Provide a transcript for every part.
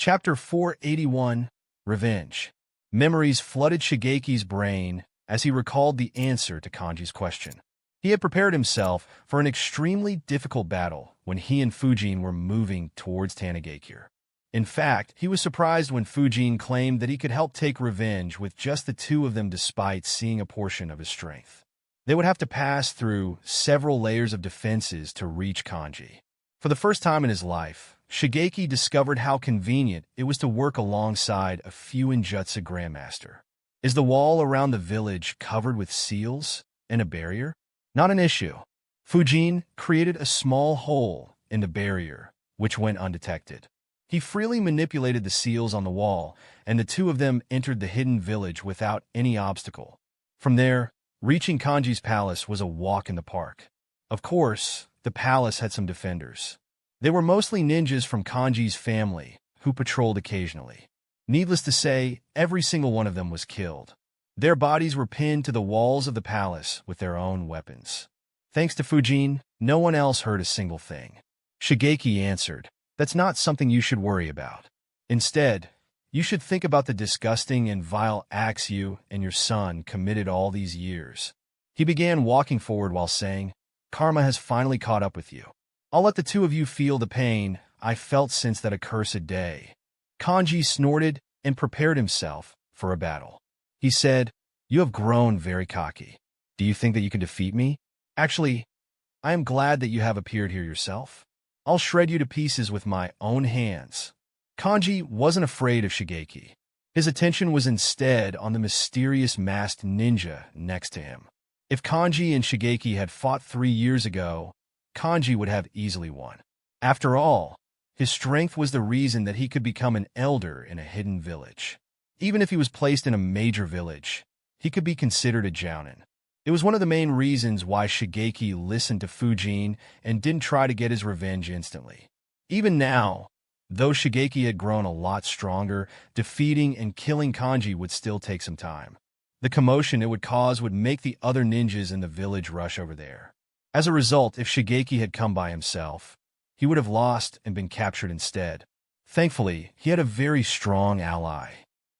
Chapter 481, Revenge. Memories flooded Shigeki's brain as he recalled the answer to Kanji's question. He had prepared himself for an extremely difficult battle when he and Fujin were moving towards Tanigakure. In fact, he was surprised when Fujin claimed that he could help take revenge with just the two of them despite seeing a portion of his strength. They would have to pass through several layers of defenses to reach Kanji. For the first time in his life, Shigeki discovered how convenient it was to work alongside a Fuinjutsu Grandmaster. Is the wall around the village covered with seals and a barrier? Not an issue. Fujin created a small hole in the barrier, which went undetected. He freely manipulated the seals on the wall, and the two of them entered the hidden village without any obstacle. From there, reaching Kanji's palace was a walk in the park. Of course, the palace had some defenders. They were mostly ninjas from Kanji's family, who patrolled occasionally. Needless to say, every single one of them was killed. Their bodies were pinned to the walls of the palace with their own weapons. Thanks to Fujin, no one else heard a single thing. Shigeki answered, "That's not something you should worry about. Instead, you should think about the disgusting and vile acts you and your son committed all these years." He began walking forward while saying, "Karma has finally caught up with you. I'll let the two of you feel the pain I felt since that accursed day." Kanji snorted and prepared himself for a battle. He said, "You have grown very cocky. Do you think that you can defeat me? Actually, I am glad that you have appeared here yourself. I'll shred you to pieces with my own hands." Kanji wasn't afraid of Shigeki. His attention was instead on the mysterious masked ninja next to him. If Kanji and Shigeki had fought 3 years ago, Kanji would have easily won. After all, his strength was the reason that he could become an elder in a hidden village. Even if he was placed in a major village, he could be considered a jounin. It was one of the main reasons why Shigeki listened to Fujin and didn't try to get his revenge instantly. Even now, though Shigeki had grown a lot stronger, defeating and killing Kanji would still take some time. The commotion it would cause would make the other ninjas in the village rush over there. As a result, if Shigeki had come by himself, he would have lost and been captured instead. Thankfully, he had a very strong ally.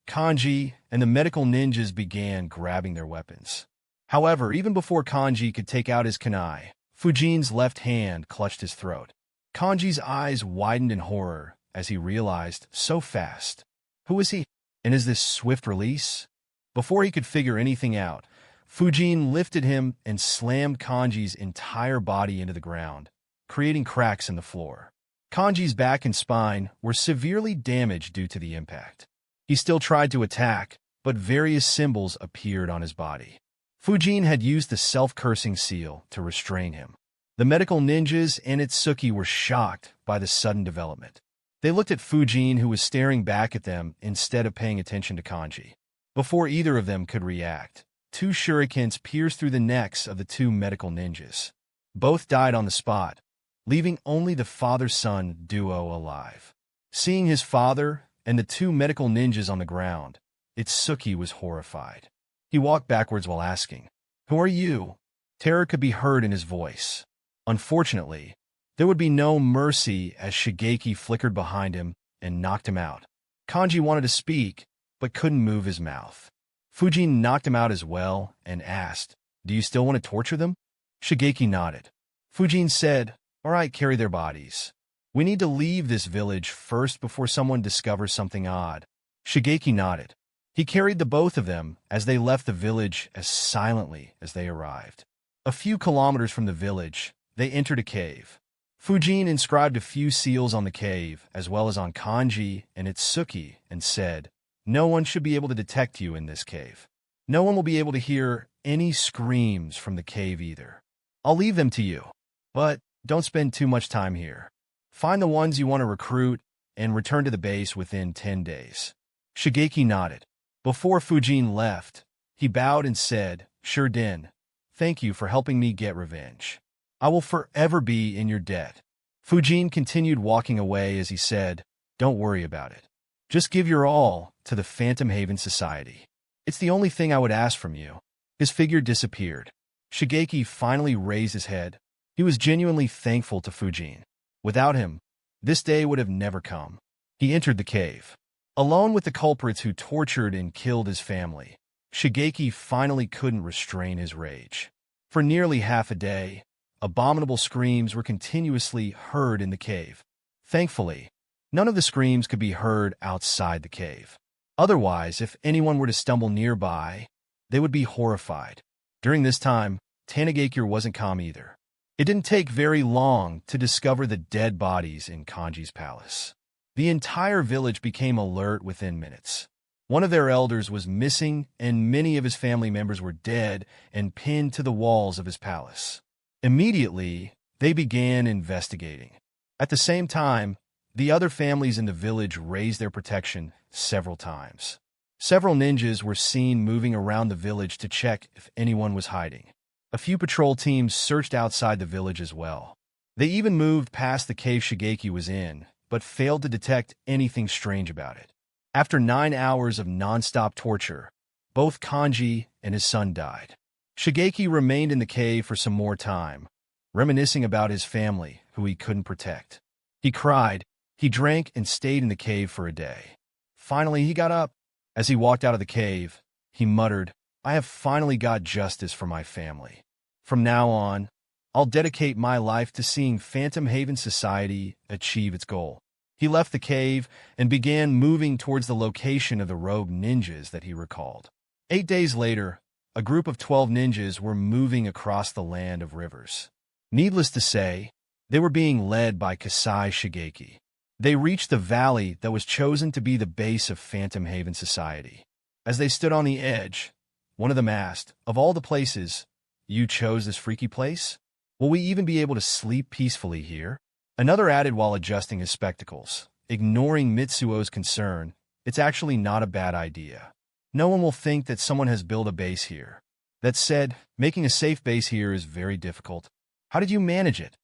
Kanji and the medical ninjas began grabbing their weapons. However, even before Kanji could take out his kunai, Fujin's left hand clutched his throat. Kanji's eyes widened in horror as he realized, so fast. Who is he? And is this swift release? Before he could figure anything out, Fujin lifted him and slammed Kanji's entire body into the ground, creating cracks in the floor. Kanji's back and spine were severely damaged due to the impact. He still tried to attack, but various symbols appeared on his body. Fujin had used the self-cursing seal to restrain him. The medical ninjas and Itsuki were shocked by the sudden development. They looked at Fujin, who was staring back at them instead of paying attention to Kanji. Before either of them could react, 2 shurikens pierced through the necks of the 2 medical ninjas. Both died on the spot, leaving only the father-son duo alive. Seeing his father and the 2 medical ninjas on the ground, Itsuki was horrified. He walked backwards while asking, "Who are you?" Terror could be heard in his voice. Unfortunately, there would be no mercy as Shigeki flickered behind him and knocked him out. Kanji wanted to speak, but couldn't move his mouth. Fujin knocked him out as well and asked, "Do you still want to torture them?" Shigeki nodded. Fujin said, "All right, carry their bodies. We need to leave this village first before someone discovers something odd." Shigeki nodded. He carried the both of them as they left the village as silently as they arrived. A few kilometers from the village, they entered a cave. Fujin inscribed a few seals on the cave, as well as on Kanji and Itsuki, and said, "No one should be able to detect you in this cave. No one will be able to hear any screams from the cave either. I'll leave them to you, but don't spend too much time here. Find the ones you want to recruit and return to the base within 10 days. Shigeki nodded. Before Fujin left, he bowed and said, "Sure Den, thank you for helping me get revenge. I will forever be in your debt." Fujin continued walking away as he said, "Don't worry about it. Just give your all to the Phantom Haven Society. It's the only thing I would ask from you." His figure disappeared. Shigeki finally raised his head. He was genuinely thankful to Fujin. Without him, this day would have never come. He entered the cave. Alone with the culprits who tortured and killed his family, Shigeki finally couldn't restrain his rage. For nearly half a day, abominable screams were continuously heard in the cave. Thankfully, none of the screams could be heard outside the cave. Otherwise, if anyone were to stumble nearby, they would be horrified. During this time, Tanigakure wasn't calm either. It didn't take very long to discover the dead bodies in Kanji's palace. The entire village became alert within minutes. One of their elders was missing, and many of his family members were dead and pinned to the walls of his palace. Immediately, they began investigating. At the same time, the other families in the village raised their protection several times. Several ninjas were seen moving around the village to check if anyone was hiding. A few patrol teams searched outside the village as well. They even moved past the cave Shigeki was in, but failed to detect anything strange about it. After 9 hours of non-stop torture, both Kanji and his son died. Shigeki remained in the cave for some more time, reminiscing about his family, who he couldn't protect. He cried, he drank, and stayed in the cave for a day. Finally, he got up. As he walked out of the cave, he muttered, "I have finally got justice for my family. From now on, I'll dedicate my life to seeing Phantom Haven Society achieve its goal." He left the cave and began moving towards the location of the rogue ninjas that he recalled. 8 days later, a group of 12 ninjas were moving across the land of rivers. Needless to say, they were being led by Kasai Shigeki. They reached the valley that was chosen to be the base of Phantom Haven Society. As they stood on the edge, one of them asked, "Of all the places, you chose this freaky place? Will we even be able to sleep peacefully here?" Another added while adjusting his spectacles, ignoring Mitsuo's concern, "It's actually not a bad idea. No one will think that someone has built a base here. That said, making a safe base here is very difficult. How did you manage it?"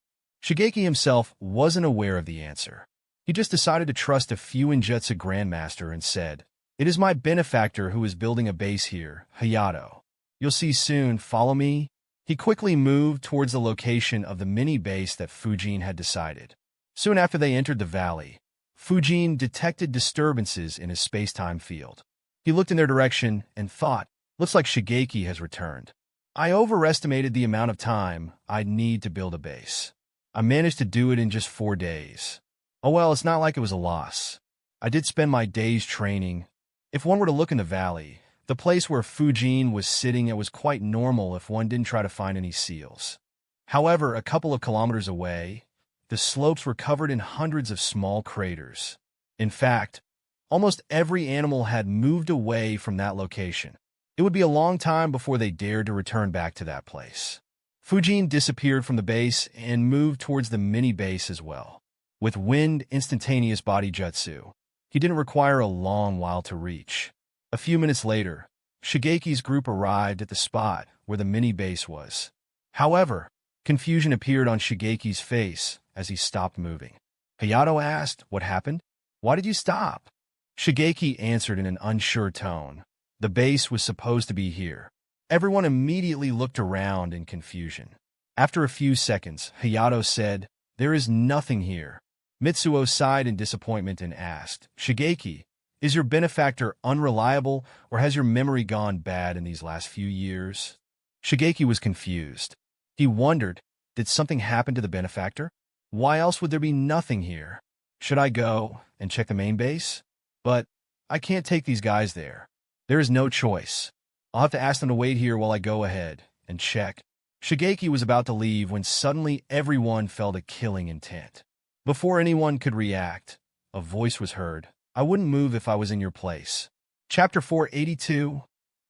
Shigeki himself wasn't aware of the answer. He just decided to trust a Fuinjutsu Grandmaster and said, "It is my benefactor who is building a base here, Hayato. You'll see soon, follow me." He quickly moved towards the location of the mini-base that Fujin had decided. Soon after they entered the valley, Fujin detected disturbances in his space-time field. He looked in their direction and thought, "Looks like Shigeki has returned. I overestimated the amount of time I'd need to build a base. I managed to do it in just 4 days. Oh well, it's not like it was a loss. I did spend my days training." If one were to look in the valley, the place where Fujin was sitting, it was quite normal if one didn't try to find any seals. However, a couple of kilometers away, the slopes were covered in hundreds of small craters. In fact, almost every animal had moved away from that location. It would be a long time before they dared to return back to that place. Fujin disappeared from the base and moved towards the mini-base as well. With Wind Instantaneous Body Jutsu, he didn't require a long while to reach. A few minutes later, Shigeki's group arrived at the spot where the mini-base was. However, confusion appeared on Shigeki's face as he stopped moving. Hayato asked, "What happened? Why did you stop?" Shigeki answered in an unsure tone, "The base was supposed to be here." Everyone immediately looked around in confusion. After a few seconds, Hayato said, "There is nothing here." Mitsuo sighed in disappointment and asked, "Shigeki, is your benefactor unreliable, or has your memory gone bad in these last few years?" Shigeki was confused. He wondered, did something happen to the benefactor? Why else would there be nothing here? Should I go and check the main base? But I can't take these guys there. There is no choice. I'll have to ask them to wait here while I go ahead and check. Shigeki was about to leave when suddenly everyone felt a killing intent. Before anyone could react, a voice was heard. "I wouldn't move if I was in your place." Chapter 482,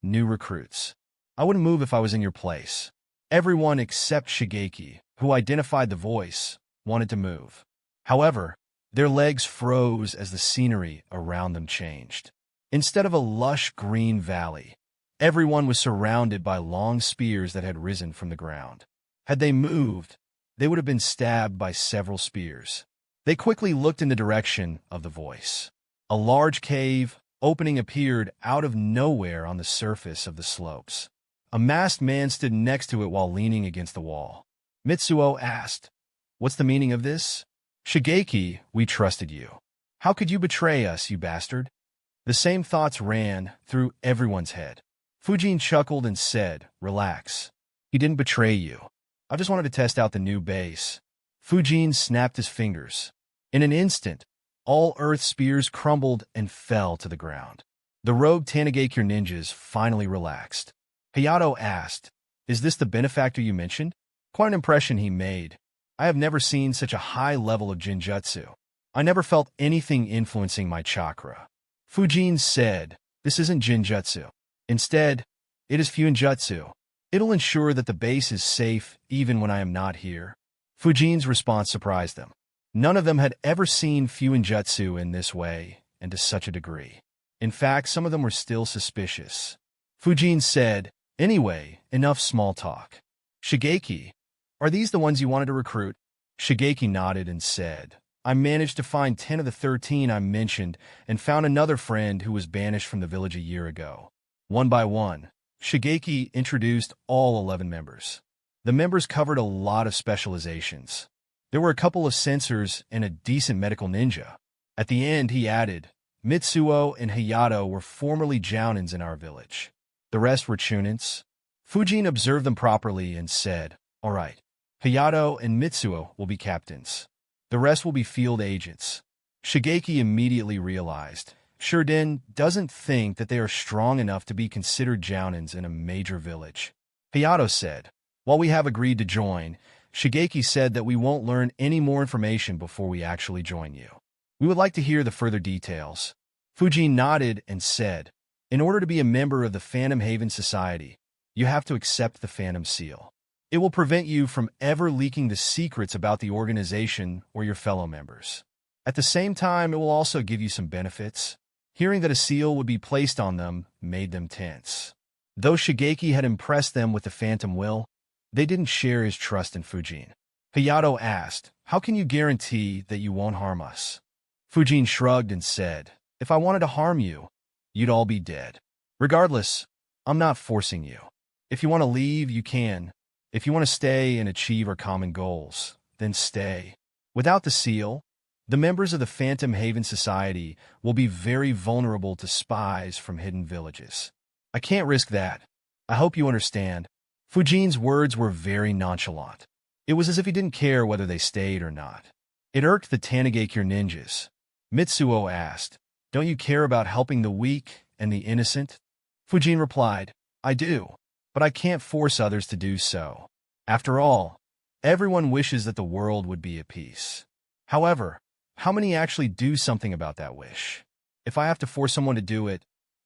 New Recruits. I wouldn't move if I was in your place. Everyone except Shigeki, who identified the voice, wanted to move. However, their legs froze as the scenery around them changed. Instead of a lush green valley, everyone was surrounded by long spears that had risen from the ground. Had they moved, they would have been stabbed by several spears. They quickly looked in the direction of the voice. A large cave opening appeared out of nowhere on the surface of the slopes. A masked man stood next to it while leaning against the wall. Mitsuo asked, "What's the meaning of this?" "Shigeki, we trusted you. How could you betray us, you bastard? The same thoughts ran through everyone's head. Fujin chuckled and said, relax. He didn't betray you. I just wanted to test out the new base. Fujin snapped his fingers. In an instant, all earth spears crumbled and fell to the ground. The rogue Tanigakure ninjas finally relaxed. Hayato asked, is this the benefactor you mentioned? Quite an impression he made. I have never seen such a high level of Jinjutsu. I never felt anything influencing my chakra. Fujin said, this isn't Jinjutsu. Instead, it is Fuinjutsu. It'll ensure that the base is safe even when I am not here. Fujin's response surprised them. None of them had ever seen Fuinjutsu in this way and to such a degree. In fact, some of them were still suspicious. Fujin said, anyway, enough small talk. Shigeki, are these the ones you wanted to recruit? Shigeki nodded and said, I managed to find 10 of the 13 I mentioned and found another friend who was banished from the village a year ago. One by one, Shigeki introduced all 11 members. The members covered a lot of specializations. There were a couple of censors and a decent medical ninja. At the end, he added, Mitsuo and Hayato were formerly jounins in our village. The rest were chunins. Fujin observed them properly and said, all right, Hayato and Mitsuo will be captains. The rest will be field agents. Shigeki immediately realized, Shurden doesn't think that they are strong enough to be considered jounins in a major village. Hayato said, while we have agreed to join, Shigeki said that we won't learn any more information before we actually join you. We would like to hear the further details. Fujin nodded and said, in order to be a member of the Phantom Haven Society, you have to accept the Phantom Seal. It will prevent you from ever leaking the secrets about the organization or your fellow members. At the same time, it will also give you some benefits. Hearing that a seal would be placed on them made them tense. Though Shigeki had impressed them with the Phantom Will, they didn't share his trust in Fujin. Hayato asked, how can you guarantee that you won't harm us? Fujin shrugged and said, if I wanted to harm you, you'd all be dead. Regardless, I'm not forcing you. If you want to leave, you can. If you want to stay and achieve our common goals, then stay. Without the seal, the members of the Phantom Haven Society will be very vulnerable to spies from hidden villages. I can't risk that. I hope you understand. Fujin's words were very nonchalant. It was as if he didn't care whether they stayed or not. It irked the Tanigakure ninjas. Mitsuo asked, don't you care about helping the weak and the innocent? Fujin replied, I do, but I can't force others to do so. After all, everyone wishes that the world would be at peace. However, how many actually do something about that wish? If I have to force someone to do it,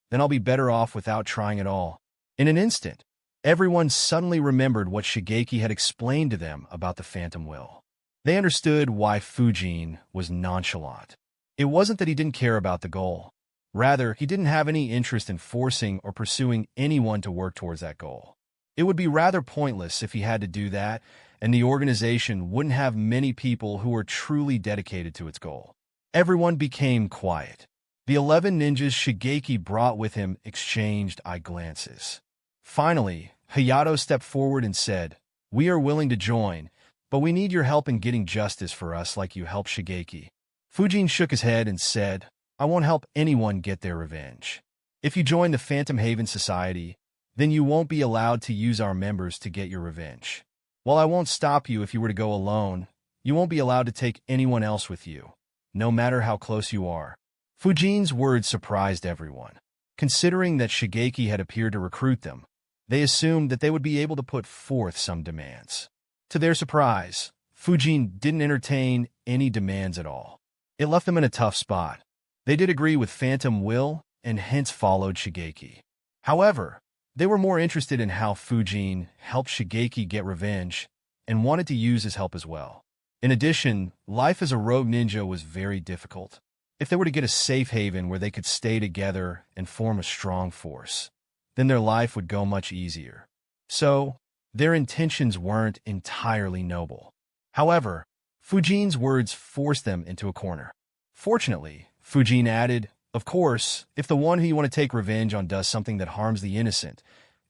then I'll be better off without trying at all. In an instant, everyone suddenly remembered what Shigeki had explained to them about the Phantom Will. They understood why Fujin was nonchalant. It wasn't that he didn't care about the goal. Rather, he didn't have any interest in forcing or pursuing anyone to work towards that goal. It would be rather pointless if he had to do that, and the organization wouldn't have many people who were truly dedicated to its goal. Everyone became quiet. The 11 ninjas Shigeki brought with him exchanged eye glances. Finally, Hayato stepped forward and said, we are willing to join, but we need your help in getting justice for us like you helped Shigeki. Fujin shook his head and said, I won't help anyone get their revenge. If you join the Phantom Haven Society, then you won't be allowed to use our members to get your revenge. While I won't stop you if you were to go alone, you won't be allowed to take anyone else with you, no matter how close you are. Fujin's words surprised everyone. Considering that Shigeki had appeared to recruit them, they assumed that they would be able to put forth some demands. To their surprise, Fujin didn't entertain any demands at all. It left them in a tough spot. They did agree with Phantom Will and hence followed Shigeki. However, they were more interested in how Fujin helped Shigeki get revenge and wanted to use his help as well. In addition, life as a rogue ninja was very difficult. If they were to get a safe haven where they could stay together and form a strong force, then their life would go much easier. So, their intentions weren't entirely noble. However, Fujin's words forced them into a corner. Fortunately, Fujin added, of course, if the one who you want to take revenge on does something that harms the innocent,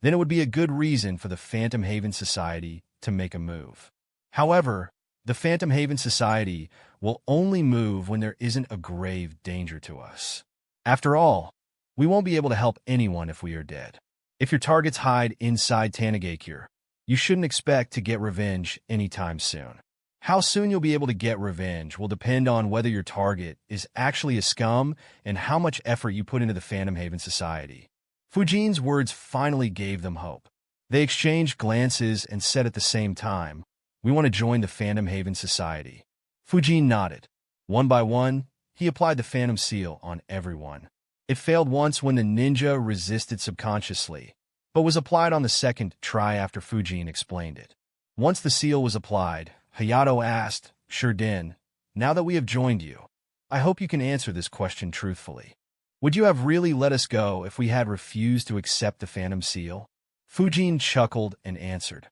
then it would be a good reason for the Phantom Haven Society to make a move. However, the Phantom Haven Society will only move when there isn't a grave danger to us. After all, we won't be able to help anyone if we are dead. If your targets hide inside Tanigakure, you shouldn't expect to get revenge anytime soon. How soon you'll be able to get revenge will depend on whether your target is actually a scum and how much effort you put into the Phantom Haven Society. Fujin's words finally gave them hope. They exchanged glances and said at the same time, "We want to join the Phantom Haven Society." Fujin nodded. One by one, he applied the Phantom Seal on everyone. It failed once when the ninja resisted subconsciously, but was applied on the second try after Fujin explained it. Once the seal was applied, Hayato asked, "Shurden, now that we have joined you, I hope you can answer this question truthfully. Would you have really let us go if we had refused to accept the Phantom Seal?" Fujin chuckled and answered,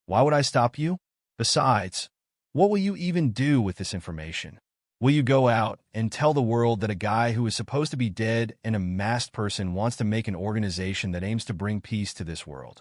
"Why would I stop you? Besides, what will you even do with this information? Will you go out and tell the world that a guy who is supposed to be dead and a masked person wants to make an organization that aims to bring peace to this world?"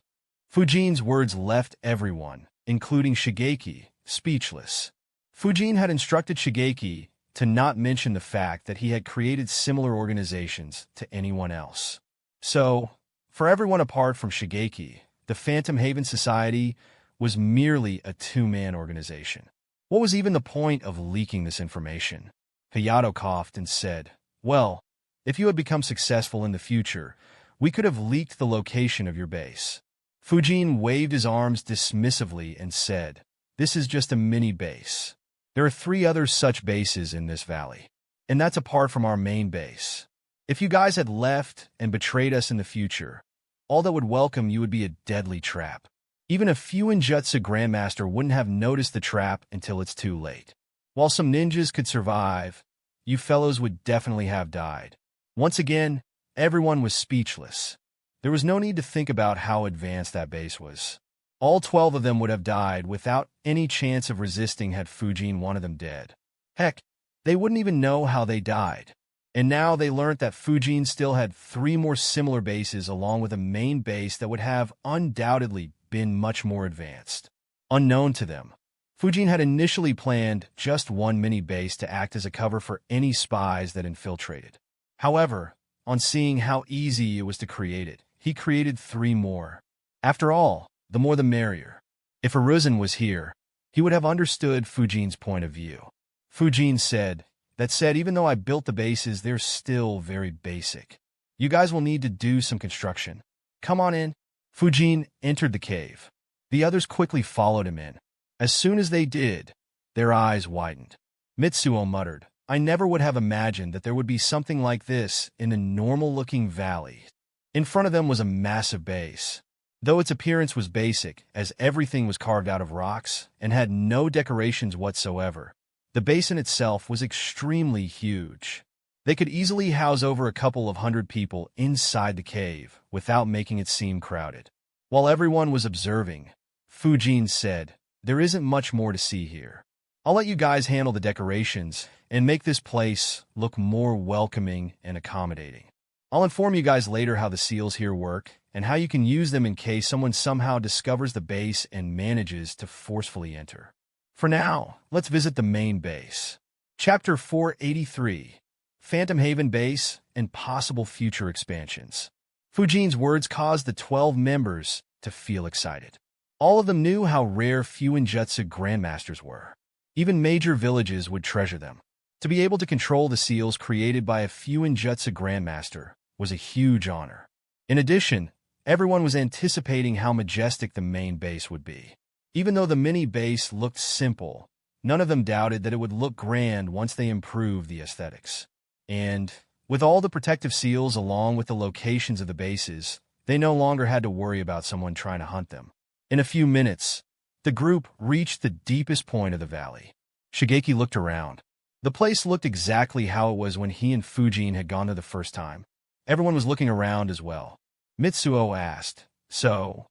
Fujin's words left everyone, including Shigeki, speechless. Fujin had instructed Shigeki to not mention the fact that he had created similar organizations to anyone else. So, for everyone apart from Shigeki, the Phantom Haven Society was merely a two-man organization. What was even the point of leaking this information? Hayato coughed and said, "Well, if you had become successful in the future, we could have leaked the location of your base." Fujin waved his arms dismissively and said, "This is just a mini base. There are 3 other such bases in this valley, and that's apart from our main base. If you guys had left and betrayed us in the future, all that would welcome you would be a deadly trap. Even a Fuinjutsu Grandmaster wouldn't have noticed the trap until it's too late. While some ninjas could survive, you fellows would definitely have died." Once again, everyone was speechless. There was no need to think about how advanced that base was. All 12 of them would have died without any chance of resisting had Fujin wanted them dead. Heck, they wouldn't even know how they died. And now they learned that Fujin still had 3 more similar bases along with a main base that would have undoubtedly been much more advanced. Unknown to them, Fujin had initially planned just 1 mini base to act as a cover for any spies that infiltrated. However, on seeing how easy it was to create it, he created 3 more. After all, the more the merrier. If Arisen was here, he would have understood Fujin's point of view. Fujin said, "That said, even though I built the bases, they're still very basic. You guys will need to do some construction. Come on in." Fujin entered the cave. The others quickly followed him in. As soon as they did, their eyes widened. Mitsuo muttered, "I never would have imagined that there would be something like this in a normal-looking valley." In front of them was a massive base. Though its appearance was basic, as everything was carved out of rocks and had no decorations whatsoever, the basin itself was extremely huge. They could easily house over a couple of hundred people inside the cave without making it seem crowded. While everyone was observing, Fujin said, "There isn't much more to see here. I'll let you guys handle the decorations and make this place look more welcoming and accommodating. I'll inform you guys later how the seals here work and how you can use them in case someone somehow discovers the base and manages to forcefully enter. For now, let's visit the main base." Chapter 483, Phantom Haven Base and Possible Future Expansions. Fujin's words caused the 12 members to feel excited. All of them knew how rare Fuinjutsu Grandmasters were. Even major villages would treasure them. To be able to control the seals created by a Fuinjutsu Grandmaster was a huge honor. In addition, everyone was anticipating how majestic the main base would be. Even though the mini base looked simple, none of them doubted that it would look grand once they improved the aesthetics. And, with all the protective seals along with the locations of the bases, they no longer had to worry about someone trying to hunt them. In a few minutes, the group reached the deepest point of the valley. Shigeki looked around. The place looked exactly how it was when he and Fujin had gone there the first time. Everyone was looking around as well. Mitsuo asked, "So,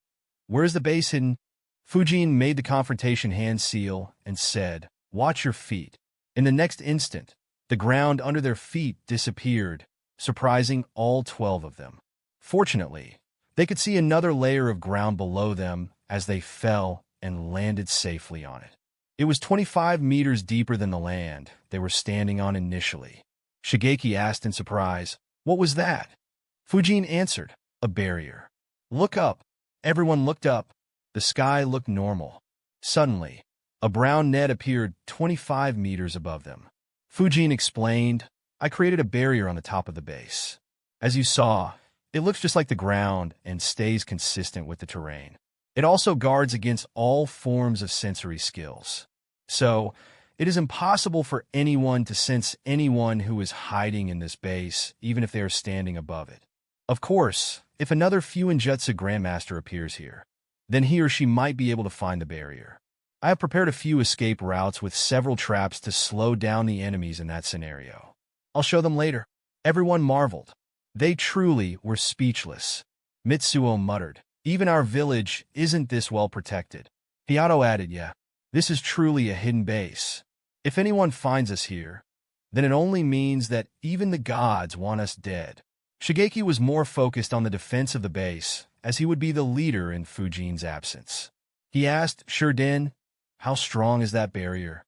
where's the base hidden?" Fujin made the confrontation hand seal and said, "Watch your feet." In the next instant, the ground under their feet disappeared, surprising all 12 of them. Fortunately, they could see another layer of ground below them as they fell and landed safely on it. It was 25 meters deeper than the land they were standing on initially. Shigeki asked in surprise, "What was that?" Fujin answered, "A barrier." "Look up." Everyone looked up. The sky looked normal. Suddenly, a brown net appeared 25 meters above them. Fujin explained, "I created a barrier on the top of the base. As you saw, it looks just like the ground and stays consistent with the terrain. It also guards against all forms of sensory skills. So, it is impossible for anyone to sense anyone who is hiding in this base, even if they are standing above it. Of course, if another Fuinjutsu Grandmaster appears here, then he or she might be able to find the barrier. I have prepared a few escape routes with several traps to slow down the enemies in that scenario. I'll show them later." Everyone marveled. They truly were speechless. Mitsuo muttered, "Even our village isn't this well protected." Hayato added, "Yeah, this is truly a hidden base. If anyone finds us here, then it only means that even the gods want us dead." Shigeki was more focused on the defense of the base, as he would be the leader in Fujin's absence. He asked Shurden, "How strong is that barrier?"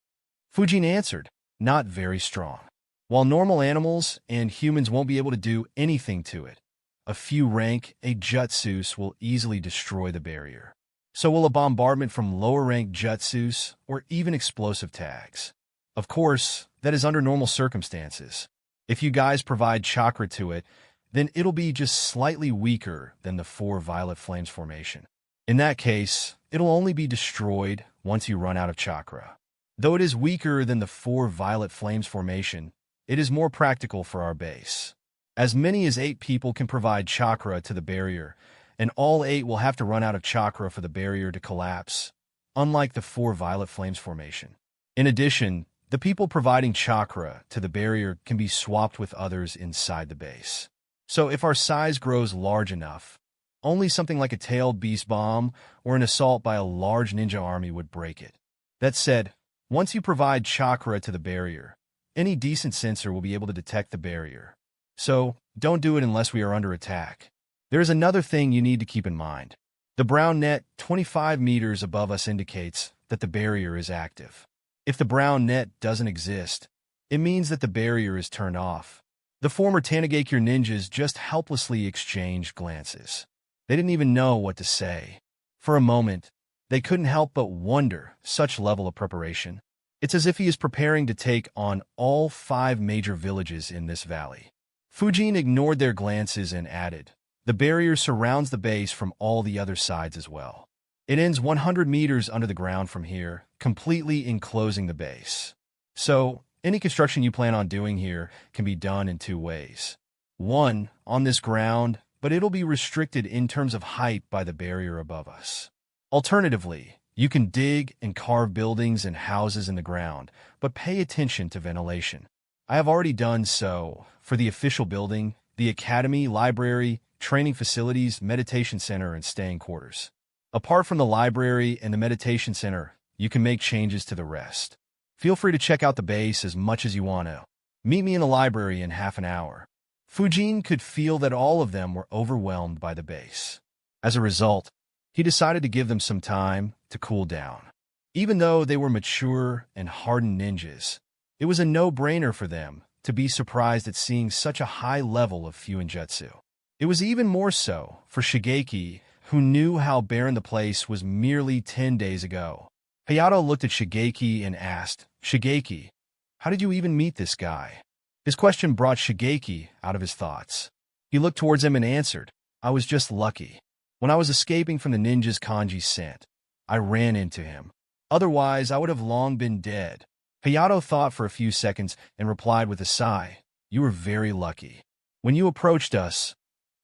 Fujin answered, "Not very strong. While normal animals and humans won't be able to do anything to it, a few rank A jutsus will easily destroy the barrier. So will a bombardment from lower-ranked jutsus or even explosive tags. Of course, that is under normal circumstances. If you guys provide chakra to it, then it'll be just slightly weaker than the 4 violet flames formation. In that case, it'll only be destroyed once you run out of chakra. Though it is weaker than the 4 violet flames formation, it is more practical for our base. As many as 8 people can provide chakra to the barrier, and all 8 will have to run out of chakra for the barrier to collapse, unlike the 4 violet flames formation. In addition, the people providing chakra to the barrier can be swapped with others inside the base. So if our size grows large enough, only something like a tailed beast bomb or an assault by a large ninja army would break it. That said, once you provide chakra to the barrier, any decent sensor will be able to detect the barrier. So, don't do it unless we are under attack. There is another thing you need to keep in mind. The brown net 25 meters above us indicates that the barrier is active. If the brown net doesn't exist, it means that the barrier is turned off. The former Tanigakure ninjas just helplessly exchanged glances. They didn't even know what to say. For a moment, they couldn't help but wonder such level of preparation. It's as if he is preparing to take on all 5 major villages in this valley. Fujin ignored their glances and added, "The barrier surrounds the base from all the other sides as well. It ends 100 meters under the ground from here, completely enclosing the base. So, any construction you plan on doing here can be done in 2 ways. 1, on this ground, but it'll be restricted in terms of height by the barrier above us. Alternatively, you can dig and carve buildings and houses in the ground, but pay attention to ventilation. I have already done so for the official building, the academy, library, training facilities, meditation center, and staying quarters. Apart from the library and the meditation center, you can make changes to the rest. Feel free to check out the base as much as you want to. Meet me in the library in half an hour." Fujin could feel that all of them were overwhelmed by the base. As a result, he decided to give them some time to cool down. Even though they were mature and hardened ninjas, it was a no-brainer for them to be surprised at seeing such a high level of Fuinjutsu. It was even more so for Shigeki, who knew how barren the place was merely 10 days ago. Hayato looked at Shigeki and asked, "Shigeki, how did you even meet this guy?" His question brought Shigeki out of his thoughts. He looked towards him and answered, "I was just lucky. When I was escaping from the ninjas Kanji sent, I ran into him. Otherwise, I would have long been dead." Hayato thought for a few seconds and replied with a sigh, "You were very lucky. When you approached us,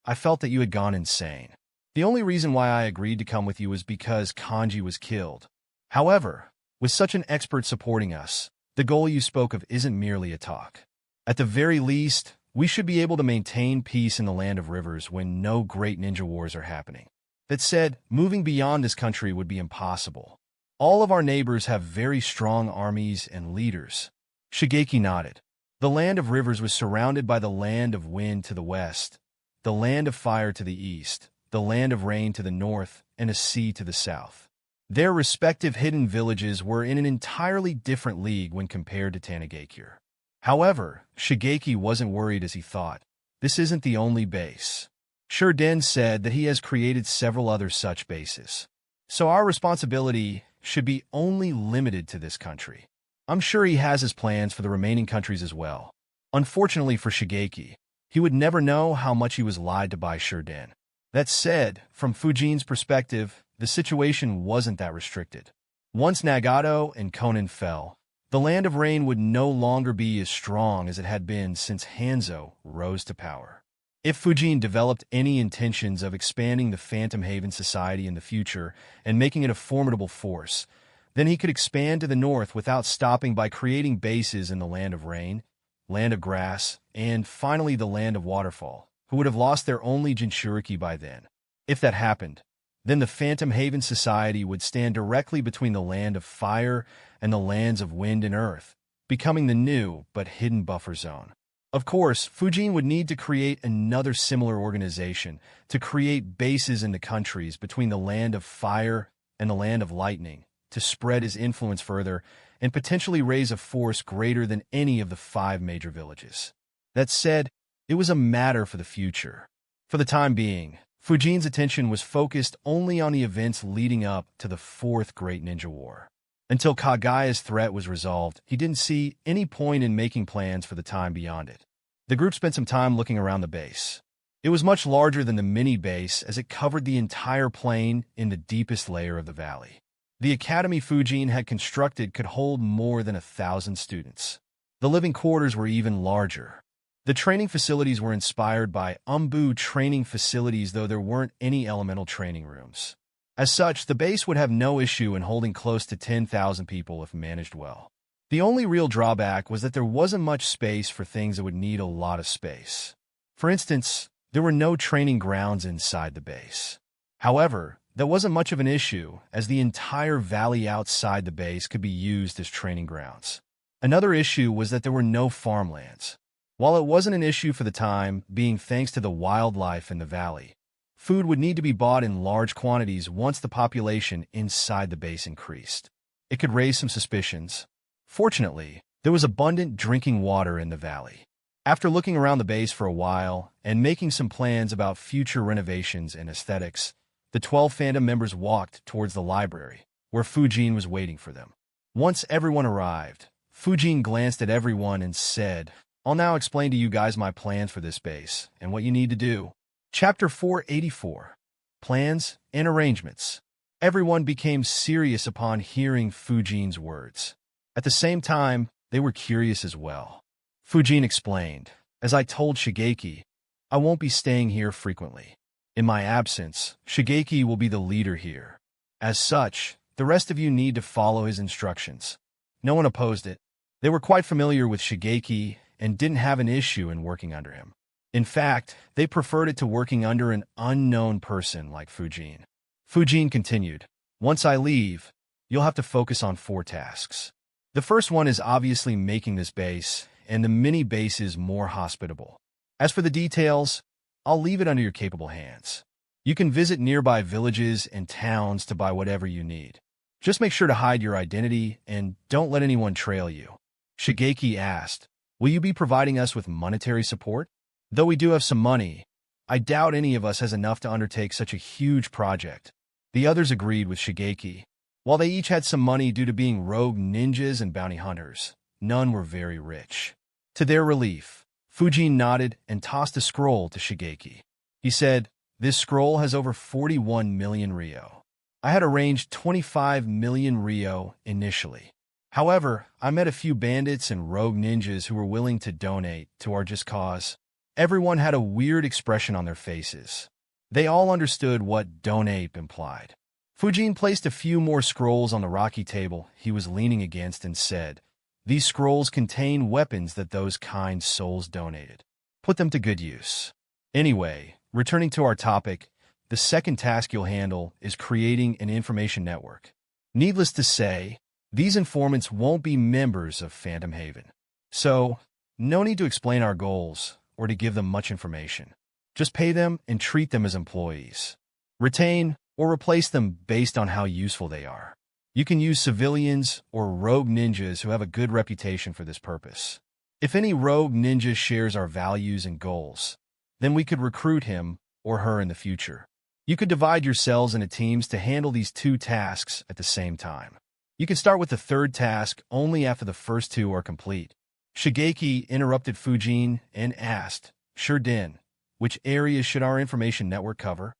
I felt that you had gone insane. The only reason why I agreed to come with you was because Kanji was killed. However, with such an expert supporting us, the goal you spoke of isn't merely a talk. At the very least, we should be able to maintain peace in the land of rivers when no great ninja wars are happening. That said, moving beyond this country would be impossible. All of our neighbors have very strong armies and leaders." Shigeki nodded. The land of rivers was surrounded by the land of wind to the west, the land of fire to the east, the land of rain to the north, and a sea to the south. Their respective hidden villages were in an entirely different league when compared to Tanigakure. However, Shigeki wasn't worried as he thought. This isn't the only base. Shurden said that he has created several other such bases. So our responsibility should be only limited to this country. I'm sure he has his plans for the remaining countries as well. Unfortunately for Shigeki, he would never know how much he was lied to by Shurden. That said, from Fujin's perspective, the situation wasn't that restricted. Once Nagato and Konan fell, the Land of Rain would no longer be as strong as it had been since Hanzo rose to power. If Fujin developed any intentions of expanding the Phantom Haven Society in the future and making it a formidable force, then he could expand to the north without stopping by creating bases in the Land of Rain, Land of Grass, and finally the Land of Waterfall, who would have lost their only Jinchuriki by then. If that happened, then the Phantom Haven Society would stand directly between the Land of Fire and the lands of Wind and Earth, becoming the new but hidden buffer zone. Of course, Fujin would need to create another similar organization to create bases in the countries between the Land of Fire and the Land of Lightning to spread his influence further and potentially raise a force greater than any of the 5 major villages. That said, it was a matter for the future. For the time being, Fujin's attention was focused only on the events leading up to the 4th Great Ninja War. Until Kagaya's threat was resolved, he didn't see any point in making plans for the time beyond it. The group spent some time looking around the base. It was much larger than the mini-base as it covered the entire plain in the deepest layer of the valley. The academy Fujin had constructed could hold more than 1,000 students. The living quarters were even larger. The training facilities were inspired by Umbu training facilities, though there weren't any elemental training rooms. As such, the base would have no issue in holding close to 10,000 people if managed well. The only real drawback was that there wasn't much space for things that would need a lot of space. For instance, there were no training grounds inside the base. However, that wasn't much of an issue, as the entire valley outside the base could be used as training grounds. Another issue was that there were no farmlands. While it wasn't an issue for the time, being thanks to the wildlife in the valley, food would need to be bought in large quantities once the population inside the base increased. It could raise some suspicions. Fortunately, there was abundant drinking water in the valley. After looking around the base for a while and making some plans about future renovations and aesthetics, the 12 fandom members walked towards the library, where Fujin was waiting for them. Once everyone arrived, Fujin glanced at everyone and said, "I'll now explain to you guys my plans for this base and what you need to do." Chapter 484, Plans and Arrangements. Everyone became serious upon hearing Fujin's words. At the same time, they were curious as well. Fujin explained, "As I told Shigeki, I won't be staying here frequently. In my absence, Shigeki will be the leader here. As such, the rest of you need to follow his instructions." No one opposed it. They were quite familiar with Shigeki and didn't have an issue in working under him. In fact, they preferred it to working under an unknown person like Fujin. Fujin continued, "Once I leave, you'll have to focus on 4 tasks. The first one is obviously making this base and the mini bases more hospitable. As for the details, I'll leave it under your capable hands. You can visit nearby villages and towns to buy whatever you need. Just make sure to hide your identity and don't let anyone trail you." Shigeki asked, "Will you be providing us with monetary support? Though we do have some money, I doubt any of us has enough to undertake such a huge project." The others agreed with Shigeki. While they each had some money due to being rogue ninjas and bounty hunters, none were very rich. To their relief, Fujin nodded and tossed a scroll to Shigeki. He said, "This scroll has over 41 million ryo. I had arranged 25 million ryo initially. However, I met a few bandits and rogue ninjas who were willing to donate to our just cause." Everyone had a weird expression on their faces. They all understood what donate implied. Fujin placed a few more scrolls on the rocky table he was leaning against and said, "These scrolls contain weapons that those kind souls donated. Put them to good use. Anyway, returning to our topic, the second task you'll handle is creating an information network. Needless to say, these informants won't be members of Phantom Haven. So, no need to explain our goals or to give them much information. Just pay them and treat them as employees. Retain or replace them based on how useful they are. You can use civilians or rogue ninjas who have a good reputation for this purpose. If any rogue ninja shares our values and goals, then we could recruit him or her in the future. You could divide yourselves into teams to handle these two tasks at the same time. You can start with the third task only after the first two are complete. Shigeki interrupted Fujin and asked, "Sure Den, which areas should our information network cover?"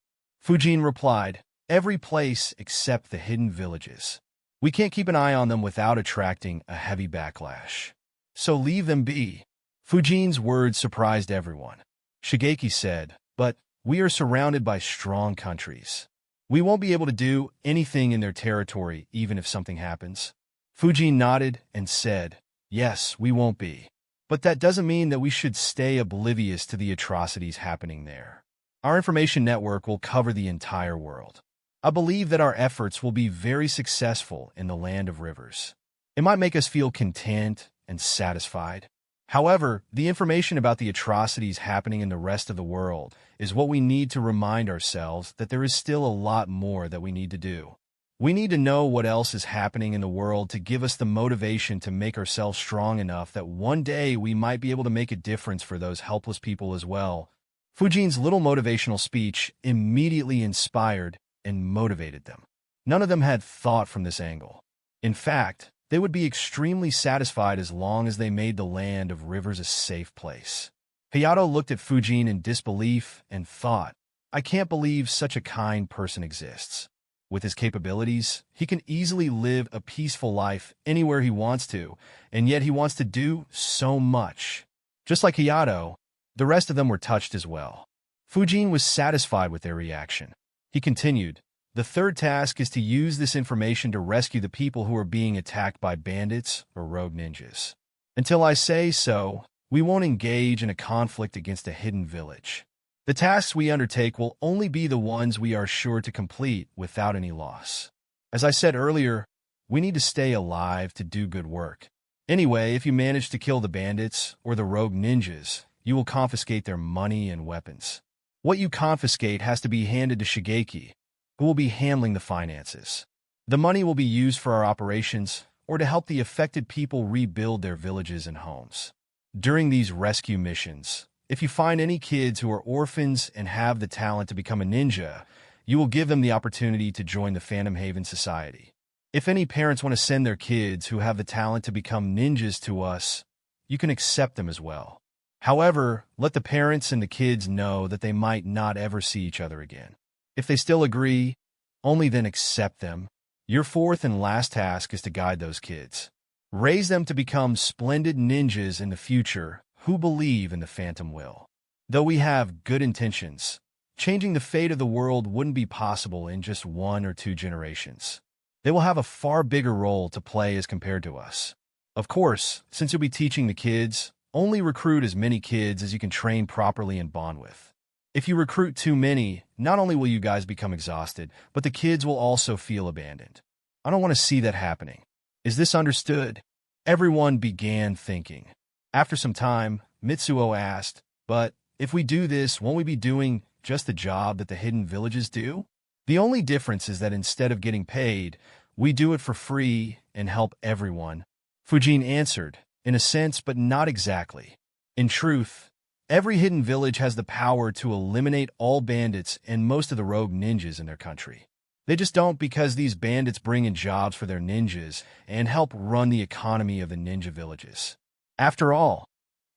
Fujin replied, "Every place except the hidden villages. We can't keep an eye on them without attracting a heavy backlash. So leave them be." Fujin's words surprised everyone. Shigeki said, "But we are surrounded by strong countries. We won't be able to do anything in their territory even if something happens." Fujin nodded and said, "Yes, we won't be. But that doesn't mean that we should stay oblivious to the atrocities happening there. Our information network will cover the entire world. I believe that our efforts will be very successful in the land of rivers. It might make us feel content and satisfied. However, the information about the atrocities happening in the rest of the world is what we need to remind ourselves that there is still a lot more that we need to do. We need to know what else is happening in the world to give us the motivation to make ourselves strong enough that one day we might be able to make a difference for those helpless people as well." Fujin's little motivational speech immediately inspired and motivated them. None of them had thought from this angle. In fact, they would be extremely satisfied as long as they made the land of rivers a safe place. Hayato looked at Fujin in disbelief and thought, "I can't believe such a kind person exists. With his capabilities, he can easily live a peaceful life anywhere he wants to, and yet he wants to do so much." Just like Hayato, the rest of them were touched as well. Fujin was satisfied with their reaction. He continued, "The third task is to use this information to rescue the people who are being attacked by bandits or rogue ninjas. Until I say so, we won't engage in a conflict against a hidden village. The tasks we undertake will only be the ones we are sure to complete without any loss. As I said earlier, we need to stay alive to do good work. Anyway, if you manage to kill the bandits or the rogue ninjas, you will confiscate their money and weapons. What you confiscate has to be handed to Shigeki, who will be handling the finances. The money will be used for our operations or to help the affected people rebuild their villages and homes. During these rescue missions, if you find any kids who are orphans and have the talent to become a ninja, you will give them the opportunity to join the Phantom Haven Society. If any parents want to send their kids who have the talent to become ninjas to us, you can accept them as well. However, let the parents and the kids know that they might not ever see each other again. If they still agree, only then accept them. Your fourth and last task is to guide those kids. Raise them to become splendid ninjas in the future who believe in the Phantom Will. Though we have good intentions, changing the fate of the world wouldn't be possible in just 1 or 2 generations. They will have a far bigger role to play as compared to us. Of course, since you'll be teaching the kids, only recruit as many kids as you can train properly and bond with. If you recruit too many, not only will you guys become exhausted, but the kids will also feel abandoned. I don't want to see that happening. Is this understood?" Everyone began thinking. After some time, Mitsuo asked, "But if we do this, won't we be doing just the job that the hidden villages do? The only difference is that instead of getting paid, we do it for free and help everyone." Fujin answered, "In a sense, but not exactly. In truth, every hidden village has the power to eliminate all bandits and most of the rogue ninjas in their country. They just don't because these bandits bring in jobs for their ninjas and help run the economy of the ninja villages. After all,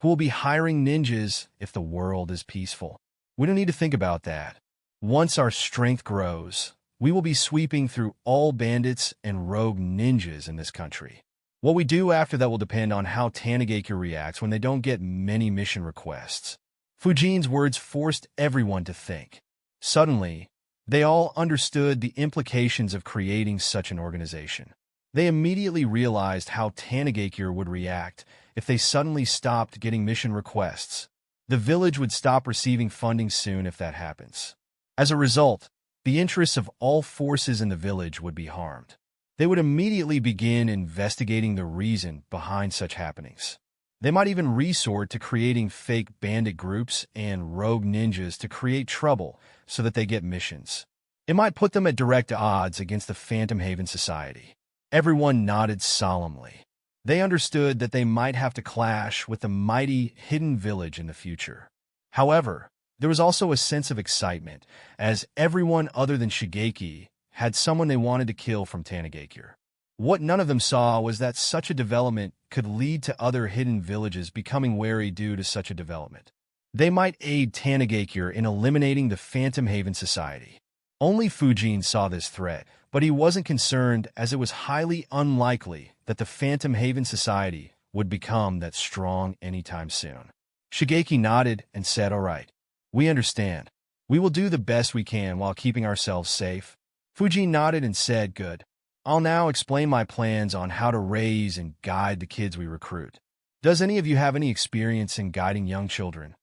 who will be hiring ninjas if the world is peaceful? We don't need to think about that. Once our strength grows, we will be sweeping through all bandits and rogue ninjas in this country. What we do after that will depend on how Tanigakure reacts when they don't get many mission requests." Fujin's words forced everyone to think. Suddenly, they all understood the implications of creating such an organization. They immediately realized how Tanigakure would react if they suddenly stopped getting mission requests. The village would stop receiving funding soon if that happens. As a result, the interests of all forces in the village would be harmed. They would immediately begin investigating the reason behind such happenings. They might even resort to creating fake bandit groups and rogue ninjas to create trouble so that they get missions. It might put them at direct odds against the Phantom Haven Society. Everyone nodded solemnly. They understood that they might have to clash with the mighty hidden village in the future. However, there was also a sense of excitement, as everyone other than Shigeki had someone they wanted to kill from Tanigakure. What none of them saw was that such a development could lead to other hidden villages becoming wary due to such a development. They might aid Tanigakure in eliminating the Phantom Haven Society. Only Fujin saw this threat, but he wasn't concerned as it was highly unlikely that the Phantom Haven Society would become that strong anytime soon. Shigeki nodded and said, "All right, we understand. We will do the best we can while keeping ourselves safe." Fujin nodded and said, "Good. I'll now explain my plans on how to raise and guide the kids we recruit. Does any of you have any experience in guiding young children?"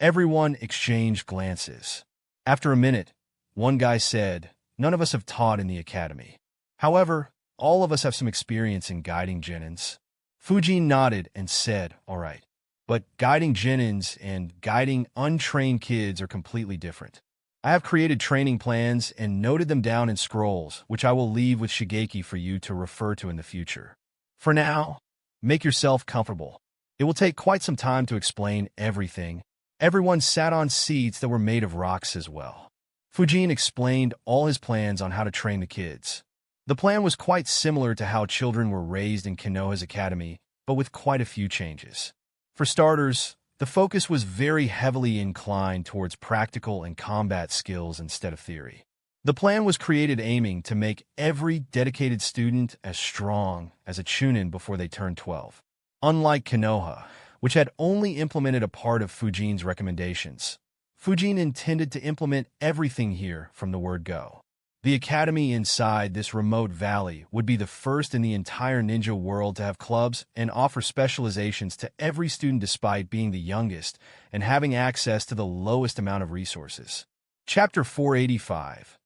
Everyone exchanged glances. After a minute, one guy said, "None of us have taught in the academy. However, all of us have some experience in guiding genins." Fujin nodded and said, "All right. But guiding genins and guiding untrained kids are completely different. I have created training plans and noted them down in scrolls, which I will leave with Shigeki for you to refer to in the future. For now, make yourself comfortable. It will take quite some time to explain everything." Everyone sat on seats that were made of rocks as well. Fujin explained all his plans on how to train the kids. The plan was quite similar to how children were raised in Konoha's academy, but with quite a few changes. For starters, the focus was very heavily inclined towards practical and combat skills instead of theory. The plan was created aiming to make every dedicated student as strong as a chunin before they turned 12. Unlike Konoha, which had only implemented a part of Fujin's recommendations, Fujin intended to implement everything here from the word go. The academy inside this remote valley would be the first in the entire ninja world to have clubs and offer specializations to every student despite being the youngest and having access to the lowest amount of resources. Chapter 485.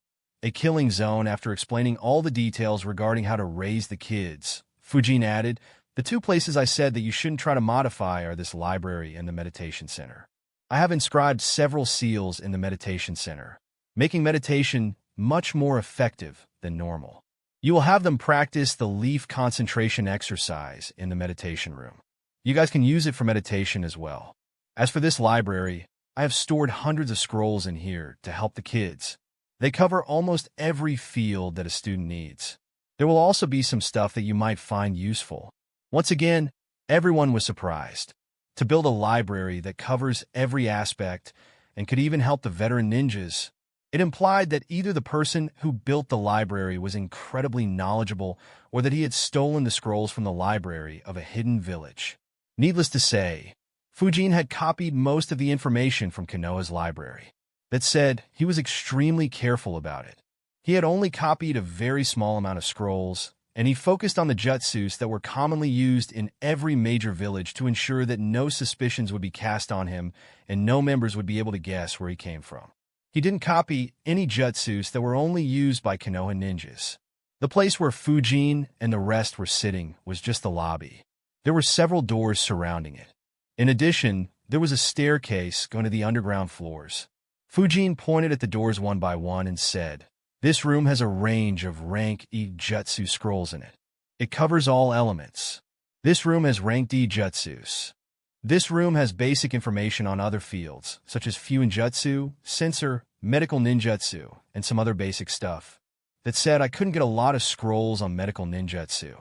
A Killing Zone. After explaining all the details regarding how to raise the kids, Fujin added, "The two places I said that you shouldn't try to modify are this library and the meditation center. I have inscribed several seals in the meditation center, making meditation much more effective than normal. You will have them practice the leaf concentration exercise in the meditation room. You guys can use it for meditation as well. As for this library, I have stored hundreds of scrolls in here to help the kids. They cover almost every field that a student needs. There will also be some stuff that you might find useful." Once again, everyone was surprised. To build a library that covers every aspect and could even help the veteran ninjas, it implied that either the person who built the library was incredibly knowledgeable or that he had stolen the scrolls from the library of a hidden village. Needless to say, Fujin had copied most of the information from Konoha's library. That said, he was extremely careful about it. He had only copied a very small amount of scrolls, and he focused on the jutsus that were commonly used in every major village to ensure that no suspicions would be cast on him and no members would be able to guess where he came from. He didn't copy any jutsus that were only used by Konoha ninjas. The place where Fujin and the rest were sitting was just the lobby. There were several doors surrounding it. In addition, there was a staircase going to the underground floors. Fujin pointed at the doors one by one and said, "This room has a range of rank E jutsu scrolls in it. It covers all elements. This room has ranked E jutsus. This room has basic information on other fields, such as Fuinjutsu, Sensor, Medical Ninjutsu, and some other basic stuff. That said, I couldn't get a lot of scrolls on Medical Ninjutsu.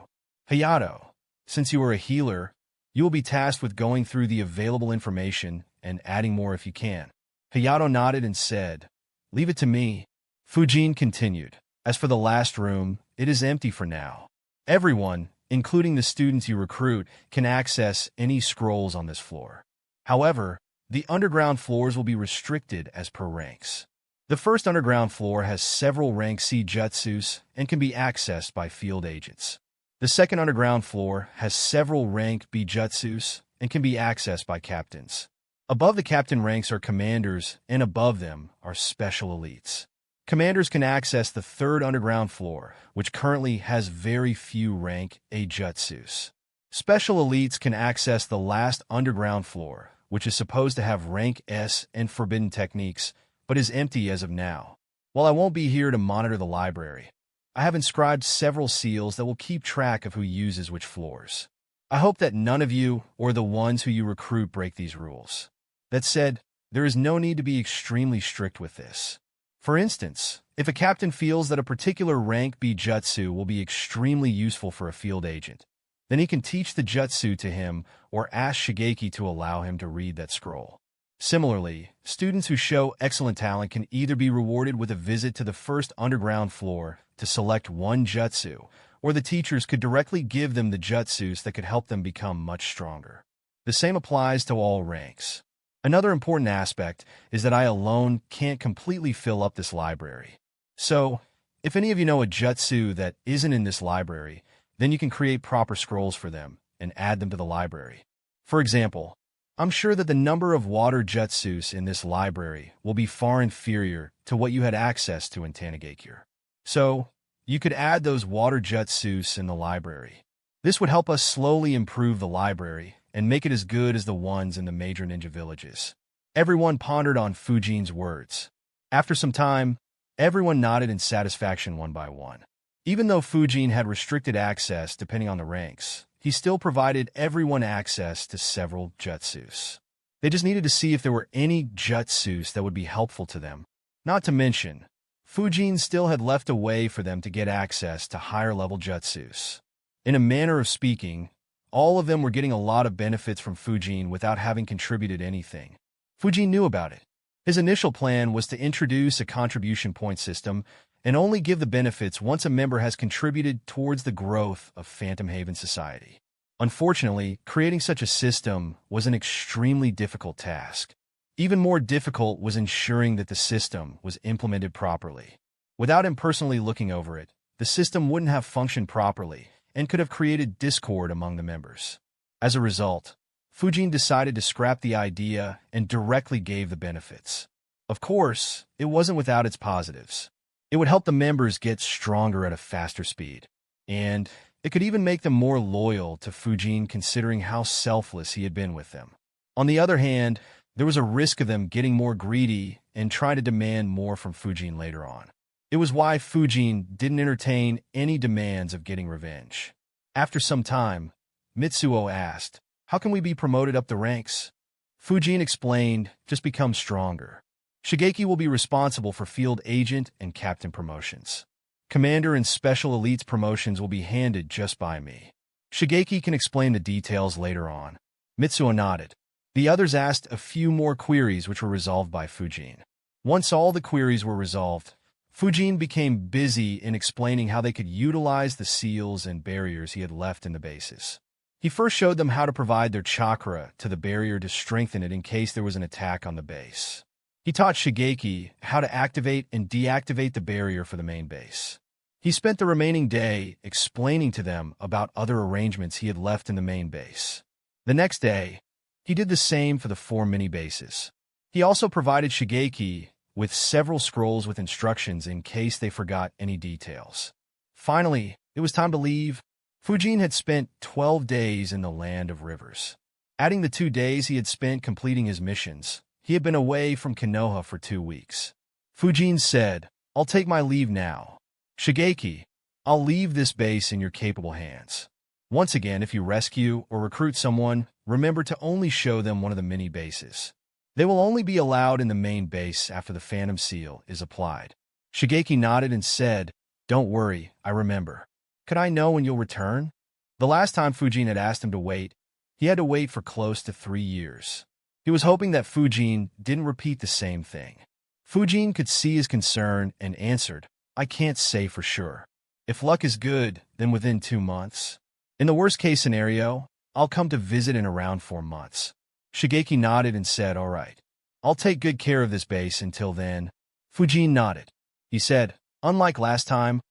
Hayato, since you are a healer, you will be tasked with going through the available information and adding more if you can." Hayato nodded and said, "Leave it to me." Fujin continued, "As for the last room, it is empty for now. Everyone, including the students you recruit, can access any scrolls on this floor. However, the underground floors will be restricted as per ranks. The first underground floor has several rank C jutsus and can be accessed by field agents. The second underground floor has several rank B jutsus and can be accessed by captains. Above the captain ranks are commanders, and above them are special elites. Commanders can access the third underground floor, which currently has very few rank A jutsus. Special elites can access the last underground floor, which is supposed to have rank S and forbidden techniques, but is empty as of now. While I won't be here to monitor the library, I have inscribed several seals that will keep track of who uses which floors. I hope that none of you or the ones who you recruit break these rules. That said, there is no need to be extremely strict with this. For instance, if a captain feels that a particular rank B jutsu will be extremely useful for a field agent, then he can teach the jutsu to him or ask Shigeki to allow him to read that scroll. Similarly, students who show excellent talent can either be rewarded with a visit to the first underground floor to select one jutsu, or the teachers could directly give them the jutsus that could help them become much stronger. The same applies to all ranks. Another important aspect is that I alone can't completely fill up this library. So, if any of you know a jutsu that isn't in this library, then you can create proper scrolls for them and add them to the library. For example, I'm sure that the number of water jutsus in this library will be far inferior to what you had access to in Tanigakure. So, you could add those water jutsus in the library. This would help us slowly improve the library and make it as good as the ones in the major ninja villages. Everyone pondered on Fujin's words. After some time, everyone nodded in satisfaction one by one. Even though Fujin had restricted access depending on the ranks, he still provided everyone access to several jutsus. They just needed to see if there were any jutsus that would be helpful to them. Not to mention, Fujin still had left a way for them to get access to higher-level jutsus. In a manner of speaking, all of them were getting a lot of benefits from Fujin without having contributed anything. Fujin knew about it. His initial plan was to introduce a contribution point system and only give the benefits once a member has contributed towards the growth of Phantom Haven society. Unfortunately, creating such a system was an extremely difficult task. Even more difficult was ensuring that the system was implemented properly. Without him personally looking over it, the system wouldn't have functioned properly and could have created discord among the members. As a result, Fujin decided to scrap the idea and directly gave the benefits. Of course, it wasn't without its positives. It would help the members get stronger at a faster speed, and it could even make them more loyal to Fujin considering how selfless he had been with them. On the other hand, there was a risk of them getting more greedy and trying to demand more from Fujin later on. It was why Fujin didn't entertain any demands of getting revenge. After some time, Mitsuo asked, "How can we be promoted up the ranks?" Fujin explained, "Just become stronger. Shigeki will be responsible for field agent and captain promotions. Commander and special elites promotions will be handed just by me. Shigeki can explain the details later on." Mitsuo nodded. The others asked a few more queries which were resolved by Fujin. Once all the queries were resolved, Fujin became busy in explaining how they could utilize the seals and barriers he had left in the bases. He first showed them how to provide their chakra to the barrier to strengthen it in case there was an attack on the base. He taught Shigeki how to activate and deactivate the barrier for the main base. He spent the remaining day explaining to them about other arrangements he had left in the main base. The next day, he did the same for the 4 mini-bases. He also provided Shigeki with several scrolls with instructions in case they forgot any details. Finally, it was time to leave. Fujin had spent 12 days in the Land of Rivers. Adding the 2 days he had spent completing his missions, he had been away from Konoha for 2 weeks. Fujin said, "I'll take my leave now. Shigeki, I'll leave this base in your capable hands. Once again, if you rescue or recruit someone, remember to only show them one of the mini-bases. They will only be allowed in the main base after the Phantom Seal is applied." Shigeki nodded and said, "Don't worry, I remember. Could I know when you'll return?" The last time Fujin had asked him to wait, he had to wait for close to 3 years. He was hoping that Fujin didn't repeat the same thing. Fujin could see his concern and answered, "I can't say for sure. If luck is good, then within 2 months. In the worst-case scenario, I'll come to visit in around 4 months." Shigeki nodded and said, "All right. I'll take good care of this base until then." Fujin nodded. He said, "Unlike last time,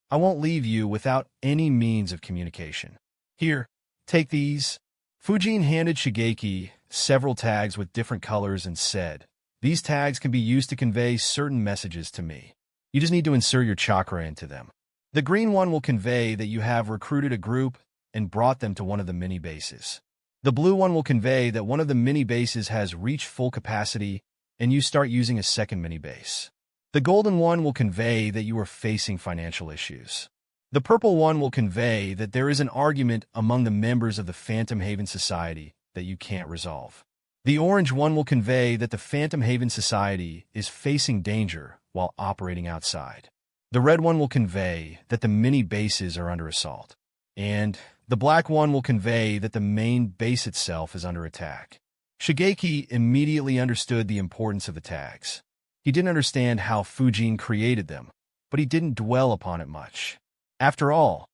I won't leave you without any means of communication. Here, take these." Fujin handed Shigeki several tags with different colors and said, "These tags can be used to convey certain messages to me. You just need to insert your chakra into them. The green one will convey that you have recruited a group and brought them to one of the mini-bases. The blue one will convey that one of the mini-bases has reached full capacity and you start using a second mini-base. The golden one will convey that you are facing financial issues. The purple one will convey that there is an argument among the members of the Phantom Haven Society that you can't resolve. The orange one will convey that the Phantom Haven Society is facing danger while operating outside. The red one will convey that the mini bases are under assault. And the black one will convey that the main base itself is under attack. Shigeki immediately understood the importance of the tags. He didn't understand how Fujin created them, but he didn't dwell upon it much. After all,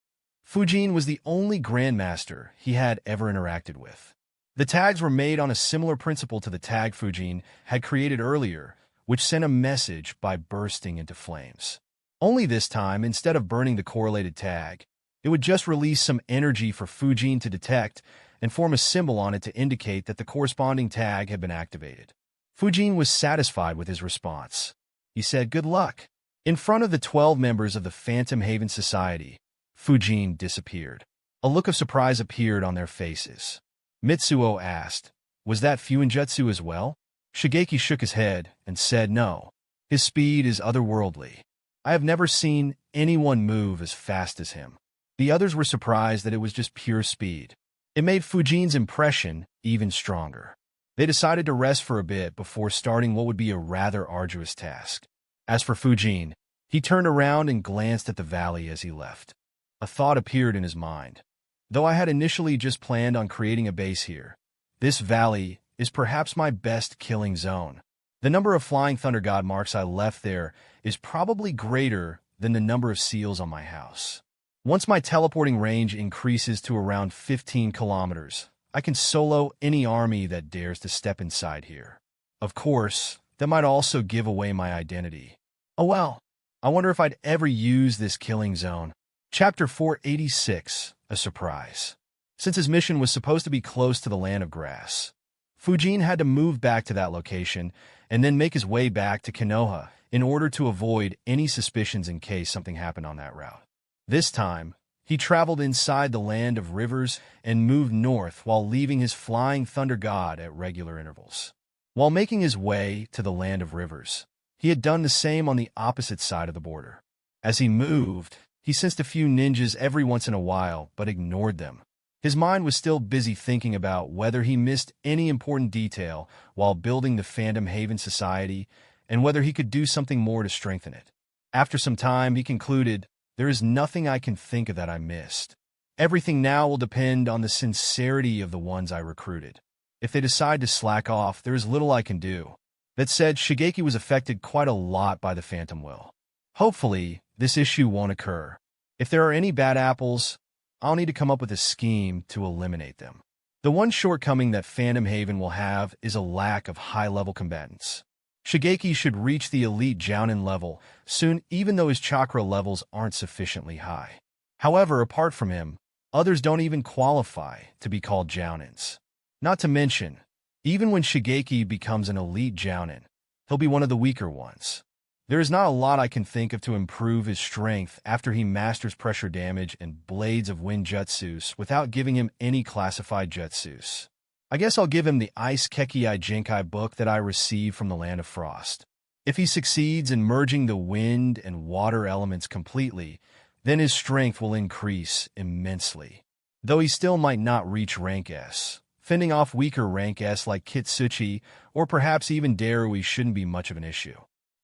Fujin was the only grandmaster he had ever interacted with. The tags were made on a similar principle to the tag Fujin had created earlier, which sent a message by bursting into flames. Only this time, instead of burning the correlated tag, it would just release some energy for Fujin to detect and form a symbol on it to indicate that the corresponding tag had been activated. Fujin was satisfied with his response. He said, "Good luck." In front of the 12 members of the Phantom Haven Society, Fujin disappeared. A look of surprise appeared on their faces. Mitsuo asked, "Was that Fuinjutsu as well?" Shigeki shook his head and said, "No. His speed is otherworldly. I have never seen anyone move as fast as him." The others were surprised that it was just pure speed. It made Fujin's impression even stronger. They decided to rest for a bit before starting what would be a rather arduous task. As for Fujin, he turned around and glanced at the valley as he left. A thought appeared in his mind. Though I had initially just planned on creating a base here, this valley is perhaps my best killing zone. The number of Flying Thunder God marks I left there is probably greater than the number of seals on my house. Once my teleporting range increases to around 15 kilometers, I can solo any army that dares to step inside here. Of course, that might also give away my identity. Oh well, I wonder if I'd ever use this killing zone. Chapter 486, A Surprise. Since his mission was supposed to be close to the Land of Grass, Fujin had to move back to that location and then make his way back to Konoha in order to avoid any suspicions in case something happened on that route. This time, he traveled inside the Land of Rivers and moved north while leaving his Flying Thunder God at regular intervals. While making his way to the Land of Rivers, he had done the same on the opposite side of the border. As he moved, he sensed a few ninjas every once in a while, but ignored them. His mind was still busy thinking about whether he missed any important detail while building the Phantom Haven Society and whether he could do something more to strengthen it. After some time, he concluded, "There is nothing I can think of that I missed. Everything now will depend on the sincerity of the ones I recruited. If they decide to slack off, there is little I can do." That said, Shigeki was affected quite a lot by the Phantom Will. Hopefully, this issue won't occur. If there are any bad apples, I'll need to come up with a scheme to eliminate them. The one shortcoming that Phantom Haven will have is a lack of high-level combatants. Shigeki should reach the elite Jounin level soon, even though his chakra levels aren't sufficiently high. However, apart from him, others don't even qualify to be called Jounins. Not to mention, even when Shigeki becomes an elite Jounin, he'll be one of the weaker ones. There is not a lot I can think of to improve his strength after he masters pressure damage and Blades of Wind Jutsus without giving him any classified jutsus. I guess I'll give him the Ice Kekii Jinkai book that I received from the Land of Frost. If he succeeds in merging the wind and water elements completely, then his strength will increase immensely. Though he still might not reach rank S. Fending off weaker rank S like Kitsuchi or perhaps even Darui shouldn't be much of an issue.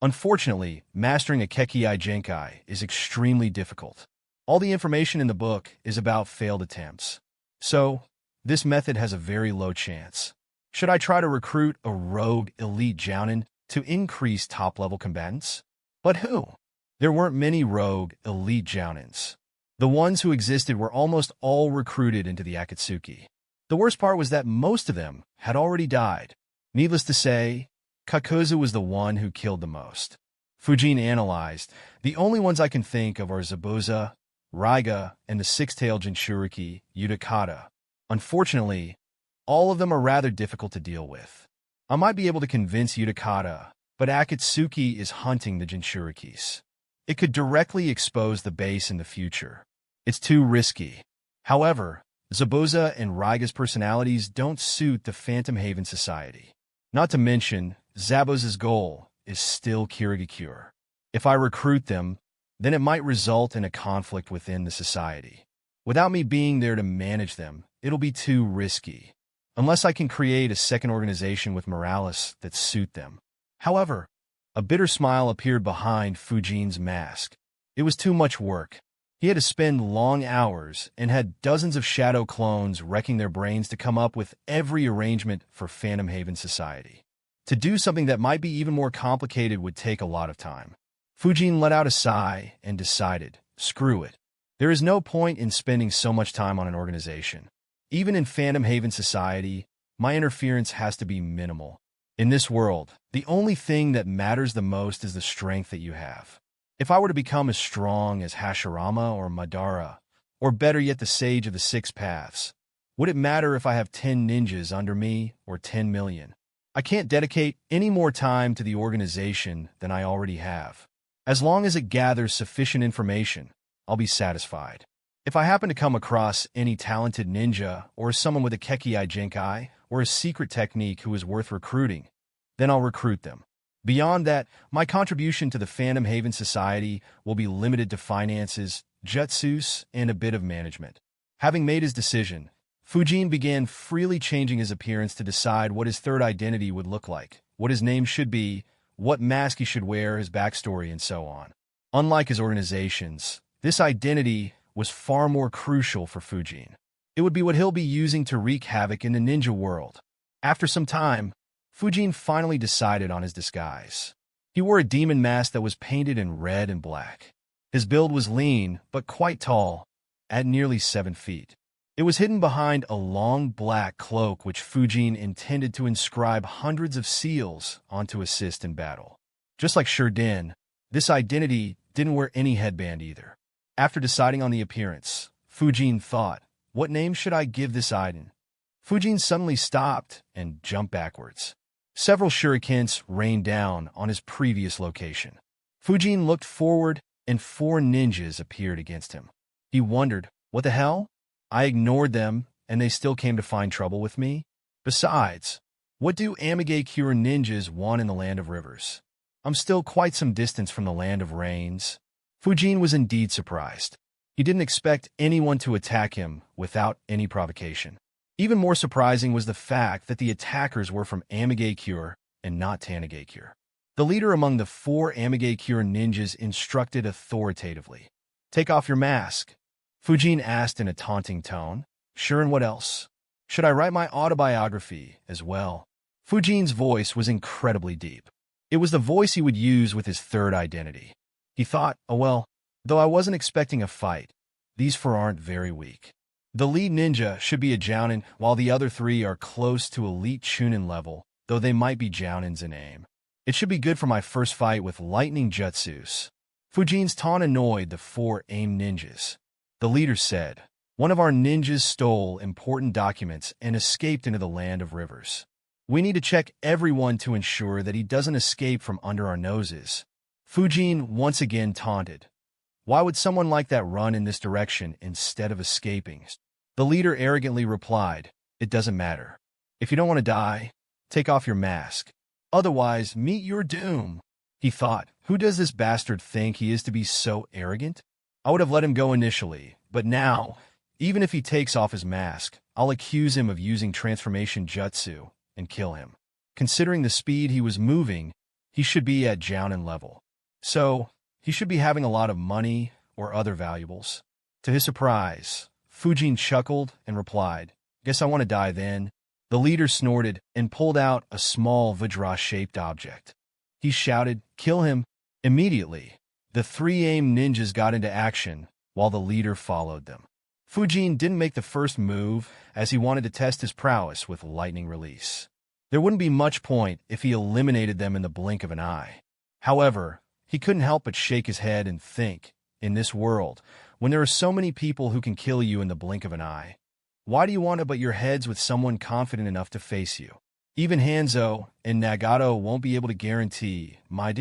Unfortunately, mastering a Kekii Jinkai is extremely difficult. All the information in the book is about failed attempts. So, this method has a very low chance. Should I try to recruit a rogue elite Jounin to increase top-level combatants? But who? There weren't many rogue elite Jounins. The ones who existed were almost all recruited into the Akatsuki. The worst part was that most of them had already died. Needless to say, Kakuzu was the one who killed the most. Fujin analyzed. The only ones I can think of are Zabuza, Raiga, and the six-tailed Jinchuriki, Utakata. Unfortunately, all of them are rather difficult to deal with. I might be able to convince Utakata, but Akatsuki is hunting the Jinchurikis. It could directly expose the base in the future. It's too risky. However, Zabuza and Raiga's personalities don't suit the Phantom Haven Society. Not to mention, Zabuza's goal is still Kirigakure. If I recruit them, then it might result in a conflict within the society. Without me being there to manage them, it'll be too risky. Unless I can create a second organization with morales that suit them. However, a bitter smile appeared behind Fujin's mask. It was too much work. He had to spend long hours and had dozens of shadow clones wrecking their brains to come up with every arrangement for Phantom Haven Society. To do something that might be even more complicated would take a lot of time. Fujin let out a sigh and decided, screw it. There is no point in spending so much time on an organization. Even in Phantom Haven Society, my interference has to be minimal. In this world, the only thing that matters the most is the strength that you have. If I were to become as strong as Hashirama or Madara, or better yet the Sage of the Six Paths, would it matter if I have 10 ninjas under me or 10 million? I can't dedicate any more time to the organization than I already have. As long as it gathers sufficient information, I'll be satisfied. If I happen to come across any talented ninja or someone with a Kekkai Jinkai or a secret technique who is worth recruiting, then I'll recruit them. Beyond that, my contribution to the Phantom Haven Society will be limited to finances, jutsus, and a bit of management. Having made his decision, Fujin began freely changing his appearance to decide what his third identity would look like, what his name should be, what mask he should wear, his backstory, and so on. Unlike his organizations, this identity was far more crucial for Fujin. It would be what he'll be using to wreak havoc in the ninja world. After some time, Fujin finally decided on his disguise. He wore a demon mask that was painted in red and black. His build was lean, but quite tall, at nearly 7 feet. It was hidden behind a long black cloak which Fujin intended to inscribe hundreds of seals on to assist in battle. Just like Shurden, this identity didn't wear any headband either. After deciding on the appearance, Fujin thought, what name should I give this item? Fujin suddenly stopped and jumped backwards. Several shurikens rained down on his previous location. Fujin looked forward and 4 ninjas appeared against him. He wondered, what the hell? I ignored them and they still came to find trouble with me? Besides, what do Amigakure ninjas want in the Land of Rivers? I'm still quite some distance from the Land of Rains. Fujin was indeed surprised. He didn't expect anyone to attack him without any provocation. Even more surprising was the fact that the attackers were from Amigakure and not Tanigakure. The leader among the 4 Amigakure ninjas instructed authoritatively. Take off your mask. Fujin asked in a taunting tone. Sure, and what else? Should I write my autobiography as well? Fujin's voice was incredibly deep. It was the voice he would use with his third identity. He thought, oh well, though I wasn't expecting a fight, these 4 aren't very weak. The lead ninja should be a jounin, while the other 3 are close to elite chunin level, though they might be jounins in aim. It should be good for my first fight with lightning jutsus. Fujin's taunt annoyed the 4 aim ninjas. The leader said, one of our ninjas stole important documents and escaped into the Land of Rivers. We need to check everyone to ensure that he doesn't escape from under our noses. Fujin once again taunted. Why would someone like that run in this direction instead of escaping? The leader arrogantly replied, it doesn't matter. If you don't want to die, take off your mask. Otherwise, meet your doom. He thought, who does this bastard think he is to be so arrogant? I would have let him go initially, but now, even if he takes off his mask, I'll accuse him of using transformation jutsu and kill him. Considering the speed he was moving, he should be at jounin level. So, he should be having a lot of money or other valuables. To his surprise, Fujin chuckled and replied, guess I want to die then. The leader snorted and pulled out a small Vajra-shaped object. He shouted, kill him. Immediately, the 3 aim ninjas got into action while the leader followed them. Fujin didn't make the first move as he wanted to test his prowess with lightning release. There wouldn't be much point if he eliminated them in the blink of an eye. However, he couldn't help but shake his head and think, in this world, when there are so many people who can kill you in the blink of an eye, why do you want to butt your heads with someone confident enough to face you? Even Hanzo and Nagato won't be able to guarantee my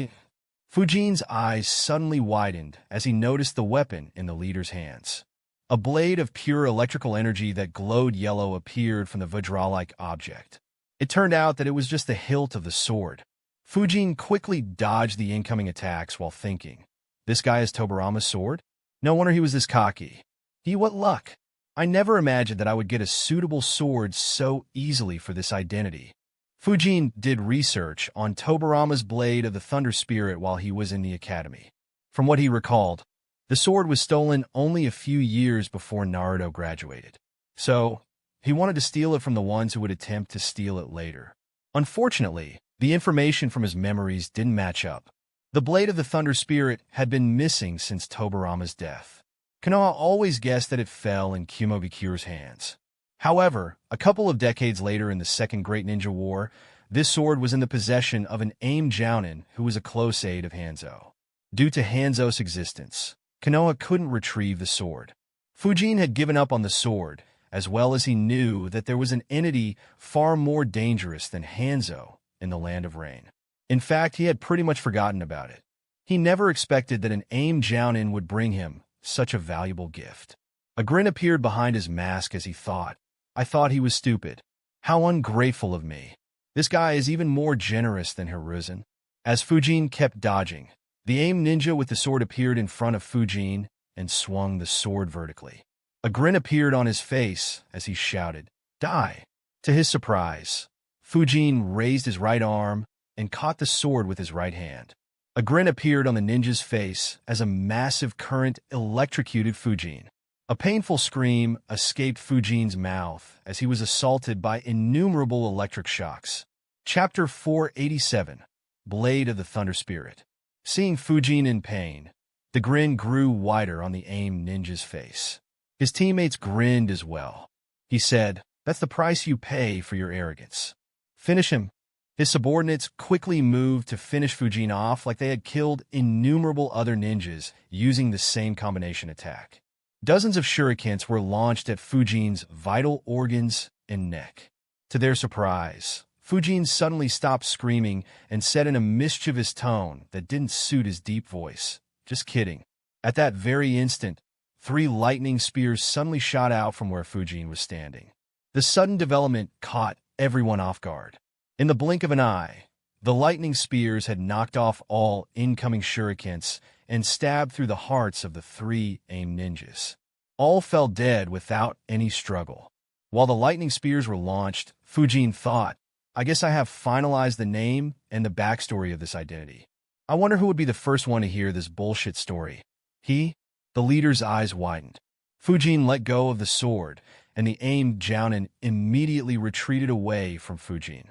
Fujin's eyes suddenly widened as he noticed the weapon in the leader's hands. A blade of pure electrical energy that glowed yellow appeared from the Vajra-like object. It turned out that it was just the hilt of the sword. Fujin quickly dodged the incoming attacks while thinking, this guy is Tobarama's sword? No wonder he was this cocky. What luck. I never imagined that I would get a suitable sword so easily for this identity. Fujin did research on Tobarama's blade of the Thunder Spirit while he was in the academy. From what he recalled, the sword was stolen only a few years before Naruto graduated. So, he wanted to steal it from the ones who would attempt to steal it later. Unfortunately, the information from his memories didn't match up. The blade of the Thunder Spirit had been missing since Tobarama's death. Konoha always guessed that it fell in Myoboku's hands. However, a couple of decades later in the Second Great Ninja War, this sword was in the possession of an aimed jounin who was a close aide of Hanzo. Due to Hanzo's existence, Konoha couldn't retrieve the sword. Fujin had given up on the sword, as well as he knew that there was an entity far more dangerous than Hanzo in the Land of Rain. In fact, he had pretty much forgotten about it. He never expected that an aimed jounin would bring him such a valuable gift. A grin appeared behind his mask as he thought, I thought he was stupid. How ungrateful of me. This guy is even more generous than Hiruzen. As Fujin kept dodging, the aimed ninja with the sword appeared in front of Fujin and swung the sword vertically. A grin appeared on his face as he shouted, Die! To his surprise, Fujin raised his right arm and caught the sword with his right hand. A grin appeared on the ninja's face as a massive current electrocuted Fujin. A painful scream escaped Fujin's mouth as he was assaulted by innumerable electric shocks. Chapter 487, Blade of the Thunder Spirit. Seeing Fujin in pain, the grin grew wider on the aimed ninja's face. His teammates grinned as well. He said, That's the price you pay for your arrogance. Finish him. His subordinates quickly moved to finish Fujin off like they had killed innumerable other ninjas using the same combination attack. Dozens of shurikens were launched at Fujin's vital organs and neck. To their surprise, Fujin suddenly stopped screaming and said in a mischievous tone that didn't suit his deep voice, Just kidding. At that very instant, 3 lightning spears suddenly shot out from where Fujin was standing. The sudden development caught everyone off guard. In the blink of an eye, the lightning spears had knocked off all incoming shurikens and stabbed through the hearts of the 3 aimed ninjas. All fell dead without any struggle. While the lightning spears were launched, Fujin thought, I guess I have finalized the name and the backstory of this identity. I wonder who would be the first one to hear this bullshit story. The leader's eyes widened. Fujin let go of the sword, and the aimed jounin immediately retreated away from Fujin.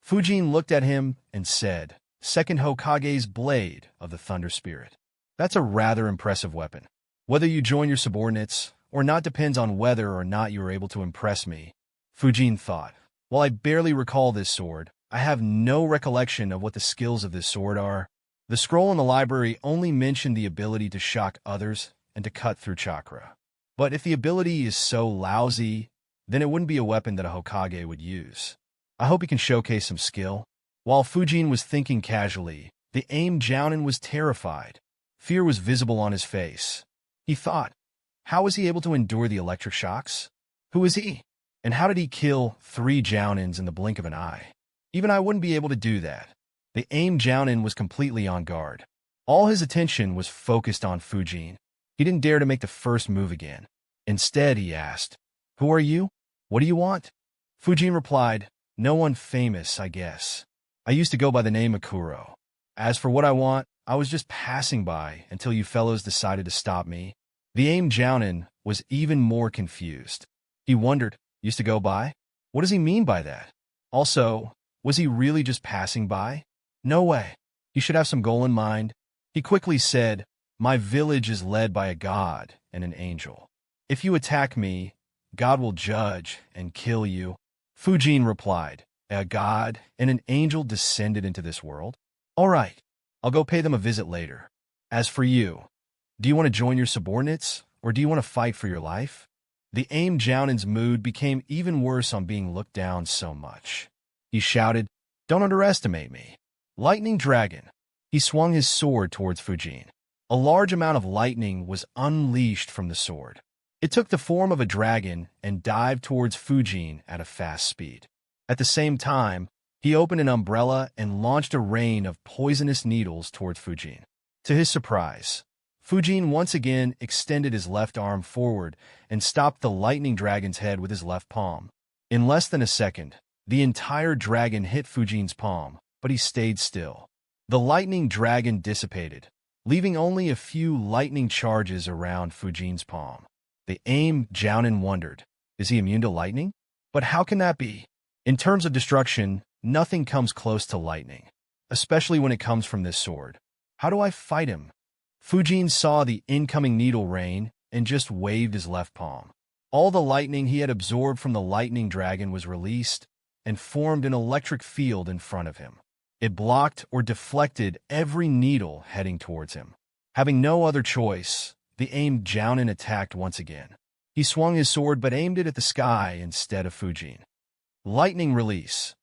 Fujin looked at him and said, Second Hokage's blade of the Thunder Spirit. That's a rather impressive weapon. Whether you join your subordinates or not depends on whether or not you are able to impress me, Fujin thought. While I barely recall this sword, I have no recollection of what the skills of this sword are. The scroll in the library only mentioned the ability to shock others and to cut through chakra. But if the ability is so lousy, then it wouldn't be a weapon that a Hokage would use. I hope he can showcase some skill. While Fujin was thinking casually, the aimed jounin was terrified. Fear was visible on his face. He thought, how was he able to endure the electric shocks? Who is he? And how did he kill 3 jounins in the blink of an eye? Even I wouldn't be able to do that. The aimed jounin was completely on guard. All his attention was focused on Fujin. He didn't dare to make the first move again. Instead, he asked, Who are you? What do you want? Fujin replied, No one famous, I guess. I used to go by the name of Kuro. As for what I want, I was just passing by until you fellows decided to stop me. The aimed jounin was even more confused. He wondered, used to go by? What does he mean by that? Also, was he really just passing by? No way. He should have some goal in mind. He quickly said, My village is led by a god and an angel. If you attack me, God will judge and kill you. Fujin replied, A god and an angel descended into this world? All right, I'll go pay them a visit later. As for you, do you want to join your subordinates, or do you want to fight for your life? The aimed jounin's mood became even worse on being looked down so much. He shouted, Don't underestimate me. Lightning Dragon. He swung his sword towards Fujin. A large amount of lightning was unleashed from the sword. It took the form of a dragon and dived towards Fujin at a fast speed. At the same time, He opened an umbrella and launched a rain of poisonous needles towards Fujin. To his surprise, Fujin once again extended his left arm forward and stopped the lightning dragon's head with his left palm. In less than a second, the entire dragon hit Fujin's palm, but he stayed still. The lightning dragon dissipated, leaving only a few lightning charges around Fujin's palm. The Jounin wondered, is he immune to lightning? But how can that be? In terms of destruction, nothing comes close to lightning, especially when it comes from this sword. How do I fight him? Fujin saw the incoming needle rain and just waved his left palm. All the lightning he had absorbed from the lightning dragon was released and formed an electric field in front of him. It blocked or deflected every needle heading towards him. Having no other choice, the Jounin attacked once again. He swung his sword but aimed it at the sky instead of Fujin. Lightning release.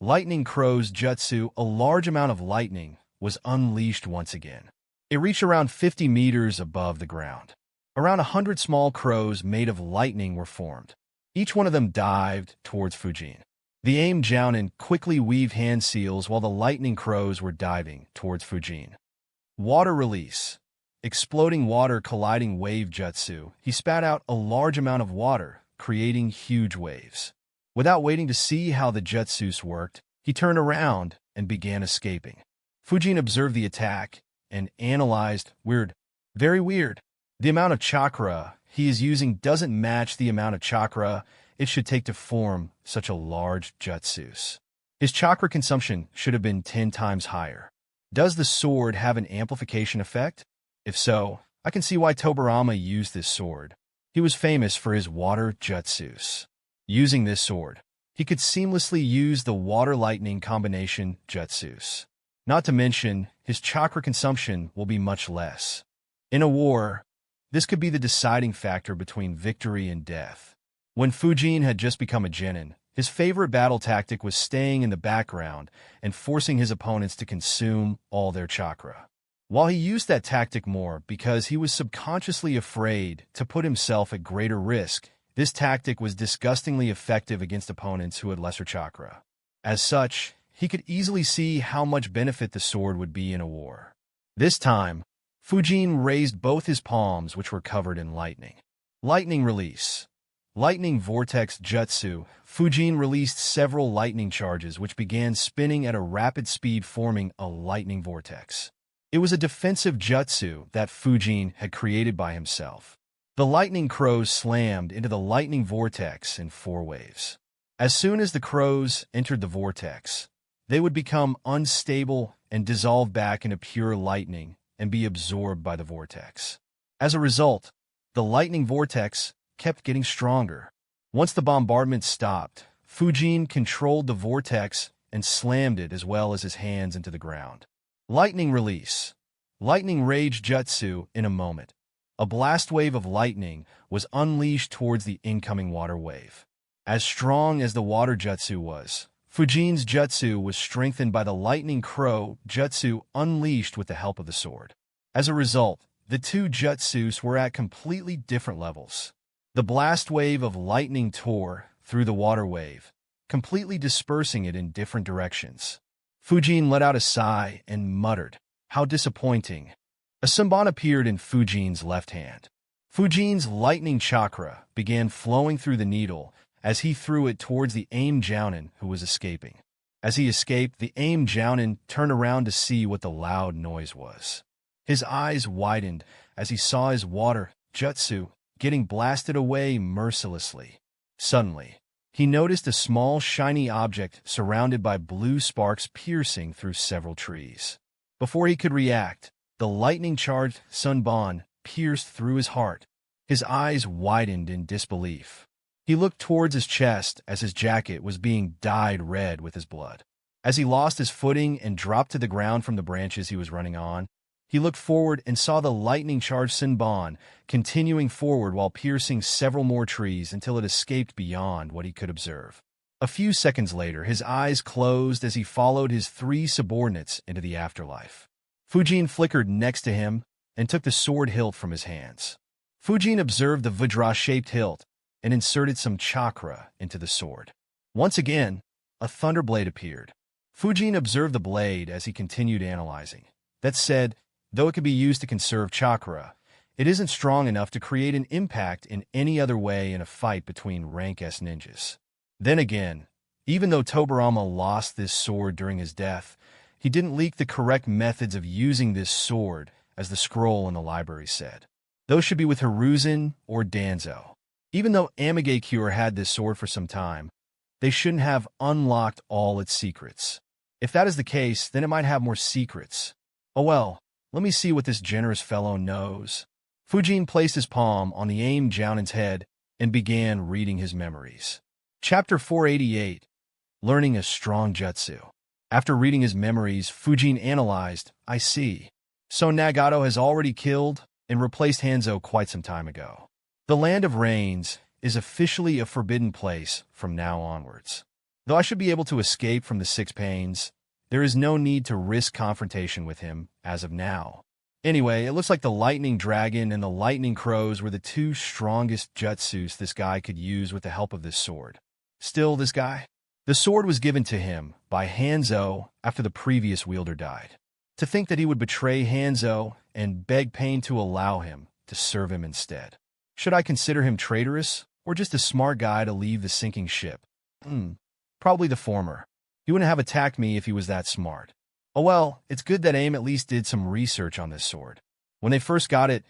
Lightning Crow's jutsu, a large amount of lightning, was unleashed once again. It reached around 50 meters above the ground. Around 100 small crows made of lightning were formed. Each one of them dived towards Fujin. The Jounin quickly weaved hand seals while the lightning crows were diving towards Fujin. Water release. Exploding water colliding wave jutsu, he spat out a large amount of water, creating huge waves. Without waiting to see how the jutsus worked, he turned around and began escaping. Fujin observed the attack and analyzed, weird, very weird. The amount of chakra he is using doesn't match the amount of chakra it should take to form such a large jutsus. His chakra consumption should have been 10 times higher. Does the sword have an amplification effect? If so, I can see why Tobirama used this sword. He was famous for his water jutsus. Using this sword, he could seamlessly use the water-lightning combination jutsus. Not to mention, his chakra consumption will be much less. In a war, this could be the deciding factor between victory and death. When Fujin had just become a genin, his favorite battle tactic was staying in the background and forcing his opponents to consume all their chakra. While he used that tactic more because he was subconsciously afraid to put himself at greater risk, this tactic was disgustingly effective against opponents who had lesser chakra. As such, he could easily see how much benefit the sword would be in a war. This time, Fujin raised both his palms, which were covered in lightning. Lightning release. Lightning vortex jutsu. Fujin released several lightning charges which began spinning at a rapid speed, forming a lightning vortex. It was a defensive jutsu that Fujin had created by himself. The lightning crows slammed into the lightning vortex in 4 waves. As soon as the crows entered the vortex, they would become unstable and dissolve back into pure lightning and be absorbed by the vortex. As a result, the lightning vortex kept getting stronger. Once the bombardment stopped, Fujin controlled the vortex and slammed it as well as his hands into the ground. Lightning release. Lightning rage jutsu in a moment. A blast wave of lightning was unleashed towards the incoming water wave. As strong as the water jutsu was, Fujin's jutsu was strengthened by the lightning crow jutsu unleashed with the help of the sword. As a result, the two jutsus were at completely different levels. The blast wave of lightning tore through the water wave, completely dispersing it in different directions. Fujin let out a sigh and muttered, "How disappointing." A Senbon appeared in Fujin's left hand. Fujin's lightning chakra began flowing through the needle as he threw it towards the Jounin who was escaping. As he escaped, the Jounin turned around to see what the loud noise was. His eyes widened as he saw his water jutsu getting blasted away mercilessly. Suddenly, he noticed a small shiny object surrounded by blue sparks piercing through several trees. Before he could react, the lightning-charged Senbon pierced through his heart. His eyes widened in disbelief. He looked towards his chest as his jacket was being dyed red with his blood. As he lost his footing and dropped to the ground from the branches he was running on, he looked forward and saw the lightning-charged Senbon continuing forward while piercing several more trees until it escaped beyond what he could observe. A few seconds later, his eyes closed as he followed his 3 subordinates into the afterlife. Fujin flickered next to him and took the sword hilt from his hands. Fujin observed the Vajra-shaped hilt and inserted some chakra into the sword. Once again, a thunderblade appeared. Fujin observed the blade as he continued analyzing. That said, though it could be used to conserve chakra, it isn't strong enough to create an impact in any other way in a fight between rank S ninjas. Then again, even though Tobarama lost this sword during his death, he didn't leak the correct methods of using this sword, as the scroll in the library said. Those should be with Hiruzen or Danzo. Even though Amigakure had this sword for some time, they shouldn't have unlocked all its secrets. If that is the case, then it might have more secrets. Oh well, let me see what this generous fellow knows. Fujin placed his palm on the aimed Jounin's head and began reading his memories. Chapter 488, Learning a Strong Jutsu. After reading his memories, Fujin analyzed, I see. So Nagato has already killed and replaced Hanzo quite some time ago. The Land of Rains is officially a forbidden place from now onwards. Though I should be able to escape from the Six Pains, there is no need to risk confrontation with him as of now. Anyway, it looks like the Lightning Dragon and the Lightning Crows were the two strongest jutsus this guy could use with the help of this sword. Still, this guy? The sword was given to him by Hanzo after the previous wielder died. To think that he would betray Hanzo and beg Pain to allow him to serve him instead. Should I consider him traitorous, or just a smart guy to leave the sinking ship? Probably the former. He wouldn't have attacked me if he was that smart. Oh well, it's good that AIM at least did some research on this sword. When they first got it,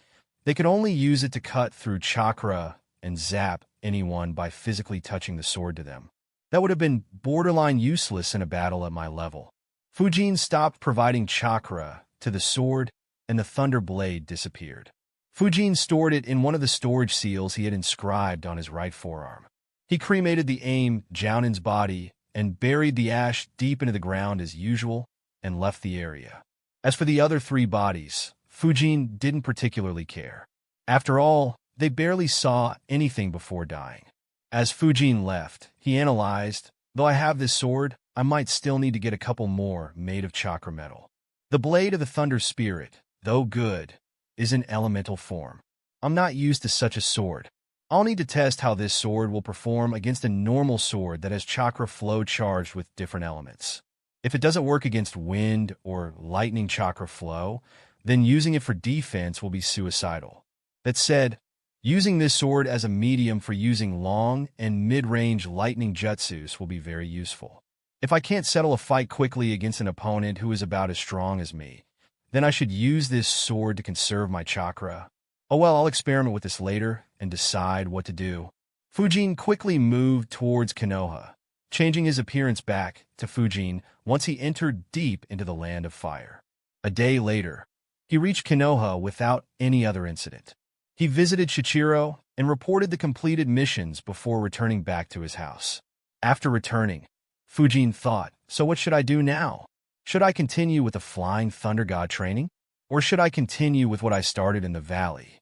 they could only use it to cut through chakra and zap anyone by physically touching the sword to them. That would have been borderline useless in a battle at my level. Fujin stopped providing chakra to the sword, and the thunder blade disappeared. Fujin stored it in one of the storage seals he had inscribed on his right forearm. He cremated the AIM Jounin's body and buried the ash deep into the ground as usual and left the area. As for the other three bodies, Fujin didn't particularly care. After all, they barely saw anything before dying. As Fujin left, he analyzed, though I have this sword, I might still need to get a couple more made of chakra metal. The blade of the Thunder Spirit, though good, is in elemental form. I'm not used to such a sword. I'll need to test how this sword will perform against a normal sword that has chakra flow charged with different elements. If it doesn't work against wind or lightning chakra flow, then using it for defense will be suicidal. That said, using this sword as a medium for using long and mid-range lightning jutsus will be very useful. If I can't settle a fight quickly against an opponent who is about as strong as me, then I should use this sword to conserve my chakra. Oh well, I'll experiment with this later and decide what to do. Fujin quickly moved towards Konoha, changing his appearance back to Fujin once he entered deep into the Land of Fire. A day later, he reached Konoha without any other incident. He visited Shichiro and reported the completed missions before returning back to his house. After returning, Fujin thought, so what should I do now? Should I continue with the Flying Thunder God training? Or should I continue with what I started in the valley?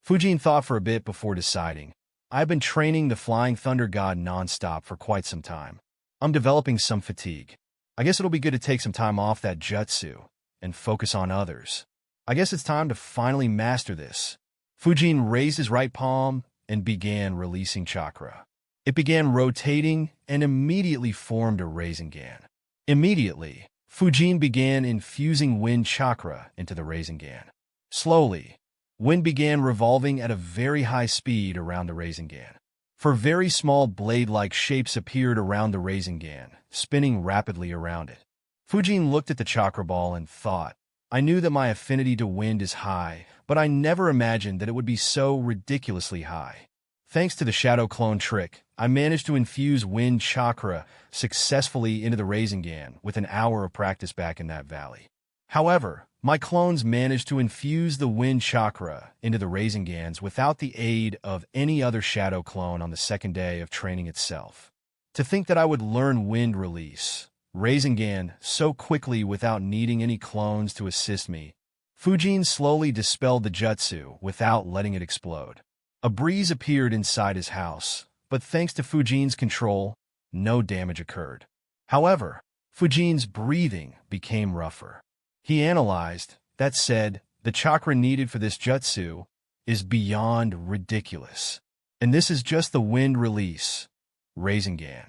Fujin thought for a bit before deciding. I've been training the Flying Thunder God non-stop for quite some time. I'm developing some fatigue. I guess it'll be good to take some time off that jutsu and focus on others. I guess it's time to finally master this. Fujin raised his right palm and began releasing chakra. It began rotating and immediately formed a Rasengan. Immediately, Fujin began infusing wind chakra into the Rasengan. Slowly, wind began revolving at a very high speed around the Rasengan. For very small blade-like shapes appeared around the Rasengan, spinning rapidly around it. Fujin looked at the chakra ball and thought, I knew that my affinity to wind is high, but I never imagined that it would be so ridiculously high. Thanks to the shadow clone trick, I managed to infuse wind chakra successfully into the Rasengan with an hour of practice back in that valley. However, my clones managed to infuse the wind chakra into the Rasengans without the aid of any other shadow clone on the second day of training itself. To think that I would learn wind release, Rasengan, so quickly without needing any clones to assist me, Fujin slowly dispelled the jutsu without letting it explode. A breeze appeared inside his house, but thanks to Fujin's control, no damage occurred. However, Fujin's breathing became rougher. He analyzed, that said, the chakra needed for this jutsu is beyond ridiculous. And this is just the wind release, Rasengan.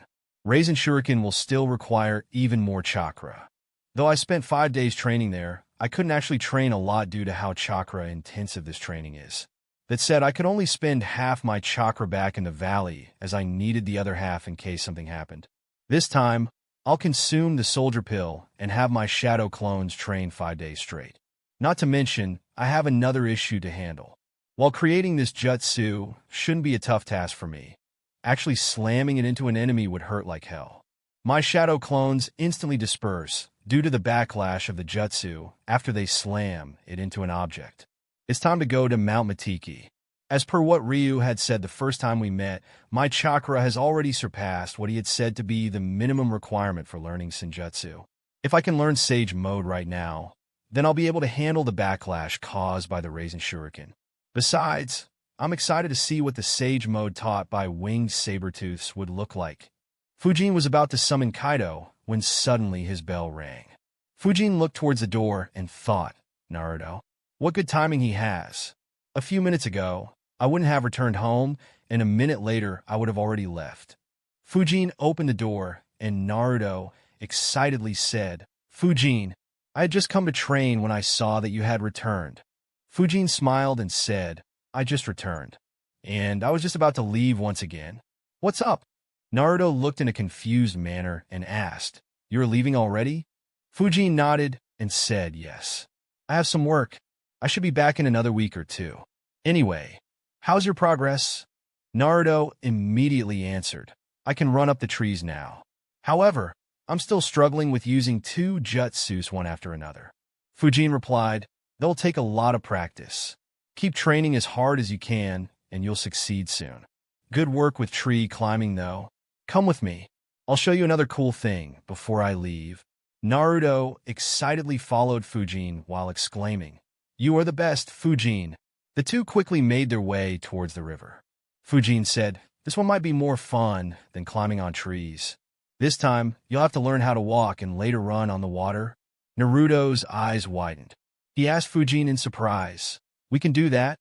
Rasenshuriken will still require even more chakra. Though I spent 5 days training there, I couldn't actually train a lot due to how chakra intensive this training is. That said, I could only spend half my chakra back in the valley as I needed the other half in case something happened. This time, I'll consume the soldier pill and have my shadow clones train 5 days straight. Not to mention, I have another issue to handle. While creating this jutsu shouldn't be a tough task for me, actually slamming it into an enemy would hurt like hell. My shadow clones instantly disperse due to the backlash of the jutsu after they slam it into an object. It's time to go to Mount Matiki. As per what Ryu had said the first time we met, my chakra has already surpassed what he had said to be the minimum requirement for learning Senjutsu. If I can learn Sage Mode right now, then I'll be able to handle the backlash caused by the Rasenshuriken. Besides, I'm excited to see what the Sage Mode taught by winged sabertooths would look like. Fujin was about to summon Kaido when suddenly his bell rang. Fujin looked towards the door and thought, Naruto, what good timing he has. A few minutes ago, I wouldn't have returned home, and a minute later I would have already left. Fujin opened the door, and Naruto excitedly said, Fujin, I had just come to train when I saw that you had returned. Fujin smiled and said, I just returned. And I was just about to leave once again. What's up? Naruto looked in a confused manner and asked, You're leaving already? Fujin nodded and said, Yes. I have some work. I should be back in another week or two. Anyway, how's your progress? Naruto immediately answered, I can run up the trees now. However, I'm still struggling with using 2 jutsus one after another. Fujin replied, They'll take a lot of practice. Keep training as hard as you can, and you'll succeed soon. Good work with tree climbing, though. Come with me. I'll show you another cool thing before I leave. Naruto excitedly followed Fujin while exclaiming, You are the best, Fujin. The two quickly made their way towards the river. Fujin said, This one might be more fun than climbing on trees. This time, you'll have to learn how to walk and later run on the water. Naruto's eyes widened. He asked Fujin in surprise, We can do that?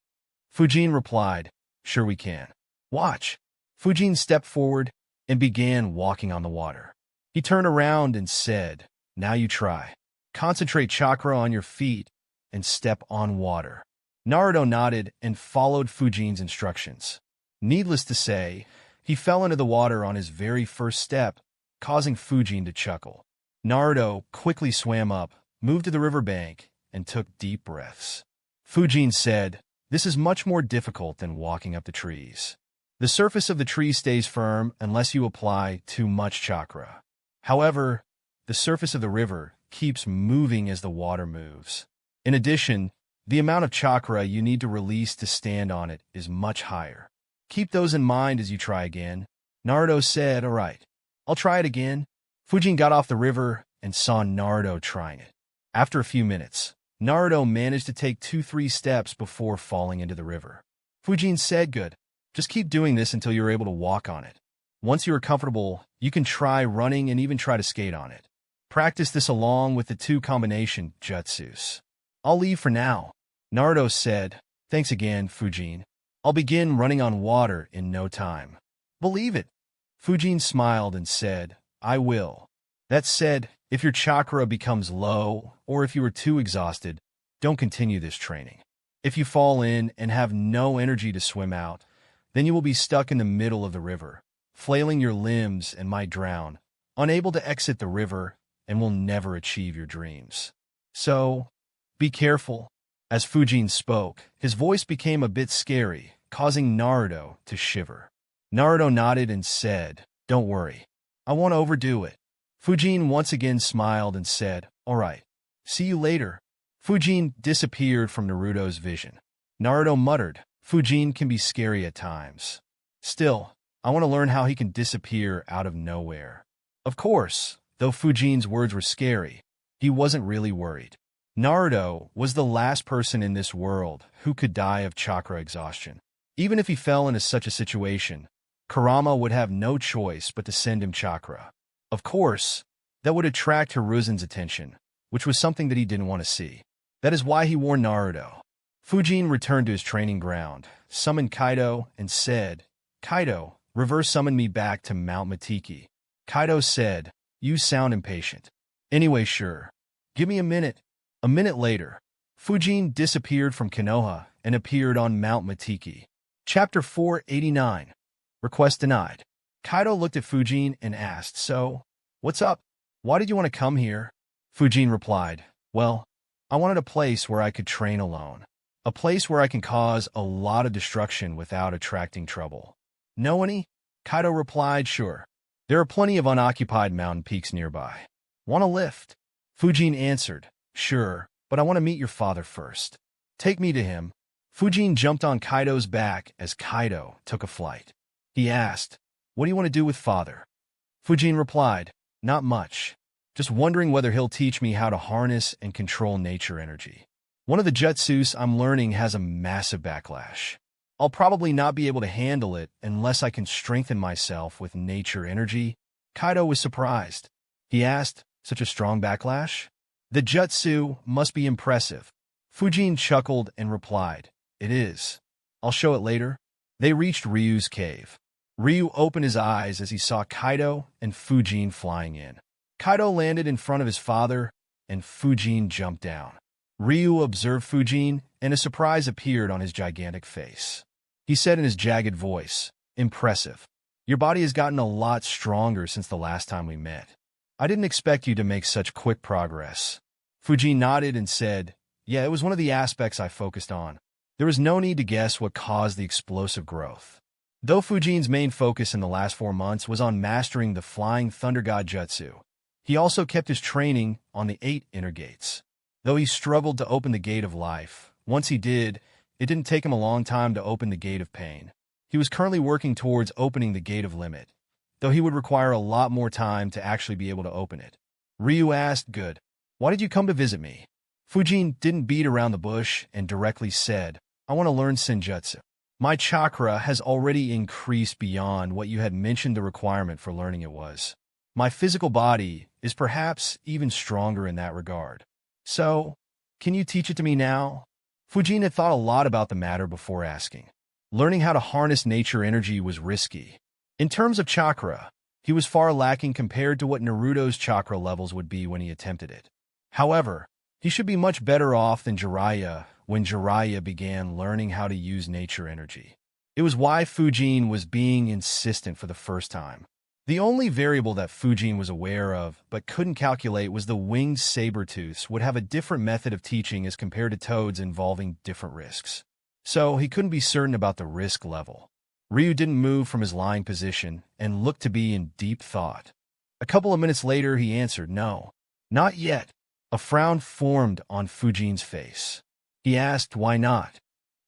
Fujin replied, Sure we can. Watch. Fujin stepped forward and began walking on the water. He turned around and said, Now you try. Concentrate chakra on your feet and step on water. Naruto nodded and followed Fujin's instructions. Needless to say, he fell into the water on his very first step, causing Fujin to chuckle. Naruto quickly swam up, moved to the riverbank, and took deep breaths. Fujin said, This is much more difficult than walking up the trees. The surface of the tree stays firm unless you apply too much chakra. However, the surface of the river keeps moving as the water moves. In addition, the amount of chakra you need to release to stand on it is much higher. Keep those in mind as you try again. Naruto said, All right, I'll try it again. Fujin got off the river and saw Naruto trying it. After a few minutes, Naruto managed to take 2-3 steps before falling into the river. Fujin said, Good. Just keep doing this until you're able to walk on it. Once you are comfortable, you can try running and even try to skate on it. Practice this along with the 2 combination jutsus. I'll leave for now. Naruto said, Thanks again, Fujin. I'll begin running on water in no time. Believe it. Fujin smiled and said, I will. That said, if your chakra becomes low or if you are too exhausted, don't continue this training. If you fall in and have no energy to swim out, then you will be stuck in the middle of the river, flailing your limbs and might drown, unable to exit the river, and will never achieve your dreams. So, be careful. As Fujin spoke, his voice became a bit scary, causing Naruto to shiver. Naruto nodded and said, Don't worry. I won't overdo it. Fujin once again smiled and said, All right. See you later. Fujin disappeared from Naruto's vision. Naruto muttered, Fujin can be scary at times. Still, I want to learn how he can disappear out of nowhere. Of course, though Fujin's words were scary, he wasn't really worried. Naruto was the last person in this world who could die of chakra exhaustion. Even if he fell into such a situation, Kurama would have no choice but to send him chakra. Of course, that would attract Hiruzen's attention, which was something that he didn't want to see. That is why he warned Naruto. Fujin returned to his training ground, summoned Kaido, and said, Kaido, reverse summon me back to Mount Matiki. Kaido said, "You sound impatient. Anyway, sure. Give me a minute." A minute later, Fujin disappeared from Konoha and appeared on Mount Matiki. Chapter 489. Request denied. Kaido looked at Fujin and asked, "So, what's up? Why did you want to come here?" Fujin replied, "Well, I wanted a place where I could train alone. A place where I can cause a lot of destruction without attracting trouble." "Know any?" Kaido replied, "Sure. There are plenty of unoccupied mountain peaks nearby. Want a lift?" Fujin answered, "Sure, but I want to meet your father first. Take me to him." Fujin jumped on Kaido's back as Kaido took a flight. He asked, "What do you want to do with father?" Fujin replied, "Not much. Just wondering whether he'll teach me how to harness and control nature energy. One of the jutsus I'm learning has a massive backlash. I'll probably not be able to handle it unless I can strengthen myself with nature energy." Kaido was surprised. He asked, "Such a strong backlash? The jutsu must be impressive." Fujin chuckled and replied, "It is. I'll show it later." They reached Ryu's cave. Ryu opened his eyes as he saw Kaido and Fujin flying in. Kaido landed in front of his father, and Fujin jumped down. Ryu observed Fujin, and a surprise appeared on his gigantic face. He said in his jagged voice, "Impressive. Your body has gotten a lot stronger since the last time we met. I didn't expect you to make such quick progress." Fujin nodded and said, "Yeah, it was one of the aspects I focused on. There was no need to guess what caused the explosive growth." Though Fujin's main focus in the last 4 months was on mastering the Flying Thunder God Jutsu, he also kept his training on the 8 inner gates. Though he struggled to open the Gate of Life, once he did, it didn't take him a long time to open the Gate of Pain. He was currently working towards opening the Gate of Limit, though he would require a lot more time to actually be able to open it. Ryu asked, "Good. Why did you come to visit me?" Fujin didn't beat around the bush and directly said, "I want to learn Senjutsu. My chakra has already increased beyond what you had mentioned the requirement for learning it was. My physical body is perhaps even stronger in that regard. So, can you teach it to me now?" Fujin had thought a lot about the matter before asking. Learning how to harness nature energy was risky. In terms of chakra, he was far lacking compared to what Naruto's chakra levels would be when he attempted it. However, he should be much better off than Jiraiya when Jiraiya began learning how to use nature energy. It was why Fujin was being insistent for the first time. The only variable that Fujin was aware of but couldn't calculate was the winged saber-tooths would have a different method of teaching as compared to toads involving different risks. So he couldn't be certain about the risk level. Ryu didn't move from his lying position and looked to be in deep thought. A couple of minutes later, he answered, "No, not yet." A frown formed on Fujin's face. He asked, "Why not?"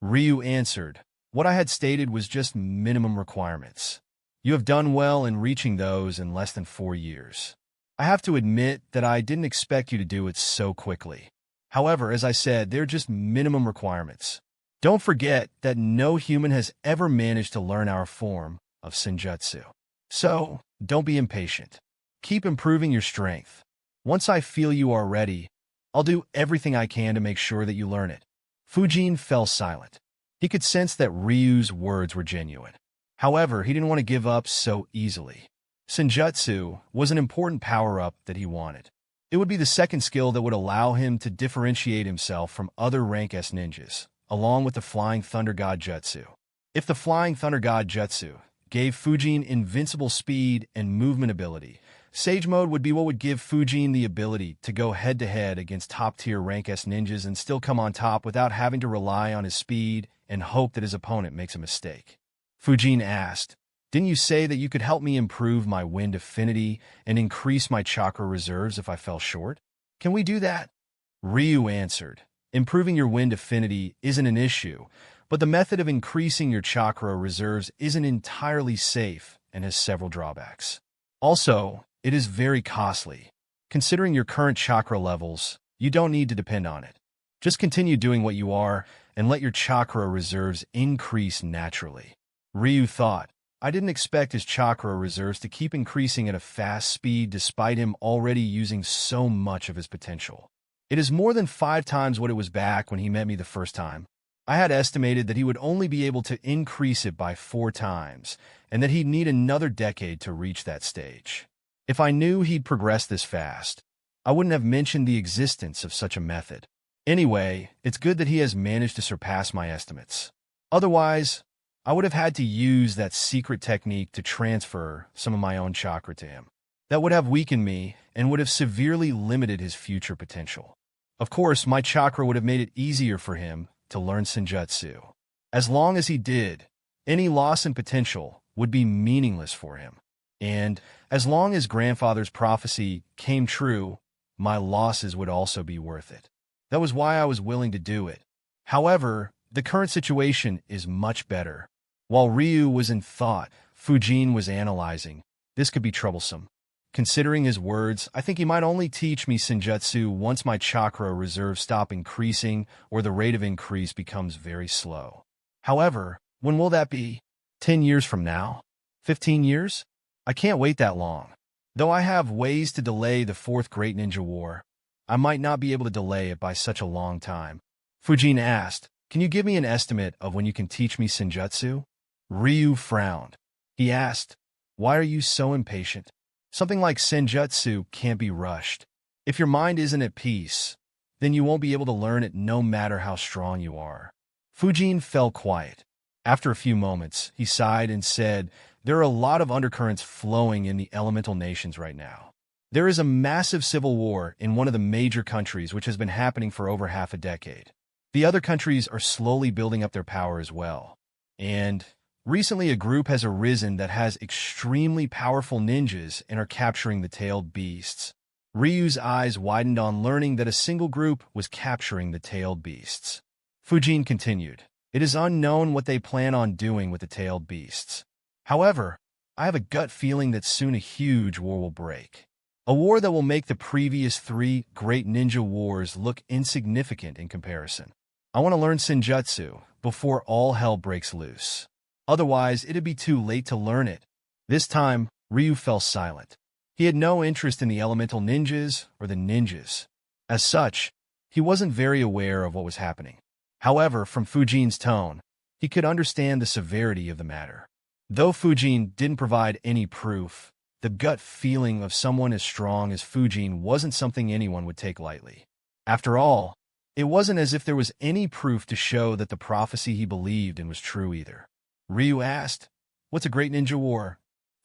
Ryu answered, "What I had stated was just minimum requirements. You have done well in reaching those in less than 4 years. I have to admit that I didn't expect you to do it so quickly. However, as I said, they're just minimum requirements. Don't forget that no human has ever managed to learn our form of Senjutsu. So, don't be impatient. Keep improving your strength. Once I feel you are ready, I'll do everything I can to make sure that you learn it." Fujin fell silent. He could sense that Ryu's words were genuine. However, he didn't want to give up so easily. Senjutsu was an important power-up that he wanted. It would be the second skill that would allow him to differentiate himself from other rank S ninjas, along with the Flying Thunder God Jutsu. If the Flying Thunder God Jutsu gave Fujin invincible speed and movement ability, Sage Mode would be what would give Fujin the ability to go head-to-head against top-tier rank S ninjas and still come on top without having to rely on his speed and hope that his opponent makes a mistake. Fujin asked, "Didn't you say that you could help me improve my wind affinity and increase my chakra reserves if I fell short? Can we do that?" Ryu answered, "Improving your wind affinity isn't an issue, but the method of increasing your chakra reserves isn't entirely safe and has several drawbacks. Also, it is very costly. Considering your current chakra levels, you don't need to depend on it. Just continue doing what you are and let your chakra reserves increase naturally." Ryu thought, I didn't expect his chakra reserves to keep increasing at a fast speed despite him already using so much of his potential. It is more than 5 times what it was back when he met me the first time. I had estimated that he would only be able to increase it by 4 times, and that he'd need another decade to reach that stage. If I knew he'd progress this fast, I wouldn't have mentioned the existence of such a method. Anyway, it's good that he has managed to surpass my estimates. Otherwise, I would have had to use that secret technique to transfer some of my own chakra to him. That would have weakened me and would have severely limited his future potential. Of course, my chakra would have made it easier for him to learn Senjutsu. As long as he did, any loss in potential would be meaningless for him. And as long as grandfather's prophecy came true, my losses would also be worth it. That was why I was willing to do it. However, the current situation is much better. While Ryu was in thought, Fujin was analyzing. This could be troublesome. Considering his words, I think he might only teach me Senjutsu once my chakra reserves stop increasing or the rate of increase becomes very slow. However, when will that be? 10 years from now? 15 years? I can't wait that long. Though I have ways to delay the Fourth Great Ninja War, I might not be able to delay it by such a long time. Fujin asked, "Can you give me an estimate of when you can teach me Senjutsu?" Ryu frowned. He asked, "Why are you so impatient? Something like Senjutsu can't be rushed. If your mind isn't at peace, then you won't be able to learn it no matter how strong you are." Fujin fell quiet. After a few moments, he sighed and said, "There are a lot of undercurrents flowing in the elemental nations right now. There is a massive civil war in one of the major countries which has been happening for over half a decade. The other countries are slowly building up their power as well. And recently a group has arisen that has extremely powerful ninjas and are capturing the tailed beasts." Ryu's eyes widened on learning that a single group was capturing the tailed beasts. Fujin continued, "It is unknown what they plan on doing with the tailed beasts. However, I have a gut feeling that soon a huge war will break. A war that will make the previous 3 great ninja wars look insignificant in comparison. I want to learn Senjutsu before all hell breaks loose. Otherwise, it'd be too late to learn it." This time, Ryu fell silent. He had no interest in the elemental ninjas or the ninjas. As such, he wasn't very aware of what was happening. However, from Fujin's tone, he could understand the severity of the matter. Though Fujin didn't provide any proof, the gut feeling of someone as strong as Fujin wasn't something anyone would take lightly. After all, it wasn't as if there was any proof to show that the prophecy he believed in was true either. Ryu asked, "What's a great ninja war?"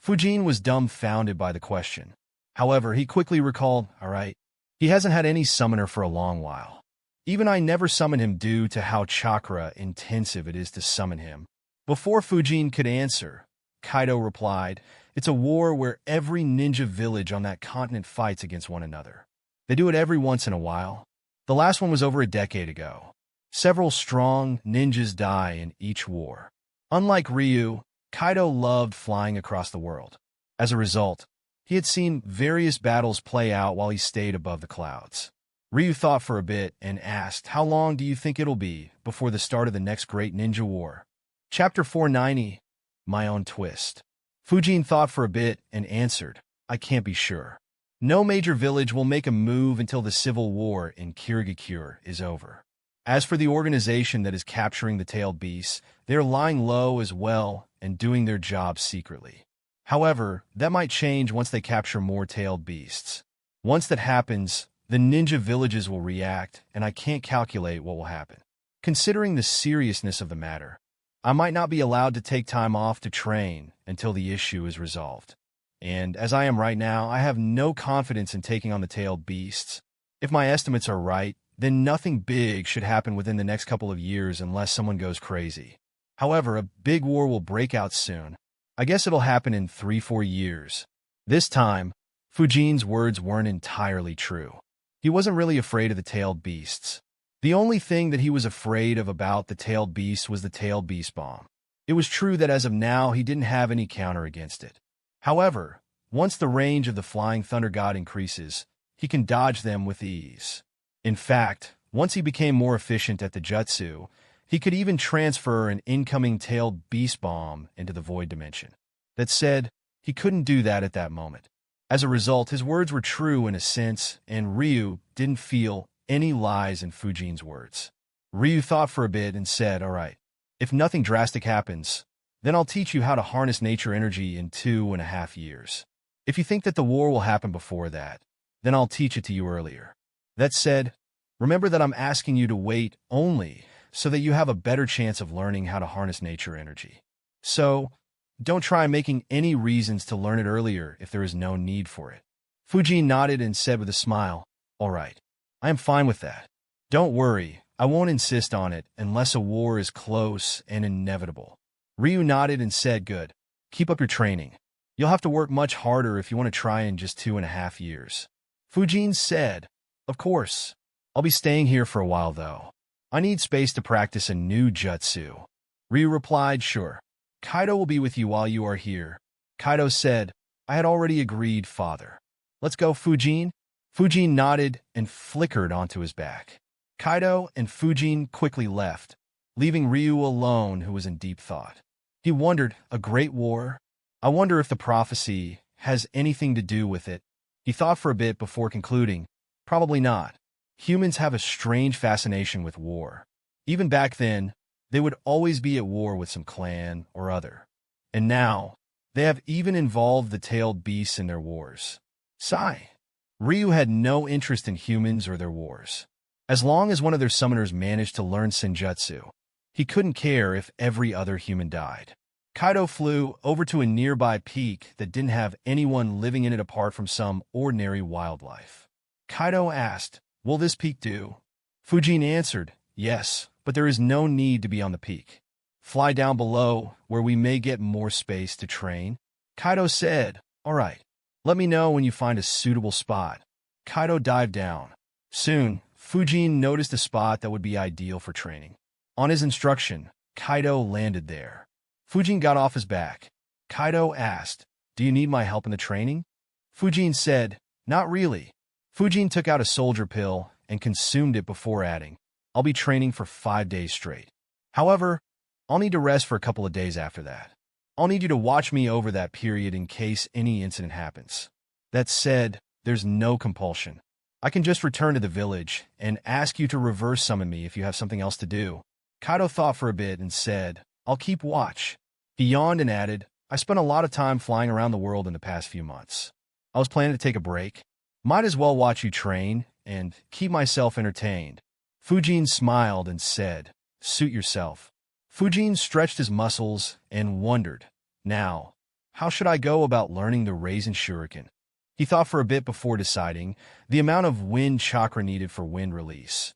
Fujin was dumbfounded by the question. However, he quickly recalled, "All right, he hasn't had any summoner for a long while. Even I never summoned him due to how chakra intensive it is to summon him." Before Fujin could answer, Kaido replied, "It's a war where every ninja village on that continent fights against one another. They do it every once in a while. The last one was over a decade ago. Several strong ninjas die in each war." Unlike Ryu, Kaido loved flying across the world. As a result, he had seen various battles play out while he stayed above the clouds. Ryu thought for a bit and asked, "How long do you think it'll be before the start of the next great ninja war?" Chapter 490, My Own Twist. Fujin thought for a bit and answered, "I can't be sure. No major village will make a move until the civil war in Kirigakure is over. As for the organization that is capturing the tailed beasts, they are lying low as well and doing their job secretly. However, that might change once they capture more tailed beasts. Once that happens, the ninja villages will react, and I can't calculate what will happen. Considering the seriousness of the matter, I might not be allowed to take time off to train until the issue is resolved. And as I am right now, I have no confidence in taking on the tailed beasts. If my estimates are right, then nothing big should happen within the next couple of years unless someone goes crazy. However, a big war will break out soon. I guess it'll happen in 3-4 years." This time, Fujin's words weren't entirely true. He wasn't really afraid of the tailed beasts. The only thing that he was afraid of about the tailed beast was the tailed beast bomb. It was true that as of now, he didn't have any counter against it. However, once the range of the flying thunder god increases, he can dodge them with ease. In fact, once he became more efficient at the jutsu, he could even transfer an incoming tailed beast bomb into the void dimension. That said, he couldn't do that at that moment. As a result, his words were true in a sense, and Ryu didn't feel any lies in Fujin's words. Ryu thought for a bit and said, "All right, if nothing drastic happens, then I'll teach you how to harness nature energy in 2.5 years. If you think that the war will happen before that, then I'll teach it to you earlier. That said, remember that I'm asking you to wait only so that you have a better chance of learning how to harness nature energy. So, don't try making any reasons to learn it earlier if there is no need for it. Fujin nodded and said with a smile, "All right. I am fine with that. Don't worry, I won't insist on it unless a war is close and inevitable." Ryu nodded and said, "Good. Keep up your training. You'll have to work much harder if you want to try in just 2.5 years." Fujin said, "Of course. I'll be staying here for a while, though. I need space to practice a new jutsu." Ryu replied, "Sure. Kaido will be with you while you are here." Kaido said, "I had already agreed, father. Let's go, Fujin." Fujin nodded and flickered onto his back. Kaido and Fujin quickly left, leaving Ryu alone, who was in deep thought. He wondered, a great war? I wonder if the prophecy has anything to do with it. He thought for a bit before concluding, probably not. Humans have a strange fascination with war. Even back then, they would always be at war with some clan or other. And now, they have even involved the tailed beasts in their wars. Sigh. Ryu had no interest in humans or their wars. As long as one of their summoners managed to learn Senjutsu, he couldn't care if every other human died. Kaido flew over to a nearby peak that didn't have anyone living in it apart from some ordinary wildlife. Kaido asked, "Will this peak do?" Fujin answered, "Yes, but there is no need to be on the peak. Fly down below, where we may get more space to train." Kaido said, "All right. Let me know when you find a suitable spot." Kaido dived down. Soon, Fujin noticed a spot that would be ideal for training. On his instruction, Kaido landed there. Fujin got off his back. Kaido asked, "Do you need my help in the training?" Fujin said, "Not really." Fujin took out a soldier pill and consumed it before adding, "I'll be training for 5 days straight. However, I'll need to rest for a couple of days after that. I'll need you to watch me over that period in case any incident happens. That said, there's no compulsion. I can just return to the village and ask you to reverse summon me if you have something else to do." Kaido thought for a bit and said, "I'll keep watch." He yawned and added, "I spent a lot of time flying around the world in the past few months. I was planning to take a break. Might as well watch you train and keep myself entertained." Fujin smiled and said, "Suit yourself." Fujin stretched his muscles and wondered, "Now, how should I go about learning the Rasenshuriken?" He thought for a bit before deciding the amount of wind chakra needed for wind release.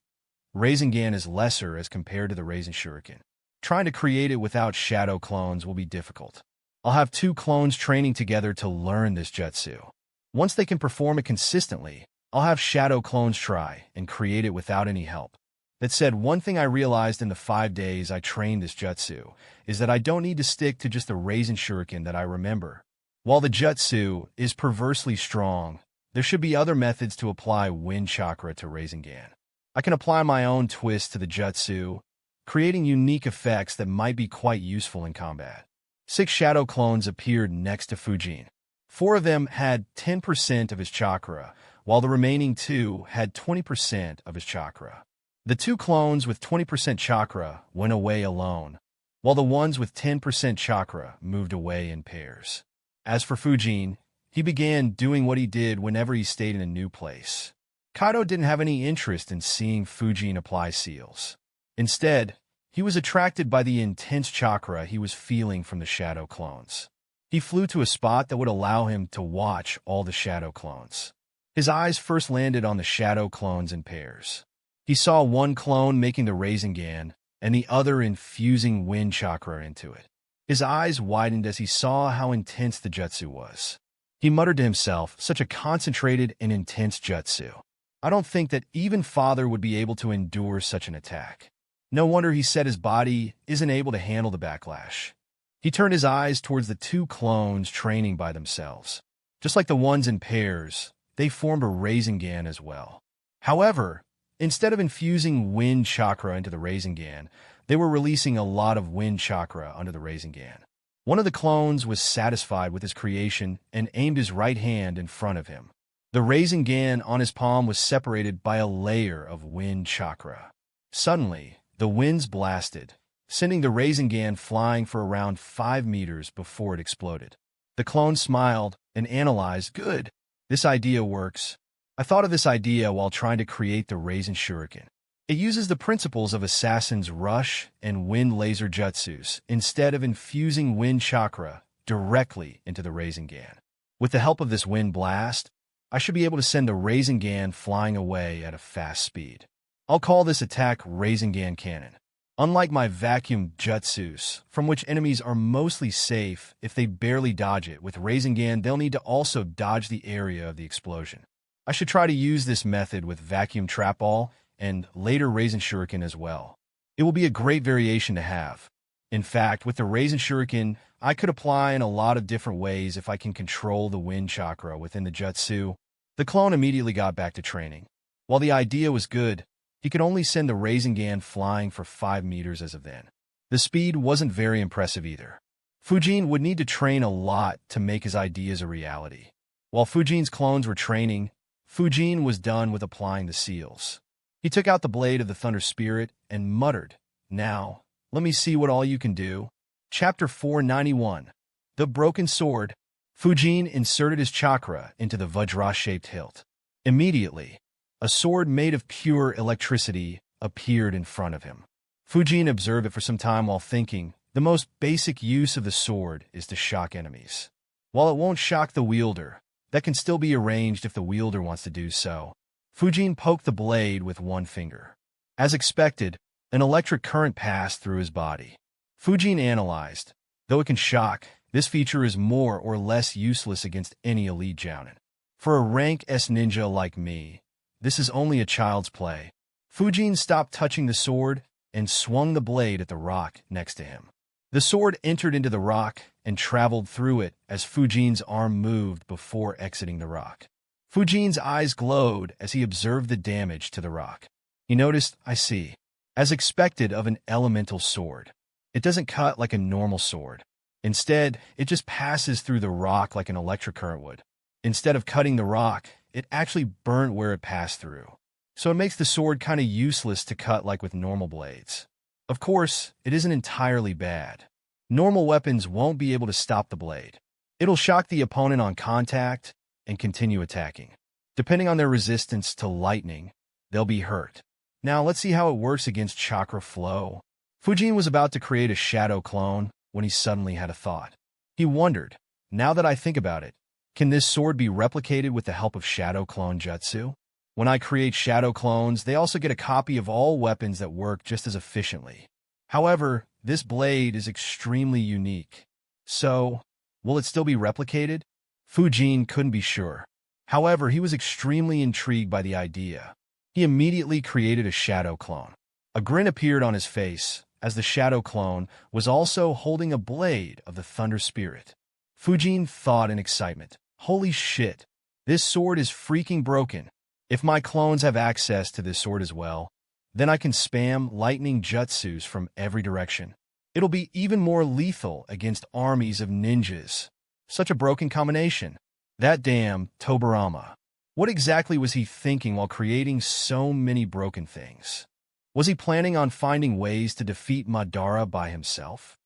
Rasengan is lesser as compared to the Rasenshuriken. Trying to create it without shadow clones will be difficult. I'll have 2 clones training together to learn this jutsu. Once they can perform it consistently, I'll have shadow clones try and create it without any help. That said, one thing I realized in the 5 days I trained this jutsu is that I don't need to stick to just the Rasenshuriken that I remember. While the jutsu is perversely strong, there should be other methods to apply wind chakra to Rasengan. I can apply my own twist to the jutsu, creating unique effects that might be quite useful in combat. 6 shadow clones appeared next to Fujin. 4 of them had 10% of his chakra, while the remaining 2 had 20% of his chakra. The 2 clones with 20% chakra went away alone, while the ones with 10% chakra moved away in pairs. As for Fujin, he began doing what he did whenever he stayed in a new place. Kaido didn't have any interest in seeing Fujin apply seals. Instead, he was attracted by the intense chakra he was feeling from the shadow clones. He flew to a spot that would allow him to watch all the shadow clones. His eyes first landed on the shadow clones in pairs. He saw one clone making the Rasengan and the other infusing wind chakra into it. His eyes widened as he saw how intense the jutsu was. He muttered to himself, "Such a concentrated and intense jutsu. I don't think that even Father would be able to endure such an attack. No wonder he said his body isn't able to handle the backlash." He turned his eyes towards the 2 clones training by themselves. Just like the ones in pairs, they formed a Rasengan as well. However, instead of infusing wind chakra into the Rasengan, they were releasing a lot of wind chakra under the Rasengan. One of the clones was satisfied with his creation and aimed his right hand in front of him. The Rasengan on his palm was separated by a layer of wind chakra. Suddenly, the winds blasted, sending the Rasengan flying for around 5 meters before it exploded. The clone smiled, and analyzed. Good. This idea works. I thought of this idea while trying to create the Rasenshuriken. It uses the principles of Assassin's Rush and Wind Laser Jutsus instead of infusing Wind Chakra directly into the Rasengan. With the help of this Wind Blast, I should be able to send the Rasengan flying away at a fast speed. I'll call this attack Rasengan Cannon. Unlike my vacuum jutsus, from which enemies are mostly safe if they barely dodge it, with Rasengan they'll need to also dodge the area of the explosion. I should try to use this method with vacuum trap ball and later Rasenshuriken as well. It will be a great variation to have. In fact, with the Rasenshuriken, I could apply in a lot of different ways if I can control the wind chakra within the jutsu. The clone immediately got back to training. While the idea was good, he could only send the Rasengan flying for 5 meters as of then. The speed wasn't very impressive either. Fujin would need to train a lot to make his ideas a reality. While Fujin's clones were training, Fujin was done with applying the seals. He took out the blade of the Thunder Spirit and muttered, "Now, let me see what all you can do." Chapter 491. The Broken Sword. Fujin inserted his chakra into the Vajra-shaped hilt. Immediately, a sword made of pure electricity appeared in front of him. Fujin observed it for some time while thinking, the most basic use of the sword is to shock enemies. While it won't shock the wielder, that can still be arranged if the wielder wants to do so. Fujin poked the blade with one finger. As expected, an electric current passed through his body. Fujin analyzed. Though it can shock, this feature is more or less useless against any elite jounin. For a rank S ninja like me, this is only a child's play. Fujin stopped touching the sword and swung the blade at the rock next to him. The sword entered into the rock and traveled through it as Fujin's arm moved before exiting the rock. Fujin's eyes glowed as he observed the damage to the rock. He noticed, "I see." As expected of an elemental sword, it doesn't cut like a normal sword. Instead, it just passes through the rock like an electric current would. Instead of cutting the rock, it actually burnt where it passed through. So it makes the sword kind of useless to cut like with normal blades. Of course, it isn't entirely bad. Normal weapons won't be able to stop the blade. It'll shock the opponent on contact and continue attacking. Depending on their resistance to lightning, they'll be hurt. Now let's see how it works against chakra flow. Fujin was about to create a shadow clone when he suddenly had a thought. He wondered, now that I think about it, can this sword be replicated with the help of shadow clone jutsu? When I create shadow clones, they also get a copy of all weapons that work just as efficiently. However, this blade is extremely unique. So, will it still be replicated? Fujin couldn't be sure. However, he was extremely intrigued by the idea. He immediately created a shadow clone. A grin appeared on his face, as the shadow clone was also holding a blade of the Thunder Spirit. Fujin thought in excitement, "Holy shit, this sword is freaking broken. If my clones have access to this sword as well, then I can spam lightning jutsus from every direction. It'll be even more lethal against armies of ninjas. Such a broken combination. That damn Tobarama. What exactly was he thinking while creating so many broken things? Was he planning on finding ways to defeat Madara by himself?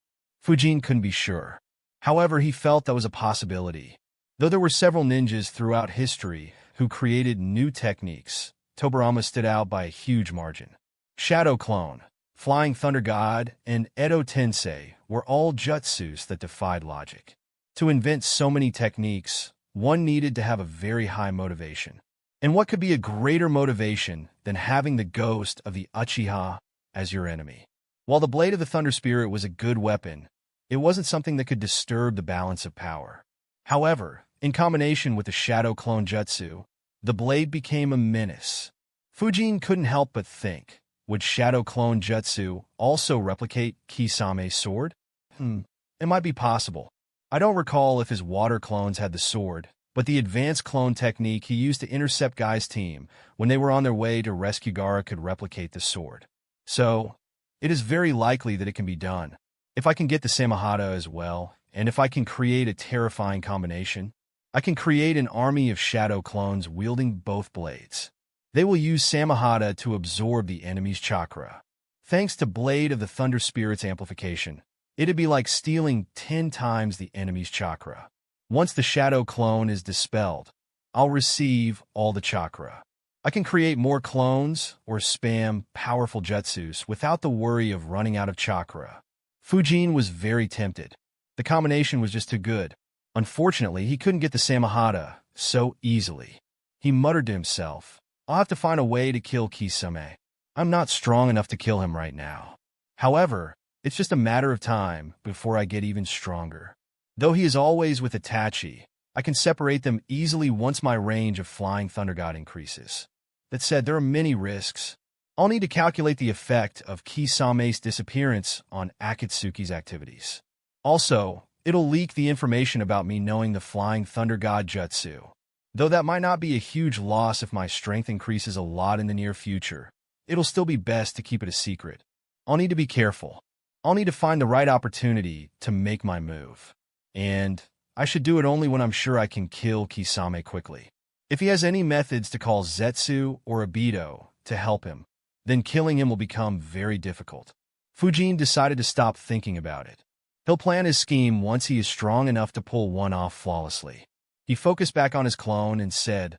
Fujin couldn't be sure. However, he felt that was a possibility. Though there were several ninjas throughout history who created new techniques, Tobarama stood out by a huge margin. Shadow Clone, Flying Thunder God, and Edo Tensei were all jutsus that defied logic. To invent so many techniques, one needed to have a very high motivation. And what could be a greater motivation than having the ghost of the Uchiha as your enemy? While the Blade of the Thunder Spirit was a good weapon, it wasn't something that could disturb the balance of power. However, in combination with the Shadow Clone Jutsu, the blade became a menace. Fujin couldn't help but think, would Shadow Clone Jutsu also replicate Kisame's sword? It might be possible. I don't recall if his water clones had the sword, but the advanced clone technique he used to intercept Guy's team when they were on their way to rescue Gaara could replicate the sword. So, it is very likely that it can be done. If I can get the Samahata as well, and if I can create a terrifying combination, I can create an army of shadow clones wielding both blades. They will use Samahata to absorb the enemy's chakra. Thanks to Blade of the Thunder Spirit's amplification, it'd be like stealing 10 times the enemy's chakra. Once the shadow clone is dispelled, I'll receive all the chakra. I can create more clones or spam powerful jutsus without the worry of running out of chakra. Fujin was very tempted. The combination was just too good. Unfortunately, he couldn't get the Samahata so easily. He muttered to himself, I'll have to find a way to kill Kisame. I'm not strong enough to kill him right now. However, it's just a matter of time before I get even stronger. Though he is always with Itachi, I can separate them easily once my range of Flying Thunder God increases. That said, there are many risks. I'll need to calculate the effect of Kisame's disappearance on Akatsuki's activities. Also, it'll leak the information about me knowing the Flying Thunder God jutsu. Though that might not be a huge loss if my strength increases a lot in the near future, it'll still be best to keep it a secret. I'll need to be careful. I'll need to find the right opportunity to make my move. And I should do it only when I'm sure I can kill Kisame quickly. If he has any methods to call Zetsu or Obito to help him, then killing him will become very difficult. Fujin decided to stop thinking about it. He'll plan his scheme once he is strong enough to pull one off flawlessly. He focused back on his clone and said,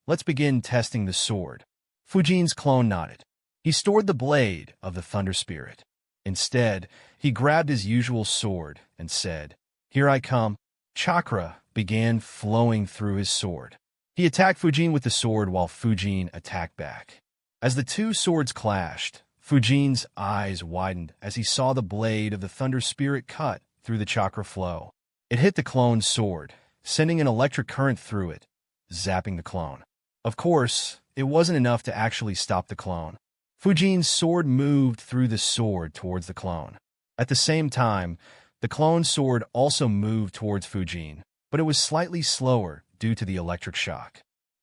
Let's begin testing the sword. Fujin's clone nodded. He stored the blade of the Thunder Spirit. Instead, he grabbed his usual sword and said, Here I come. Chakra began flowing through his sword. He attacked Fujin with the sword while Fujin attacked back. As the two swords clashed, Fujin's eyes widened as he saw the blade of the Thunder Spirit cut through the chakra flow. It hit the clone's sword, sending an electric current through it, zapping the clone. Of course, it wasn't enough to actually stop the clone. Fujin's sword moved through the sword towards the clone. At the same time, the clone's sword also moved towards Fujin, but it was slightly slower due to the electric shock.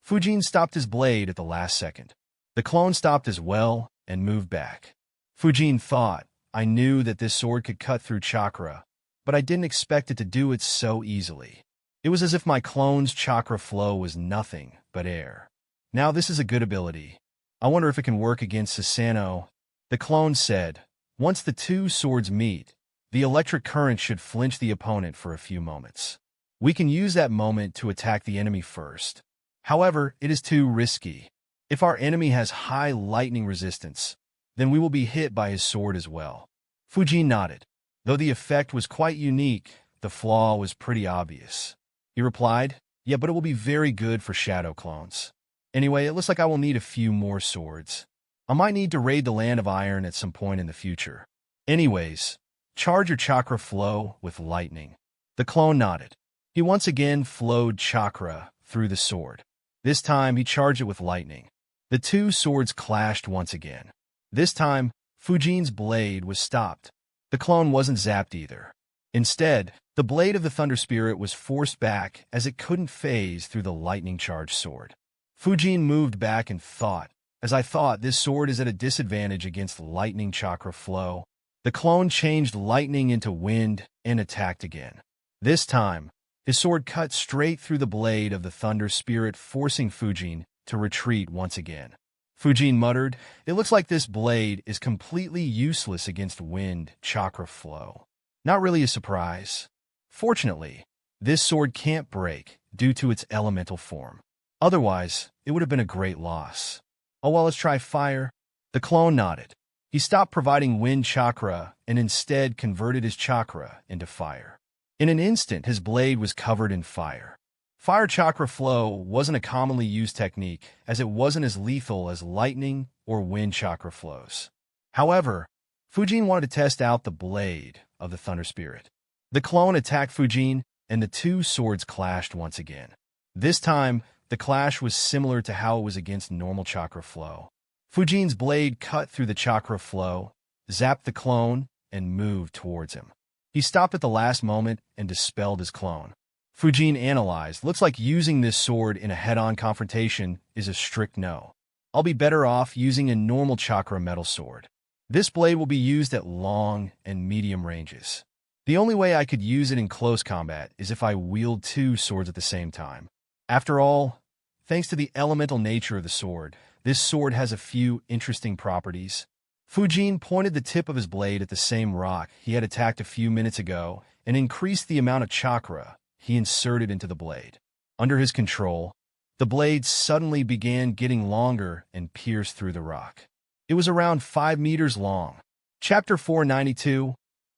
Fujin stopped his blade at the last second. The clone stopped as well and moved back. Fujin thought, I knew that this sword could cut through chakra, but I didn't expect it to do it so easily. It was as if my clone's chakra flow was nothing but air. Now this is a good ability. I wonder if it can work against Susanoo. The clone said, Once the two swords meet, the electric current should flinch the opponent for a few moments. We can use that moment to attack the enemy first. However, it is too risky. If our enemy has high lightning resistance, then we will be hit by his sword as well. Fujin nodded. Though the effect was quite unique, the flaw was pretty obvious. He replied, Yeah, but it will be very good for shadow clones. Anyway, it looks like I will need a few more swords. I might need to raid the Land of Iron at some point in the future. Anyways, charge your chakra flow with lightning. The clone nodded. He once again flowed chakra through the sword. This time, he charged it with lightning. The two swords clashed once again. This time, Fujin's blade was stopped. The clone wasn't zapped either. Instead, the blade of the Thunder Spirit was forced back as it couldn't phase through the lightning-charged sword. Fujin moved back and thought, As I thought, this sword is at a disadvantage against lightning chakra flow. The clone changed lightning into wind and attacked again. This time, his sword cut straight through the blade of the Thunder Spirit, forcing Fujin to retreat once again. Fujin muttered, It looks like this blade is completely useless against wind chakra flow. Not really a surprise. Fortunately, this sword can't break due to its elemental form. Otherwise, it would have been a great loss. Oh well, let's try fire. The clone nodded. He stopped providing wind chakra and instead converted his chakra into fire. In an instant, his blade was covered in fire. Fire chakra flow wasn't a commonly used technique, as it wasn't as lethal as lightning or wind chakra flows. However, Fujin wanted to test out the blade of the Thunder Spirit. The clone attacked Fujin, and the two swords clashed once again. This time, the clash was similar to how it was against normal chakra flow. Fujin's blade cut through the chakra flow, zapped the clone, and moved towards him. He stopped at the last moment and dispelled his clone. Fujin analyzed, Looks like using this sword in a head-on confrontation is a strict no. I'll be better off using a normal chakra metal sword. This blade will be used at long and medium ranges. The only way I could use it in close combat is if I wield two swords at the same time. After all, thanks to the elemental nature of the sword, this sword has a few interesting properties. Fujin pointed the tip of his blade at the same rock he had attacked a few minutes ago and increased the amount of chakra he inserted into the blade. Under his control, the blade suddenly began getting longer and pierced through the rock. It was around 5 meters long. Chapter 492,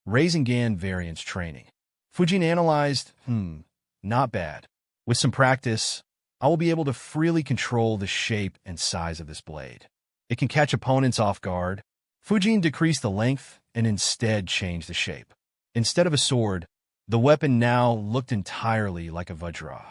Rasengan Variance Training. Fujin analyzed, not bad. With some practice, I will be able to freely control the shape and size of this blade. It can catch opponents off guard. Fujin decreased the length and instead changed the shape. Instead of a sword, the weapon now looked entirely like a vajra.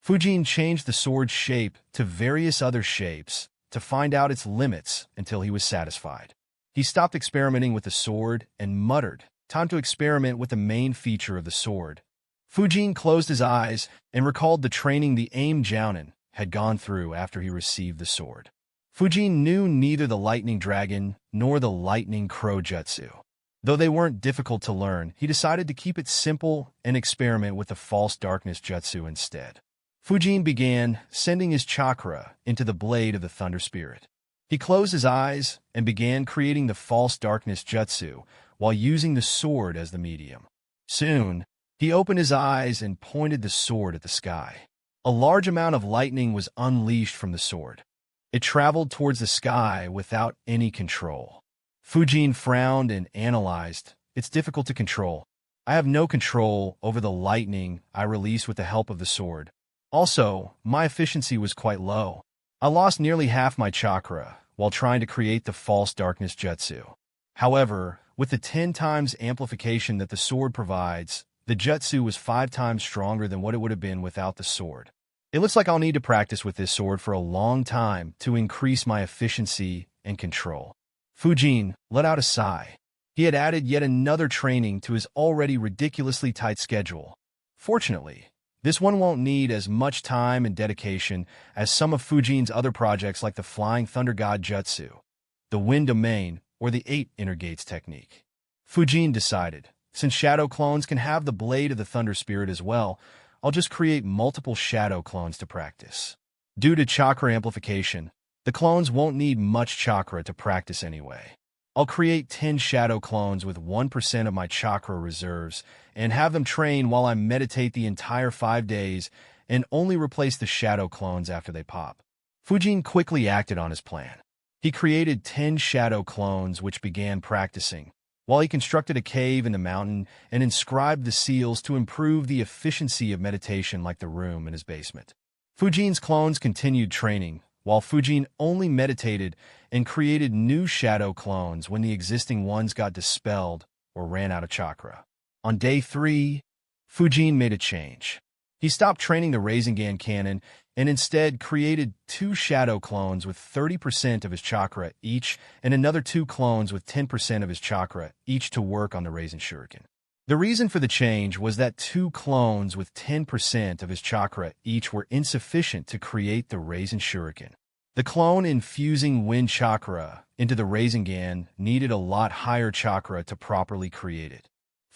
Fujin changed the sword's shape to various other shapes to find out its limits until he was satisfied. He stopped experimenting with the sword and muttered, "Time to experiment with the main feature of the sword." Fujin closed his eyes and recalled the training the aim jounin had gone through after he received the sword. Fujin knew neither the lightning dragon nor the lightning crow jutsu. Though they weren't difficult to learn, he decided to keep it simple and experiment with the false darkness jutsu instead. Fujin began sending his chakra into the blade of the thunder spirit. He closed his eyes and began creating the false darkness jutsu while using the sword as the medium. Soon, he opened his eyes and pointed the sword at the sky. A large amount of lightning was unleashed from the sword. It traveled towards the sky without any control. Fujin frowned and analyzed. "It's difficult to control. I have no control over the lightning I release with the help of the sword. Also, my efficiency was quite low. I lost nearly half my chakra while trying to create the false darkness jutsu. However, with the 10 times amplification that the sword provides, the jutsu was 5 times stronger than what it would have been without the sword. It looks like I'll need to practice with this sword for a long time to increase my efficiency and control." Fujin let out a sigh. He had added yet another training to his already ridiculously tight schedule. Fortunately, this one won't need as much time and dedication as some of Fujin's other projects like the Flying Thunder God Jutsu, the Wind Domain, or the 8 Inner Gates technique. Fujin decided, since shadow clones can have the blade of the Thunder Spirit as well, I'll just create multiple shadow clones to practice. Due to chakra amplification, the clones won't need much chakra to practice anyway. I'll create 10 shadow clones with 1% of my chakra reserves and have them train while I meditate the entire 5 days and only replace the shadow clones after they pop. Fujin quickly acted on his plan. He created 10 shadow clones which began practicing, while he constructed a cave in the mountain and inscribed the seals to improve the efficiency of meditation like the room in his basement. Fujin's clones continued training, while Fujin only meditated and created new shadow clones when the existing ones got dispelled or ran out of chakra. On day 3, Fujin made a change. He stopped training the Rasengan cannon and instead created 2 shadow clones with 30% of his chakra each and another 2 clones with 10% of his chakra each to work on the Rasenshuriken. The reason for the change was that 2 clones with 10% of his chakra each were insufficient to create the Rasenshuriken. The clone infusing wind chakra into the Rasengan needed a lot higher chakra to properly create it.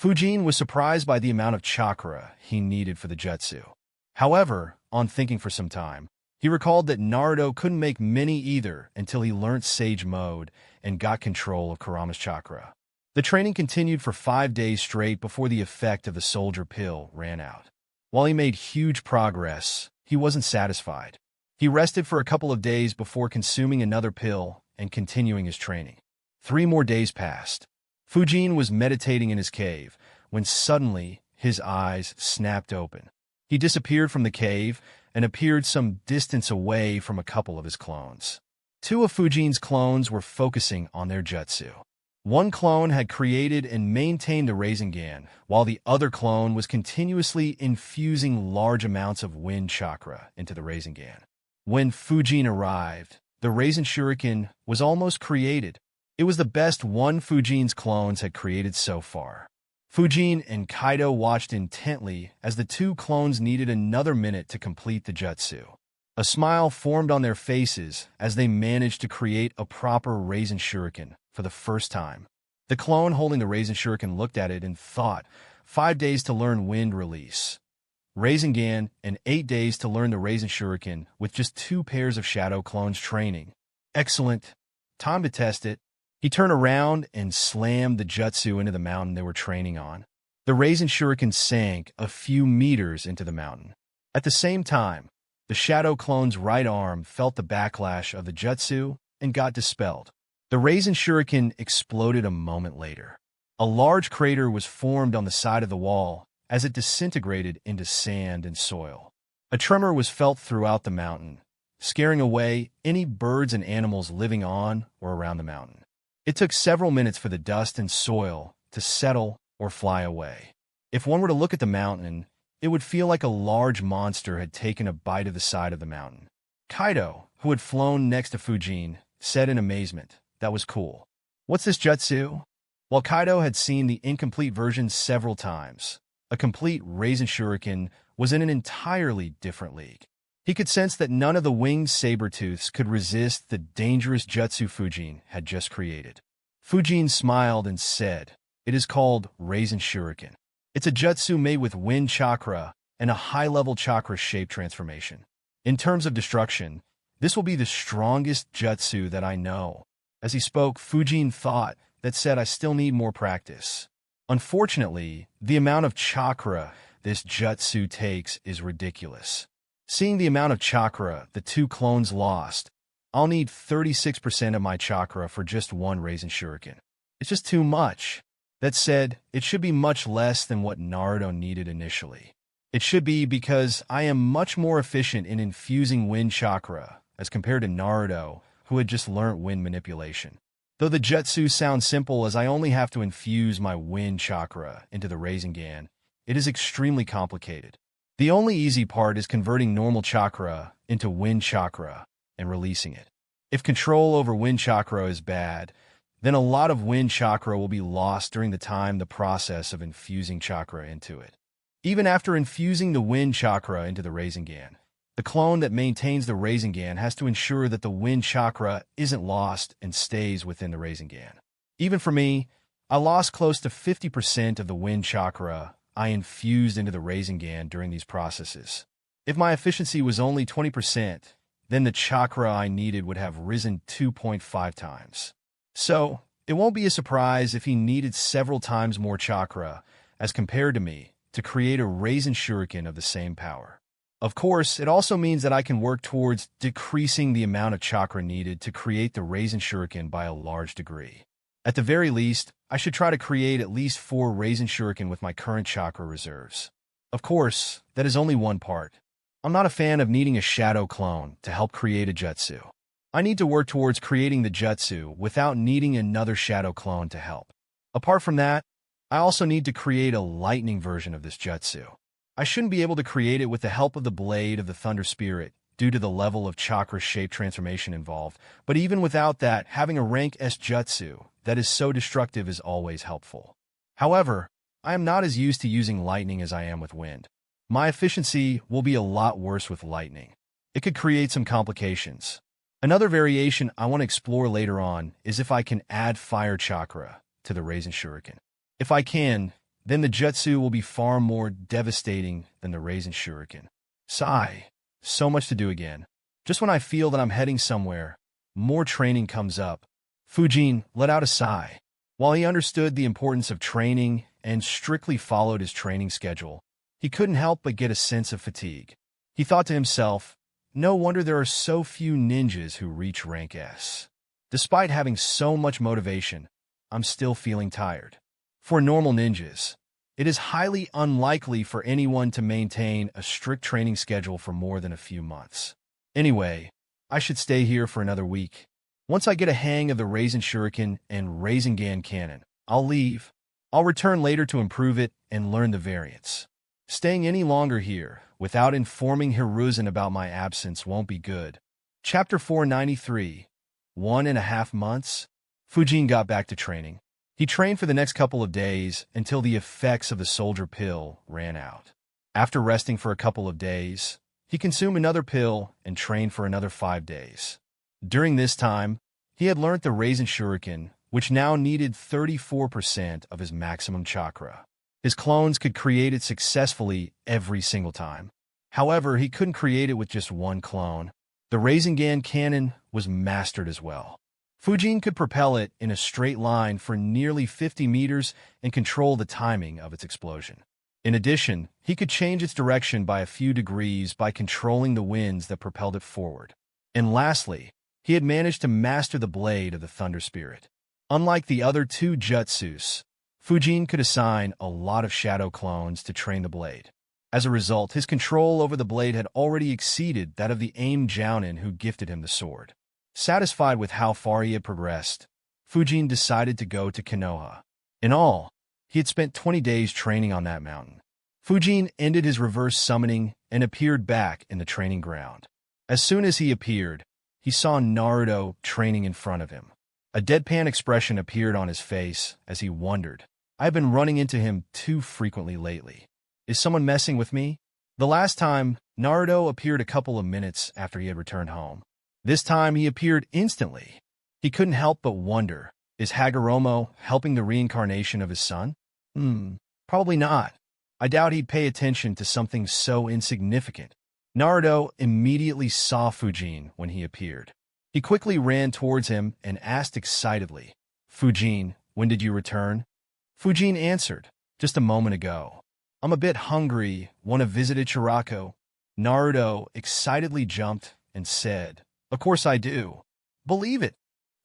Fujin was surprised by the amount of chakra he needed for the jutsu. However, on thinking for some time, he recalled that Naruto couldn't make many either until he learnt Sage Mode and got control of Kurama's chakra. The training continued for 5 days straight before the effect of the soldier pill ran out. While he made huge progress, he wasn't satisfied. He rested for a couple of days before consuming another pill and continuing his training. 3 more days passed. Fujin was meditating in his cave when suddenly his eyes snapped open. He disappeared from the cave and appeared some distance away from a couple of his clones. 2 of Fujin's clones were focusing on their jutsu. One clone had created and maintained the Rasengan, while the other clone was continuously infusing large amounts of wind chakra into the Rasengan. When Fujin arrived, the Rasenshuriken was almost created. It was the best one Fujin's clones had created so far. Fujin and Kaido watched intently as the 2 clones needed another minute to complete the jutsu. A smile formed on their faces as they managed to create a proper Rasenshuriken for the first time. The clone holding the Rasenshuriken looked at it and thought, 5 days to learn wind release Rasengan and 8 days to learn the Rasenshuriken with just 2 pairs of shadow clones training. Excellent. Time to test it. He turned around and slammed the jutsu into the mountain they were training on. The Rasenshuriken sank a few meters into the mountain. At the same time, the Shadow Clone's right arm felt the backlash of the jutsu and got dispelled. The Rasenshuriken exploded a moment later. A large crater was formed on the side of the wall as it disintegrated into sand and soil. A tremor was felt throughout the mountain, scaring away any birds and animals living on or around the mountain. It took several minutes for the dust and soil to settle or fly away. If one were to look at the mountain, it would feel like a large monster had taken a bite of the side of the mountain. Kaido, who had flown next to Fujin, said in amazement, "That was cool. What's this jutsu?" While Kaido had seen the incomplete version several times, a complete Rasenshuriken was in an entirely different league. He could sense that none of the winged saber-tooths could resist the dangerous jutsu Fujin had just created. Fujin smiled and said, "It is called Rasenshuriken. It's a jutsu made with wind chakra and a high-level chakra shape transformation. In terms of destruction, this will be the strongest jutsu that I know." As he spoke, Fujin thought that said, "I still need more practice." Unfortunately, the amount of chakra this jutsu takes is ridiculous. Seeing the amount of chakra the two clones lost, I'll need 36% of my chakra for just one Rasenshuriken. It's just too much. That said, it should be much less than what Naruto needed initially. It should be because I am much more efficient in infusing wind chakra as compared to Naruto, who had just learnt wind manipulation. Though the jutsu sounds simple as I only have to infuse my wind chakra into the Rasengan, it is extremely complicated. The only easy part is converting normal chakra into wind chakra and releasing it. If control over wind chakra is bad, then a lot of wind chakra will be lost during the time the process of infusing chakra into it. Even after infusing the wind chakra into the Rasengan, the clone that maintains the Rasengan has to ensure that the wind chakra isn't lost and stays within the Rasengan. Even for me, I lost close to 50% of the wind chakra I infused into the Rasengan during these processes. If my efficiency was only 20%, then the chakra I needed would have risen 2.5 times. So, it won't be a surprise if he needed several times more chakra as compared to me to create a Rasenshuriken of the same power. Of course, it also means that I can work towards decreasing the amount of chakra needed to create the Rasenshuriken by a large degree. At the very least, I should try to create at least 4 Rasenshuriken with my current chakra reserves. Of course, that is only one part. I'm not a fan of needing a shadow clone to help create a jutsu. I need to work towards creating the jutsu without needing another shadow clone to help. Apart from that, I also need to create a lightning version of this jutsu. I shouldn't be able to create it with the help of the blade of the Thunder Spirit due to the level of chakra shape transformation involved, but even without that, having a rank S jutsu that is so destructive is always helpful. However, I am not as used to using lightning as I am with wind. My efficiency will be a lot worse with lightning. It could create some complications. Another variation I want to explore later on is if I can add fire chakra to the Rasenshuriken. If I can, then the jutsu will be far more devastating than the Rasenshuriken. Sigh. So much to do again. Just when I feel that I'm heading somewhere, more training comes up. Fujin let out a sigh. While he understood the importance of training and strictly followed his training schedule, he couldn't help but get a sense of fatigue. He thought to himself, no wonder there are so few ninjas who reach rank S. Despite having so much motivation, I'm still feeling tired. For normal ninjas, it is highly unlikely for anyone to maintain a strict training schedule for more than a few months. Anyway, I should stay here for another week. Once I get a hang of the Rasenshuriken and Rasengan cannon, I'll leave. I'll return later to improve it and learn the variants. Staying any longer here without informing Hiruzen about my absence won't be good. Chapter 493, 1.5 months? Fujin got back to training. He trained for the next couple of days until the effects of the soldier pill ran out. After resting for a couple of days, he consumed another pill and trained for another 5 days. During this time, he had learnt the Rasenshuriken, which now needed 34% of his maximum chakra. His clones could create it successfully every single time. However, he couldn't create it with just one clone. The Rasengan cannon was mastered as well. Fujin could propel it in a straight line for nearly 50 meters and control the timing of its explosion. In addition, he could change its direction by a few degrees by controlling the winds that propelled it forward. And lastly, he had managed to master the blade of the Thunder Spirit. Unlike the other two jutsus, Fujin could assign a lot of shadow clones to train the blade. As a result, his control over the blade had already exceeded that of the Aim Jounin who gifted him the sword. Satisfied with how far he had progressed, Fujin decided to go to Konoha. In all, he had spent 20 days training on that mountain. Fujin ended his reverse summoning and appeared back in the training ground. As soon as he appeared, he saw Naruto training in front of him. A deadpan expression appeared on his face as he wondered, "I have been running into him too frequently lately. Is someone messing with me?" The last time, Naruto appeared a couple of minutes after he had returned home. This time he appeared instantly. He couldn't help but wonder, is Hagoromo helping the reincarnation of his son? Probably not. I doubt he'd pay attention to something so insignificant. Naruto immediately saw Fujin when he appeared. He quickly ran towards him and asked excitedly, "Fujin, when did you return?" Fujin answered, "Just a moment ago. I'm a bit hungry. Want to visit Ichiraku?" Naruto excitedly jumped and said, "Of course I do. Believe it."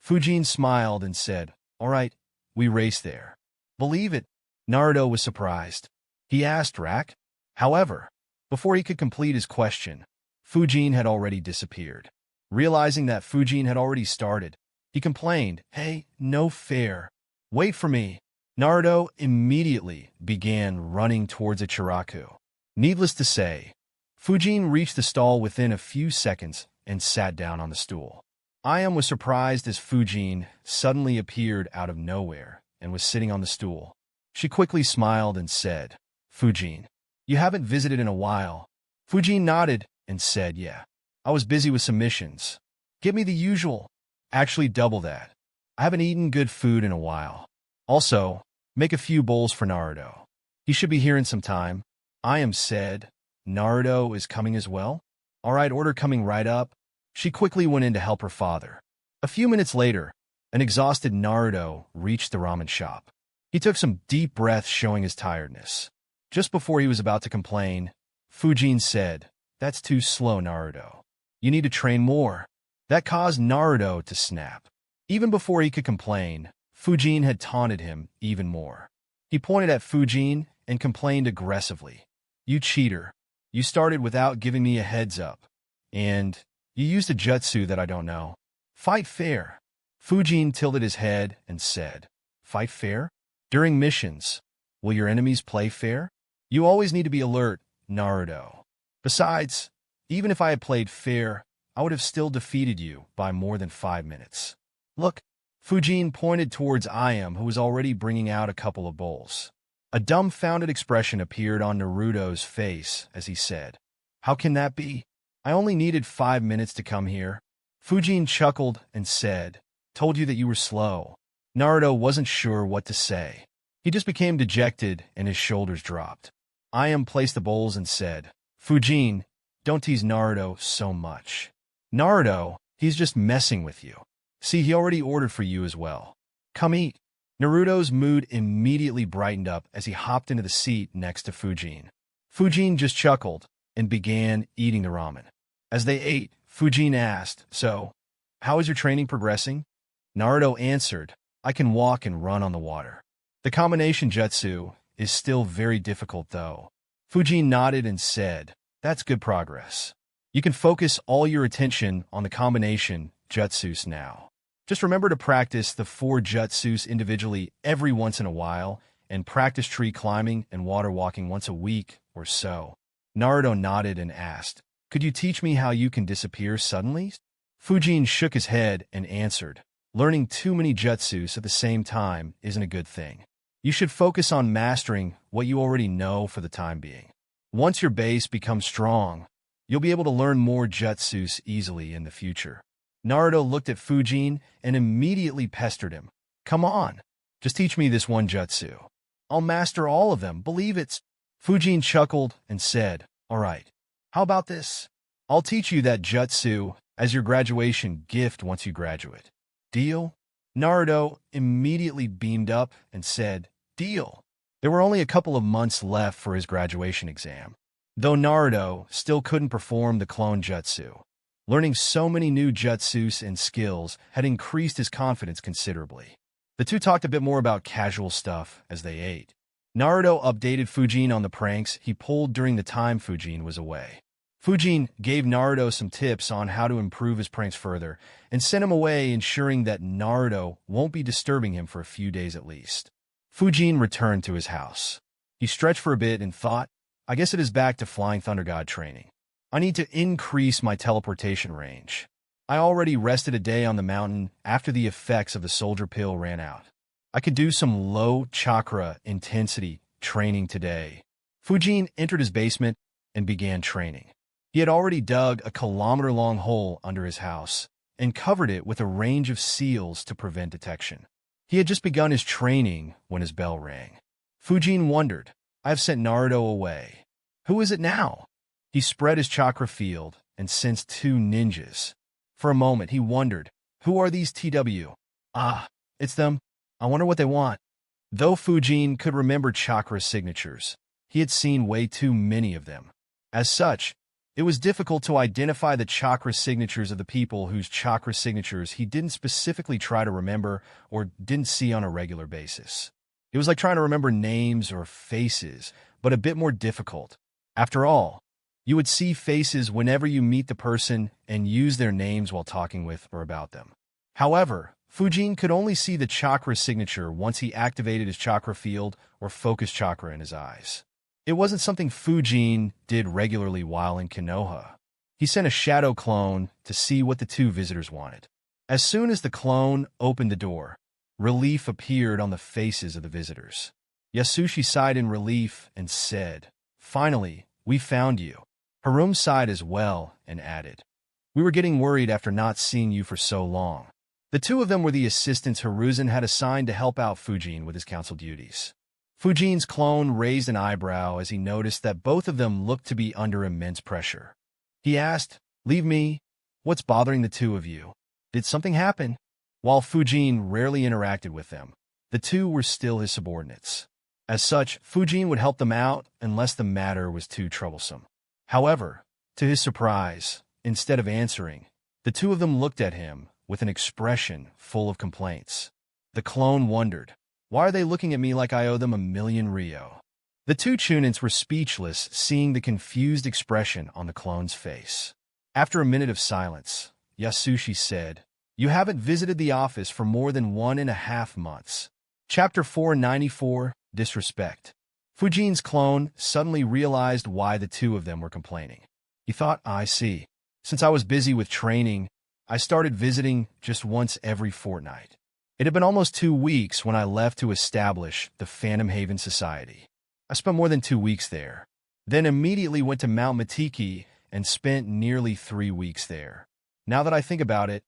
Fujin smiled and said, "All right, we race there." "Believe it?" Naruto was surprised. He asked Rak. However, before he could complete his question, Fujin had already disappeared. Realizing that Fujin had already started, he complained, "Hey, no fair. Wait for me." Naruto immediately began running towards Ichiraku. Needless to say, Fujin reached the stall within a few seconds and sat down on the stool. Ayam was surprised as Fujin suddenly appeared out of nowhere and was sitting on the stool. She quickly smiled and said, "Fujin, you haven't visited in a while." Fujin nodded and said, "Yeah, I was busy with some missions. Give me the usual. Actually double that. I haven't eaten good food in a while. Also, make a few bowls for Naruto. He should be here in some time." Ayam said, "Naruto is coming as well? All right, order coming right up." She quickly went in to help her father. A few minutes later, an exhausted Naruto reached the ramen shop. He took some deep breaths showing his tiredness. Just before he was about to complain, Fujin said, "That's too slow, Naruto. You need to train more." That caused Naruto to snap. Even before he could complain, Fujin had taunted him even more. He pointed at Fujin and complained aggressively, "You cheater. You started without giving me a heads up. And you used a jutsu that I don't know. Fight fair." Fujin tilted his head and said, "Fight fair? During missions, will your enemies play fair? You always need to be alert, Naruto. Besides, even if I had played fair, I would have still defeated you by more than 5 minutes. Look." Fujin pointed towards Ayam, who was already bringing out a couple of bowls. A dumbfounded expression appeared on Naruto's face as he said, "How can that be? I only needed 5 minutes to come here." Fujin chuckled and said, "Told you that you were slow." Naruto wasn't sure what to say. He just became dejected and his shoulders dropped. Ayam placed the bowls and said, "Fujin, don't tease Naruto so much. Naruto, he's just messing with you. See, he already ordered for you as well. Come eat." Naruto's mood immediately brightened up as he hopped into the seat next to Fujin. Fujin just chuckled and began eating the ramen. As they ate, Fujin asked, "So, how is your training progressing?" Naruto answered, "I can walk and run on the water. The combination jutsu is still very difficult though." Fujin nodded and said, "That's good progress. You can focus all your attention on the combination jutsus now. Just remember to practice the 4 jutsus individually every once in a while and practice tree climbing and water walking once a week or so." Naruto nodded and asked, "Could you teach me how you can disappear suddenly?" Fujin shook his head and answered, "Learning too many jutsus at the same time isn't a good thing. You should focus on mastering what you already know for the time being. Once your base becomes strong, you'll be able to learn more jutsus easily in the future." Naruto looked at Fujin and immediately pestered him. "Come on, just teach me this one jutsu. I'll master all of them, believe it." Fujin chuckled and said, "All right, how about this? I'll teach you that jutsu as your graduation gift once you graduate. Deal? Naruto immediately beamed up and said, Deal. There were only a couple of months left for his graduation exam, though Naruto still couldn't perform the clone jutsu. Learning so many new jutsus and skills had increased his confidence considerably. The two talked a bit more about casual stuff as they ate. Naruto updated Fujin on the pranks he pulled during the time Fujin was away. Fujin gave Naruto some tips on how to improve his pranks further and sent him away, ensuring that Naruto won't be disturbing him for a few days at least. Fujin returned to his house. He stretched for a bit and thought, I guess it is back to Flying Thunder God training. I need to increase my teleportation range. I already rested a day on the mountain after the effects of the soldier pill ran out. I could do some low chakra intensity training today. Fujin entered his basement and began training. He had already dug a kilometer-long hole under his house and covered it with a range of seals to prevent detection. He had just begun his training when his bell rang. Fujin wondered, I have sent Naruto away. Who is it now? He spread his chakra field and sensed two ninjas. For a moment, he wondered, who are these TW? Ah, it's them. I wonder what they want. Though Fujin could remember chakra signatures, he had seen way too many of them. As such, it was difficult to identify the chakra signatures of the people whose chakra signatures he didn't specifically try to remember or didn't see on a regular basis. It was like trying to remember names or faces, but a bit more difficult. After all, you would see faces whenever you meet the person and use their names while talking with or about them. However, Fujin could only see the chakra signature once he activated his chakra field or focus chakra in his eyes. It wasn't something Fujin did regularly while in Konoha. He sent a shadow clone to see what the two visitors wanted. As soon as the clone opened the door, relief appeared on the faces of the visitors. Yasushi sighed in relief and said, Finally, we found you. Harum sighed as well and added, We were getting worried after not seeing you for so long. The two of them were the assistants Hiruzen had assigned to help out Fujin with his council duties. Fujin's clone raised an eyebrow as he noticed that both of them looked to be under immense pressure. He asked, Leave me? What's bothering the two of you? Did something happen? While Fujin rarely interacted with them, the two were still his subordinates. As such, Fujin would help them out unless the matter was too troublesome. However, to his surprise, instead of answering, the two of them looked at him with an expression full of complaints. The clone wondered, Why are they looking at me like I owe them 1,000,000 Ryo? The two Chunins were speechless, seeing the confused expression on the clone's face. After a minute of silence, Yasushi said, You haven't visited the office for more than 1.5 months. Chapter 494, Disrespect. Fujin's clone suddenly realized why the two of them were complaining. He thought, I see. Since I was busy with training, I started visiting just once every fortnight. It had been almost 2 weeks when I left to establish the Phantom Haven Society. I spent more than 2 weeks there, then immediately went to Mount Matiki and spent nearly 3 weeks there. Now that I think about it,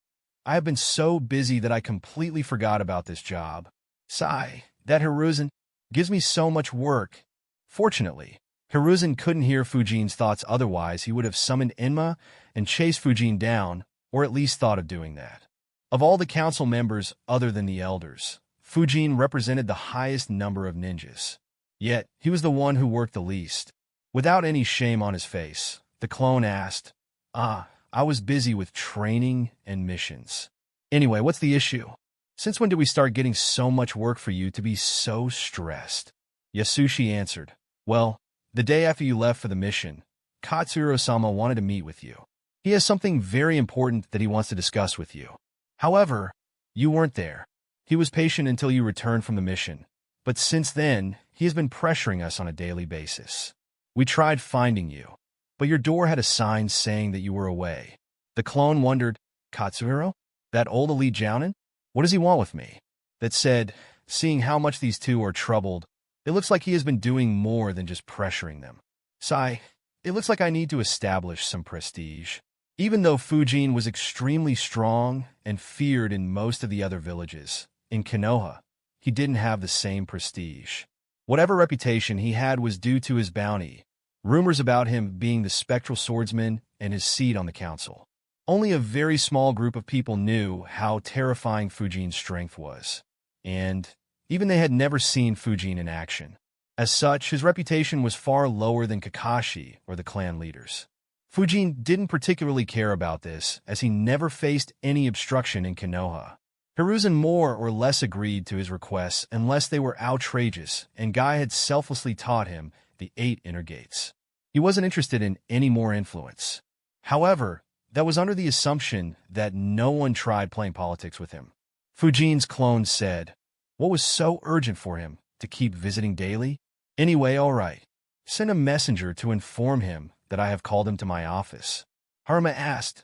I have been so busy that I completely forgot about this job. Sigh, that Hiruzen gives me so much work. Fortunately, Hiruzen couldn't hear Fujin's thoughts, otherwise he would have summoned Enma and chased Fujin down, or at least thought of doing that. Of all the council members other than the elders, Fujin represented the highest number of ninjas. Yet, he was the one who worked the least. Without any shame on his face, the clone asked, I was busy with training and missions. Anyway, what's the issue? Since when did we start getting so much work for you to be so stressed? Yasushi answered, Well, the day after you left for the mission, Katsuhiro-sama wanted to meet with you. He has something very important that he wants to discuss with you. However, you weren't there. He was patient until you returned from the mission, but since then, he has been pressuring us on a daily basis. We tried finding you, but your door had a sign saying that you were away. The clone wondered, Katsuhiro? That old elite jounin? What does he want with me? That said, seeing how much these two are troubled, it looks like he has been doing more than just pressuring them. Sigh, it looks like I need to establish some prestige. Even though Fujin was extremely strong and feared in most of the other villages, in Konoha, he didn't have the same prestige. Whatever reputation he had was due to his bounty, rumors about him being the spectral swordsman, and his seat on the council. Only a very small group of people knew how terrifying Fujin's strength was, and even they had never seen Fujin in action. As such, his reputation was far lower than Kakashi or the clan leaders. Fujin didn't particularly care about this, as he never faced any obstruction in Konoha. Hiruzen more or less agreed to his requests unless they were outrageous, and Guy had selflessly taught him the 8 inner gates. He wasn't interested in any more influence. However, that was under the assumption that no one tried playing politics with him. Fujin's clone said, "What was so urgent for him to keep visiting daily? Anyway, all right. Send a messenger to inform him that I have called him to my office." Haruma asked,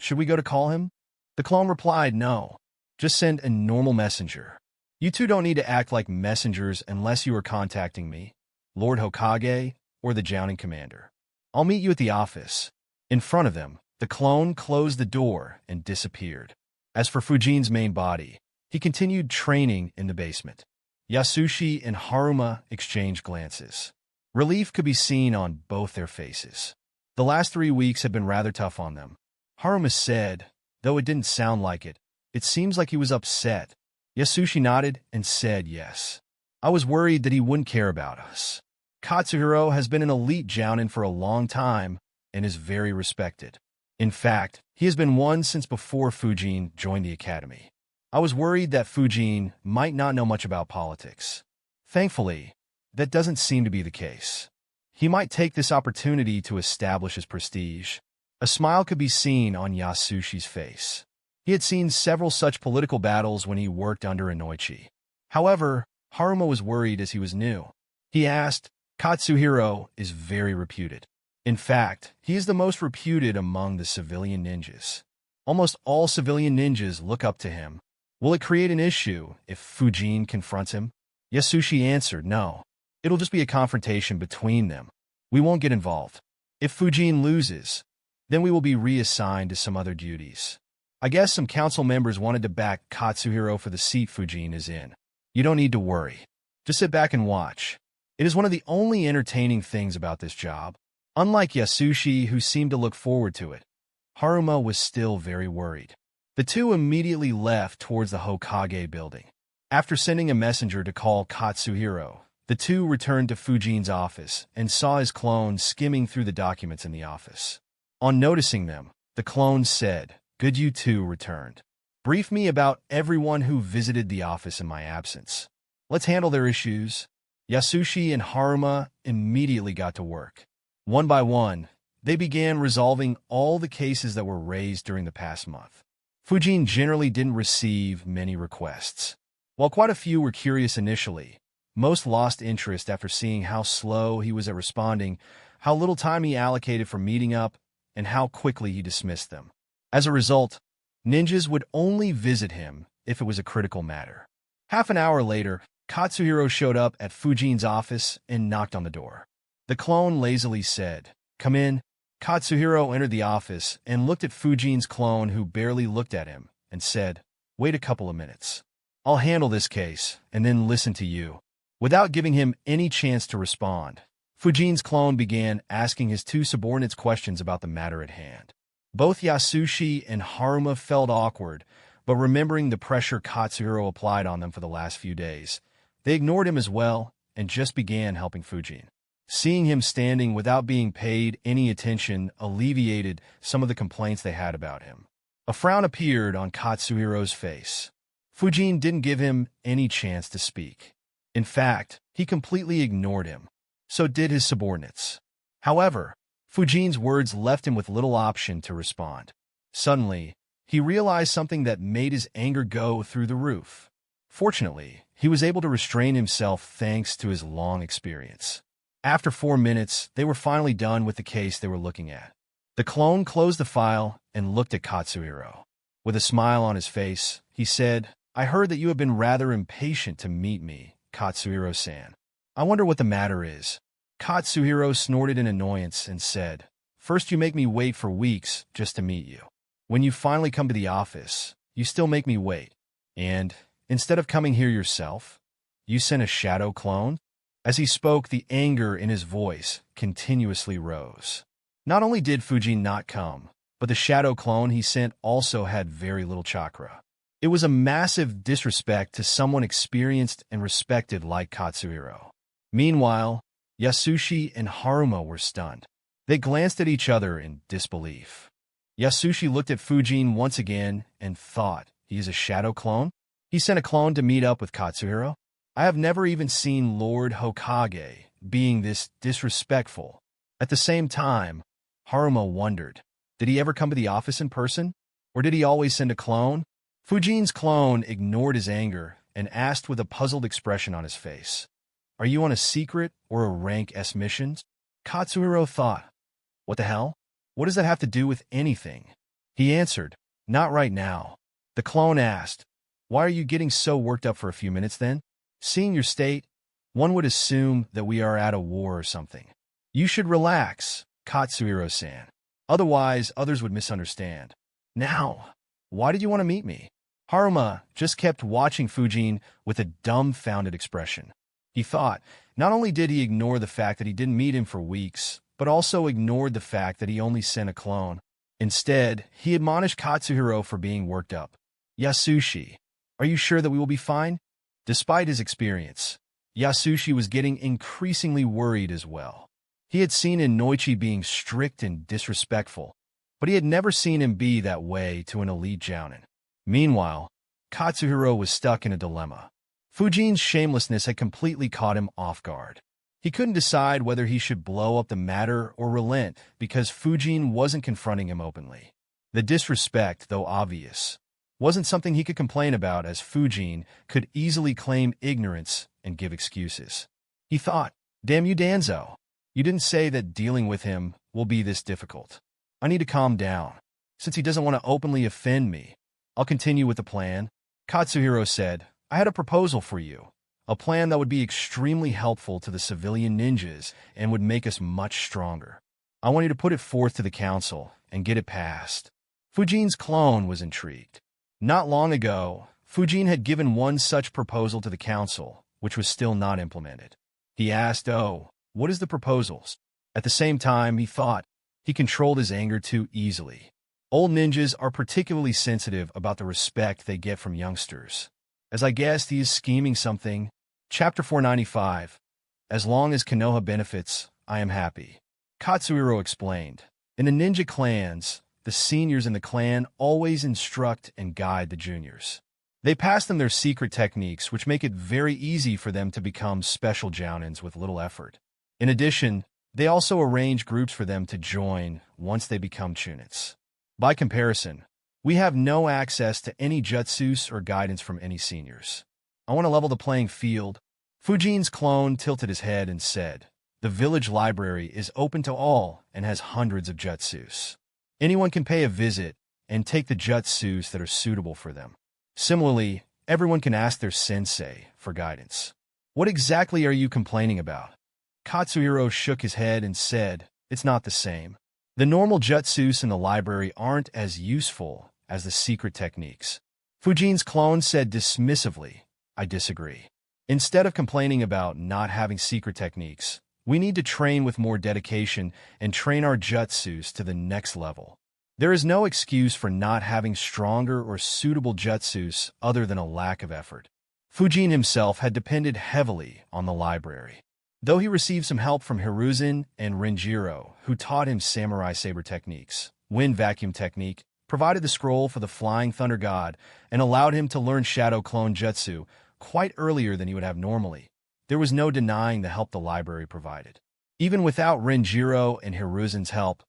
should we go to call him? The clone replied, "No. Just send a normal messenger. You two don't need to act like messengers unless you are contacting me, Lord Hokage, or the Jounin commander. I'll meet you at the office." In front of them, the clone closed the door and disappeared. As for Fujin's main body, he continued training in the basement. Yasushi and Haruma exchanged glances. Relief could be seen on both their faces. The last 3 weeks had been rather tough on them. Haruma said, though it didn't sound like it, "It seems like he was upset." Yasushi nodded and said yes. "I was worried that he wouldn't care about us. Katsuhiro has been an elite jounin for a long time and is very respected. In fact, he has been one since before Fujin joined the academy. I was worried that Fujin might not know much about politics. Thankfully, that doesn't seem to be the case. He might take this opportunity to establish his prestige." A smile could be seen on Yasushi's face. He had seen several such political battles when he worked under Inoichi. However, Haruma was worried as he was new. He asked, "Katsuhiro is very reputed. In fact, he is the most reputed among the civilian ninjas. Almost all civilian ninjas look up to him. Will it create an issue if Fujin confronts him?" Yasushi answered, "No. It'll just be a confrontation between them. We won't get involved. If Fujin loses, then we will be reassigned to some other duties. I guess some council members wanted to back Katsuhiro for the seat Fujin is in. You don't need to worry. Just sit back and watch. It is one of the only entertaining things about this job." Unlike Yasushi, who seemed to look forward to it, Haruma was still very worried. The two immediately left towards the Hokage building. After sending a messenger to call Katsuhiro, the two returned to Fujin's office and saw his clone skimming through the documents in the office. On noticing them, the clone said, "Good you two returned. Brief me about everyone who visited the office in my absence. Let's handle their issues." Yasushi and Haruma immediately got to work. One by one, they began resolving all the cases that were raised during the past month. Fujin generally didn't receive many requests. While quite a few were curious initially, most lost interest after seeing how slow he was at responding, how little time he allocated for meeting up, and how quickly he dismissed them. As a result, ninjas would only visit him if it was a critical matter. Half an hour later, Katsuhiro showed up at Fujin's office and knocked on the door. The clone lazily said, "Come in." Katsuhiro entered the office and looked at Fujin's clone, who barely looked at him, and said, "Wait a couple of minutes. I'll handle this case and then listen to you." Without giving him any chance to respond, Fujin's clone began asking his two subordinates questions about the matter at hand. Both Yasushi and Haruma felt awkward, but remembering the pressure Katsuhiro applied on them for the last few days, they ignored him as well and just began helping Fujin. Seeing him standing without being paid any attention alleviated some of the complaints they had about him. A frown appeared on Katsuhiro's face. Fujin didn't give him any chance to speak. In fact, he completely ignored him. So did his subordinates. However, Fujin's words left him with little option to respond. Suddenly, he realized something that made his anger go through the roof. Fortunately, he was able to restrain himself thanks to his long experience. After 4 minutes, they were finally done with the case they were looking at. The clone closed the file and looked at Katsuhiro. With a smile on his face, he said, "I heard that you have been rather impatient to meet me, Katsuhiro-san. I wonder what the matter is." Katsuhiro snorted in annoyance and said, "First you make me wait for weeks just to meet you. When you finally come to the office, you still make me wait. And, instead of coming here yourself, you sent a shadow clone?" As he spoke, the anger in his voice continuously rose. Not only did Fujin not come, but the shadow clone he sent also had very little chakra. It was a massive disrespect to someone experienced and respected like Katsuhiro. Meanwhile, Yasushi and Haruma were stunned. They glanced at each other in disbelief. Yasushi looked at Fujin once again and thought, he is a shadow clone? He sent a clone to meet up with Katsuhiro? I have never even seen Lord Hokage being this disrespectful. At the same time, Haruma wondered, did he ever come to the office in person? Or did he always send a clone? Fujin's clone ignored his anger and asked with a puzzled expression on his face, are you on a secret or a rank S mission? Katsuhiro thought, what the hell? What does that have to do with anything? He answered, not right now. The clone asked, why are you getting so worked up for a few minutes then? Seeing your state, one would assume that we are at a war or something. You should relax, Katsuhiro-san. Otherwise, others would misunderstand. Now, why did you want to meet me? Haruma just kept watching Fujin with a dumbfounded expression. He thought, not only did he ignore the fact that he didn't meet him for weeks, but also ignored the fact that he only sent a clone. Instead, he admonished Katsuhiro for being worked up. Yasushi, are you sure that we will be fine? Despite his experience, Yasushi was getting increasingly worried as well. He had seen Inoichi being strict and disrespectful, but he had never seen him be that way to an elite jounin. Meanwhile, Katsuhiro was stuck in a dilemma. Fujin's shamelessness had completely caught him off guard. He couldn't decide whether he should blow up the matter or relent because Fujin wasn't confronting him openly. The disrespect, though obvious, wasn't something he could complain about as Fujin could easily claim ignorance and give excuses. He thought, damn you, Danzo. You didn't say that dealing with him will be this difficult. I need to calm down. Since he doesn't want to openly offend me, I'll continue with the plan. Katsuhiro said, I had a proposal for you. A plan that would be extremely helpful to the civilian ninjas and would make us much stronger. I want you to put it forth to the council and get it passed. Fujin's clone was intrigued. Not long ago, Fujin had given one such proposal to the council, which was still not implemented. He asked, oh, what is the proposals? At the same time, he thought he controlled his anger too easily. Old ninjas are particularly sensitive about the respect they get from youngsters. As I guessed, he is scheming something. Chapter 495. As long as Konoha benefits, I am happy. Katsuhiro explained. In the ninja clans, the seniors in the clan always instruct and guide the juniors. They pass them their secret techniques, which make it very easy for them to become special jounins with little effort. In addition, they also arrange groups for them to join once they become chunits. By comparison, we have no access to any jutsus or guidance from any seniors. I want to level the playing field. Fujin's clone tilted his head and said, the village library is open to all and has hundreds of jutsus. Anyone can pay a visit and take the jutsus that are suitable for them. Similarly, everyone can ask their sensei for guidance. What exactly are you complaining about? Katsuhiro shook his head and said, it's not the same. The normal jutsus in the library aren't as useful as the secret techniques. Fujin's clone said dismissively, I disagree. Instead of complaining about not having secret techniques, we need to train with more dedication and train our jutsus to the next level. There is no excuse for not having stronger or suitable jutsus other than a lack of effort. Fujin himself had depended heavily on the library. Though he received some help from Hiruzen and Renjiro, who taught him samurai saber techniques, wind vacuum technique, provided the scroll for the flying thunder god, and allowed him to learn shadow clone jutsu quite earlier than he would have normally, there was no denying the help the library provided. Even without Renjiro and Hiruzen's help,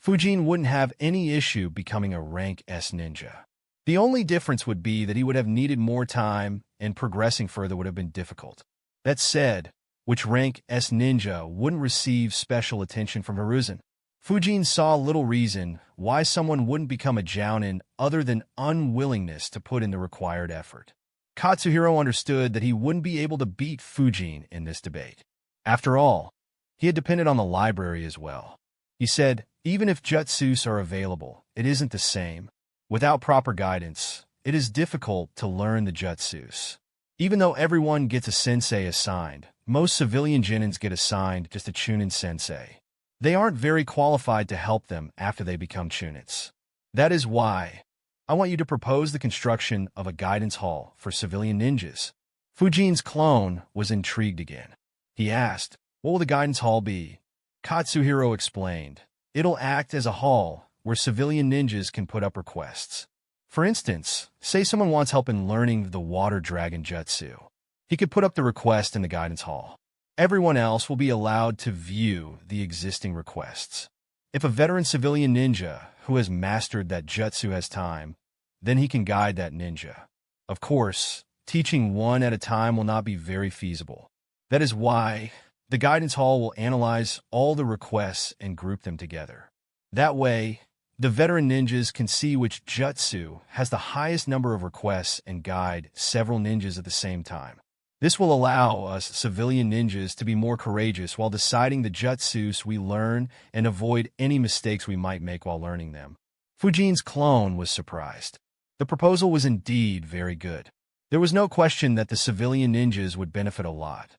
Fujin wouldn't have any issue becoming a rank S ninja. The only difference would be that he would have needed more time and progressing further would have been difficult. That said, which rank S ninja wouldn't receive special attention from Hiruzen? Fujin saw little reason why someone wouldn't become a jounin other than unwillingness to put in the required effort. Katsuhiro understood that he wouldn't be able to beat Fujin in this debate. After all, he had depended on the library as well. He said, even if jutsus are available, it isn't the same. Without proper guidance, it is difficult to learn the jutsus. Even though everyone gets a sensei assigned, most civilian jounins get assigned just a chunin sensei. They aren't very qualified to help them after they become chunits. That is why I want you to propose the construction of a guidance hall for civilian ninjas. Fujin's clone was intrigued again. He asked, "What will the guidance hall be?" Katsuhiro explained, "It'll act as a hall where civilian ninjas can put up requests. For instance, say someone wants help in learning the water dragon jutsu. He could put up the request in the guidance hall. Everyone else will be allowed to view the existing requests. If a veteran civilian ninja who has mastered that jutsu has time, then he can guide that ninja. Of course, teaching one at a time will not be very feasible. That is why the guidance hall will analyze all the requests and group them together. That way, the veteran ninjas can see which jutsu has the highest number of requests and guide several ninjas at the same time. This will allow us civilian ninjas to be more courageous while deciding the jutsus we learn and avoid any mistakes we might make while learning them." Fujin's clone was surprised. The proposal was indeed very good. There was no question that the civilian ninjas would benefit a lot.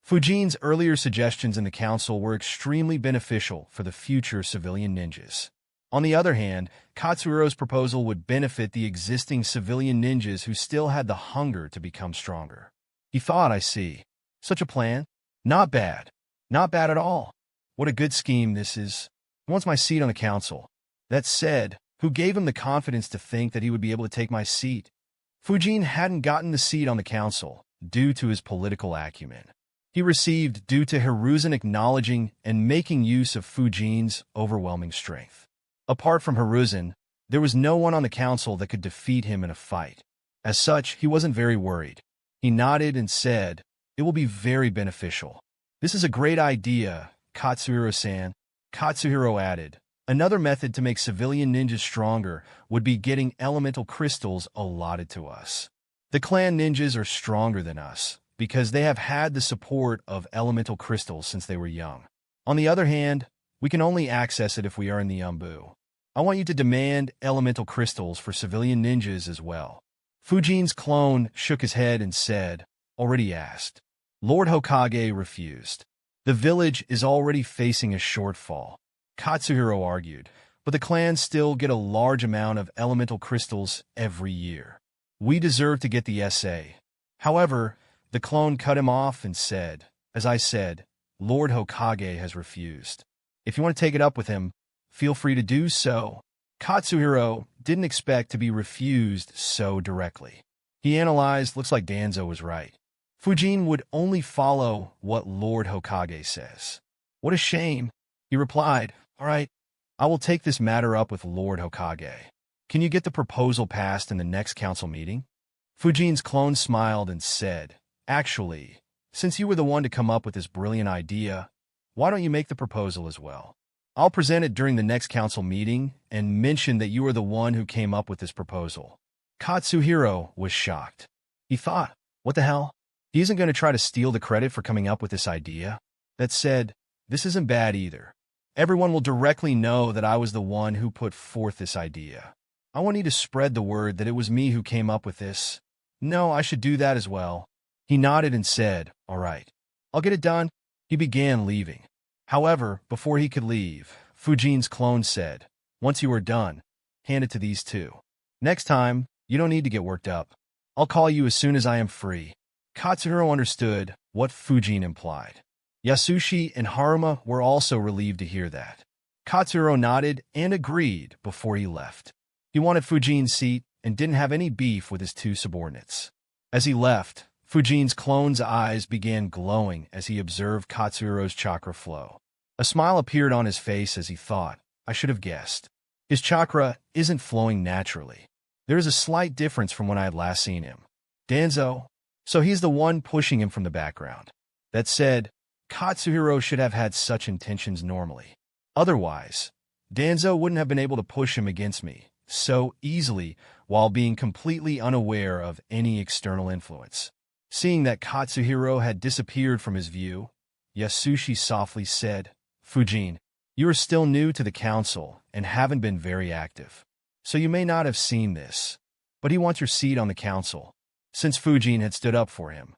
Fujin's earlier suggestions in the council were extremely beneficial for the future civilian ninjas. On the other hand, Katsuhiro's proposal would benefit the existing civilian ninjas who still had the hunger to become stronger. He thought, "I see. Such a plan? Not bad. Not bad at all. What a good scheme this is. He wants my seat on the council." That said, who gave him the confidence to think that he would be able to take my seat? Fujin hadn't gotten the seat on the council due to his political acumen. He received due to Hiruzen acknowledging and making use of Fujin's overwhelming strength. Apart from Hiruzen, there was no one on the council that could defeat him in a fight. As such, he wasn't very worried. He nodded and said, "It will be very beneficial." "This is a great idea, Katsuhiro-san." Katsuhiro added, "Another method to make civilian ninjas stronger would be getting elemental crystals allotted to us. The clan ninjas are stronger than us because they have had the support of elemental crystals since they were young. On the other hand, we can only access it if we are in the Umbu. I want you to demand elemental crystals for civilian ninjas as well." Fujin's clone shook his head and said, "Already asked." Lord Hokage refused. "The village is already facing a shortfall," Katsuhiro argued, "but the clans still get a large amount of elemental crystals every year. We deserve to get the SA. However, the clone cut him off and said, "As I said, Lord Hokage has refused. If you want to take it up with him, feel free to do so." Katsuhiro didn't expect to be refused so directly. He analyzed, "Looks like Danzo was right. Fujin would only follow what Lord Hokage says." "What a shame," he replied. "All right, I will take this matter up with Lord Hokage. Can you get the proposal passed in the next council meeting?" Fujin's clone smiled and said, "Actually, since you were the one to come up with this brilliant idea, why don't you make the proposal as well? I'll present it during the next council meeting and mention that you are the one who came up with this proposal." Katsuhiro was shocked. He thought, "What the hell? He isn't going to try to steal the credit for coming up with this idea?" That said, this isn't bad either. Everyone will directly know that I was the one who put forth this idea. I want you to spread the word that it was me who came up with this. No, I should do that as well." He nodded and said, "All right, I'll get it done." He began leaving. However, before he could leave, Fujin's clone said, "Once you are done, hand it to these two. Next time, you don't need to get worked up. I'll call you as soon as I am free." Katsuhiro understood what Fujin implied. Yasushi and Haruma were also relieved to hear that. Katsuhiro nodded and agreed before he left. He wanted Fujin's seat and didn't have any beef with his two subordinates. As he left, Fujin's clone's eyes began glowing as he observed Katsuhiro's chakra flow. A smile appeared on his face as he thought, "I should have guessed. His chakra isn't flowing naturally. There is a slight difference from when I had last seen him. Danzo, so he's the one pushing him from the background." That said, Katsuhiro should have had such intentions normally. Otherwise, Danzo wouldn't have been able to push him against me so easily while being completely unaware of any external influence. Seeing that Katsuhiro had disappeared from his view, Yasushi softly said, "Fujin, you are still new to the council and haven't been very active, so you may not have seen this, but he wants your seat on the council." Since Fujin had stood up for him,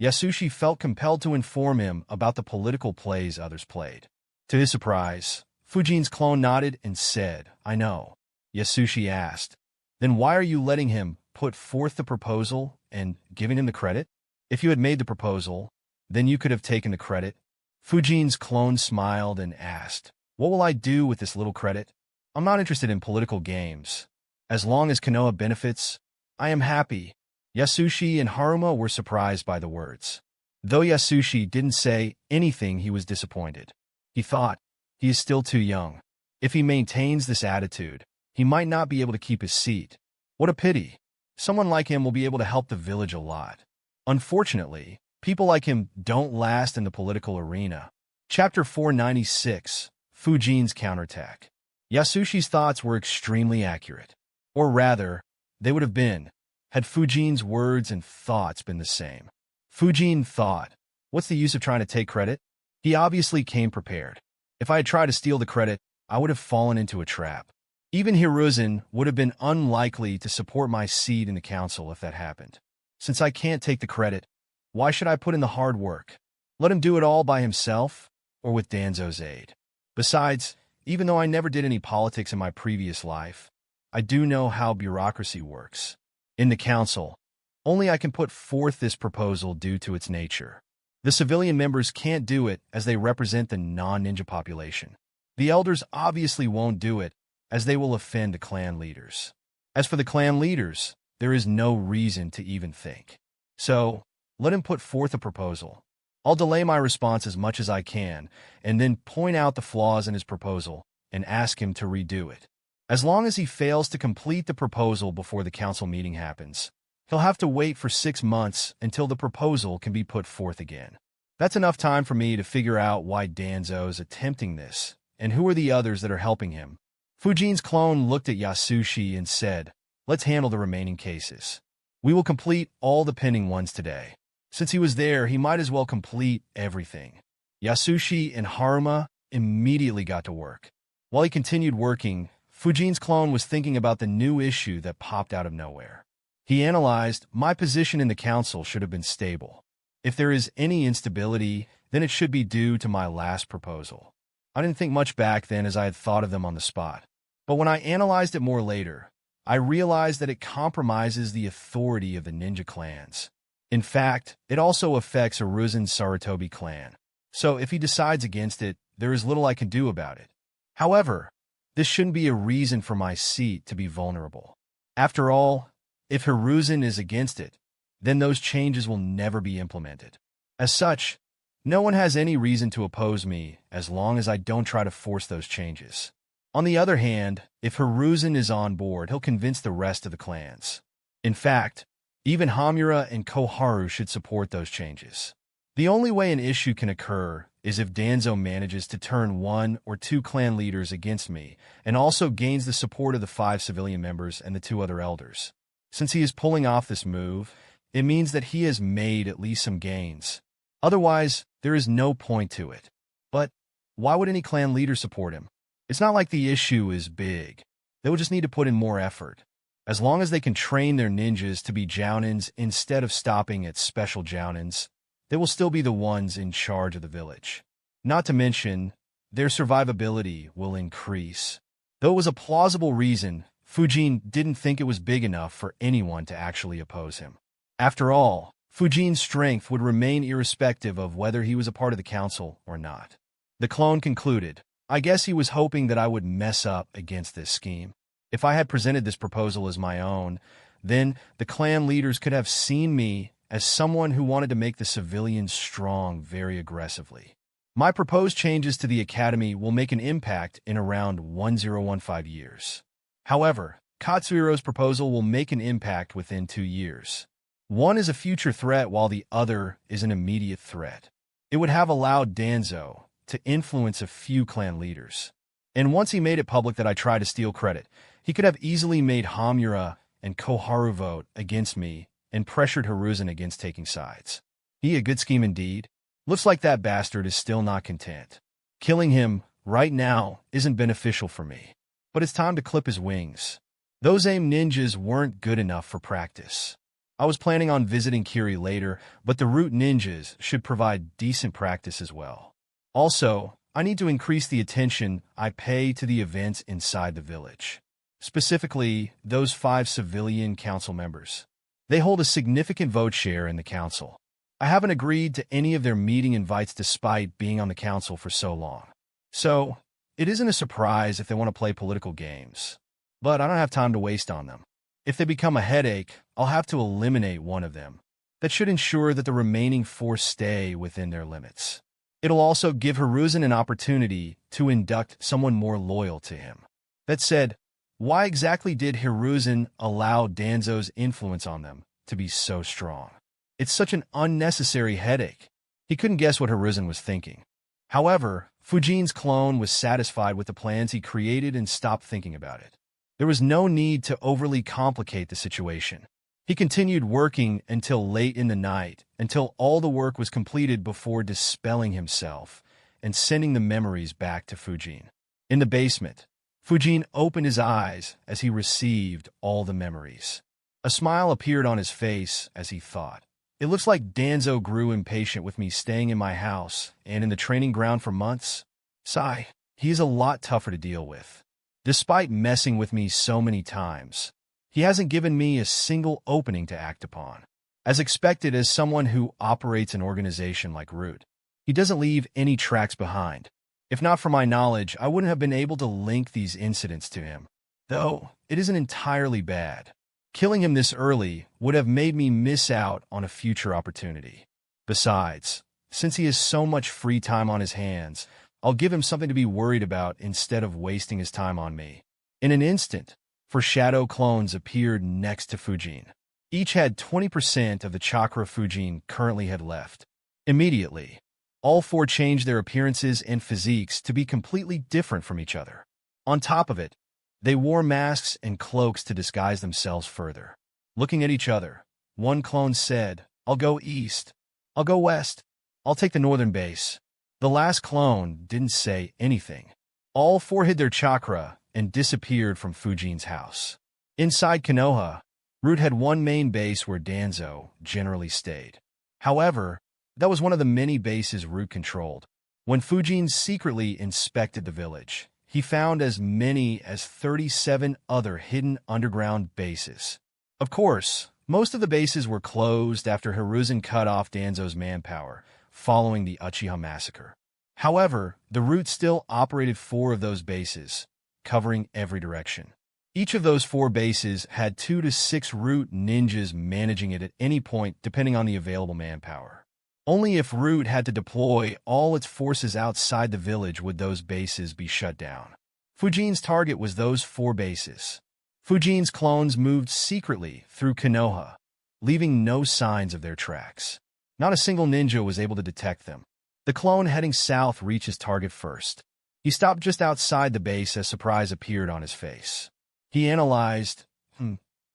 Yasushi felt compelled to inform him about the political plays others played. To his surprise, Fujin's clone nodded and said, "I know." Yasushi asked, "Then why are you letting him put forth the proposal and giving him the credit? If you had made the proposal, then you could have taken the credit." Fujin's clone smiled and asked, "What will I do with this little credit? I'm not interested in political games. As long as Konoha benefits, I am happy." Yasushi and Haruma were surprised by the words. Though Yasushi didn't say anything, he was disappointed. He thought, he is still too young. If he maintains this attitude, he might not be able to keep his seat. What a pity. Someone like him will be able to help the village a lot. Unfortunately, people like him don't last in the political arena. Chapter 496, Fujin's Counterattack. Yasushi's thoughts were extremely accurate. Or rather, they would have been, had Fujin's words and thoughts been the same. Fujin thought, what's the use of trying to take credit? He obviously came prepared. If I had tried to steal the credit, I would have fallen into a trap. Even Hiruzen would have been unlikely to support my seat in the council if that happened. Since I can't take the credit, why should I put in the hard work? Let him do it all by himself or with Danzo's aid. Besides, even though I never did any politics in my previous life, I do know how bureaucracy works. In the council, only I can put forth this proposal due to its nature. The civilian members can't do it as they represent the non-ninja population. The elders obviously won't do it as they will offend the clan leaders. As for the clan leaders, there is no reason to even think. So, let him put forth a proposal. I'll delay my response as much as I can, and then point out the flaws in his proposal and ask him to redo it. As long as he fails to complete the proposal before the council meeting happens, he'll have to wait for 6 months until the proposal can be put forth again. That's enough time for me to figure out why Danzo is attempting this, and who are the others that are helping him. Fujin's clone looked at Yasushi and said, "Let's handle the remaining cases. We will complete all the pending ones today." Since he was there, he might as well complete everything. Yasushi and Haruma immediately got to work. While he continued working, Fujin's clone was thinking about the new issue that popped out of nowhere. He analyzed, my position in the council should have been stable. If there is any instability, then it should be due to my last proposal. I didn't think much back then as I had thought of them on the spot. But when I analyzed it more later, I realized that it compromises the authority of the ninja clans. In fact, it also affects Hiruzen's Sarutobi clan. So if he decides against it, there is little I can do about it. However, this shouldn't be a reason for my seat to be vulnerable. After all, if Hiruzen is against it, then those changes will never be implemented. As such, no one has any reason to oppose me as long as I don't try to force those changes. On the other hand, if Hiruzen is on board, he'll convince the rest of the clans. In fact, even Hamura and Koharu should support those changes. The only way an issue can occur is if Danzo manages to turn 1 or 2 clan leaders against me and also gains the support of the 5 civilian members and the 2 other elders. Since he is pulling off this move, it means that he has made at least some gains. Otherwise, there is no point to it. But why would any clan leader support him? It's not like the issue is big. They will just need to put in more effort. As long as they can train their ninjas to be jounins instead of stopping at special jounins, they will still be the ones in charge of the village. Not to mention, their survivability will increase. Though it was a plausible reason, Fujin didn't think it was big enough for anyone to actually oppose him. After all, Fujin's strength would remain irrespective of whether he was a part of the council or not. The clone concluded, I guess he was hoping that I would mess up against this scheme. If I had presented this proposal as my own, then the clan leaders could have seen me as someone who wanted to make the civilians strong very aggressively. My proposed changes to the academy will make an impact in around 1015 years. However, Katsuhiro's proposal will make an impact within 2 years. One is a future threat while the other is an immediate threat. It would have allowed Danzo to influence a few clan leaders. And once he made it public that I tried to steal credit, he could have easily made Hamura and Koharu vote against me and pressured Hiruzen against taking sides. A good scheme indeed. Looks like that bastard is still not content. Killing him right now isn't beneficial for me. But it's time to clip his wings. Those AIM ninjas weren't good enough for practice. I was planning on visiting Kiri later, but the root ninjas should provide decent practice as well. Also, I need to increase the attention I pay to the events inside the village. Specifically, those 5 civilian council members. They hold a significant vote share in the council. I haven't agreed to any of their meeting invites despite being on the council for so long. So, it isn't a surprise if they want to play political games. But I don't have time to waste on them. If they become a headache, I'll have to eliminate one of them. That should ensure that the remaining 4 stay within their limits. It'll also give Hiruzen an opportunity to induct someone more loyal to him. That said, why exactly did Hiruzen allow Danzo's influence on them to be so strong? It's such an unnecessary headache. He couldn't guess what Hiruzen was thinking. However, Fujin's clone was satisfied with the plans he created and stopped thinking about it. There was no need to overly complicate the situation. He continued working until late in the night, until all the work was completed before dispelling himself and sending the memories back to Fujin. In the basement, Fujin opened his eyes as he received all the memories. A smile appeared on his face as he thought, "It looks like Danzo grew impatient with me staying in my house and in the training ground for months. Sigh, he is a lot tougher to deal with. Despite messing with me so many times, he hasn't given me a single opening to act upon. As expected as someone who operates an organization like Root, he doesn't leave any tracks behind. If not for my knowledge, I wouldn't have been able to link these incidents to him. Though, it isn't entirely bad. Killing him this early would have made me miss out on a future opportunity. Besides, since he has so much free time on his hands, I'll give him something to be worried about instead of wasting his time on me." In an instant, 4 shadow clones appeared next to Fujin. Each had 20% of the chakra Fujin currently had left. Immediately, all 4 changed their appearances and physiques to be completely different from each other. On top of it, they wore masks and cloaks to disguise themselves further. Looking at each other, one clone said, "I'll go east. I'll go west. I'll take the northern base." The last clone didn't say anything. All 4 hid their chakra and disappeared from Fujin's house. Inside Konoha, Root had one main base where Danzo generally stayed. However, that was one of the many bases Root controlled. When Fujin secretly inspected the village, he found as many as 37 other hidden underground bases. Of course, most of the bases were closed after Hiruzen cut off Danzo's manpower following the Uchiha massacre. However, the Root still operated 4 of those bases, covering every direction. Each of those 4 bases had 2 to 6 Root ninjas managing it at any point depending on the available manpower. Only if Root had to deploy all its forces outside the village would those bases be shut down. Fujin's target was those 4 bases. Fujin's clones moved secretly through Konoha, leaving no signs of their tracks. Not a single ninja was able to detect them. The clone heading south reached his target first. He stopped just outside the base as surprise appeared on his face. He analyzed,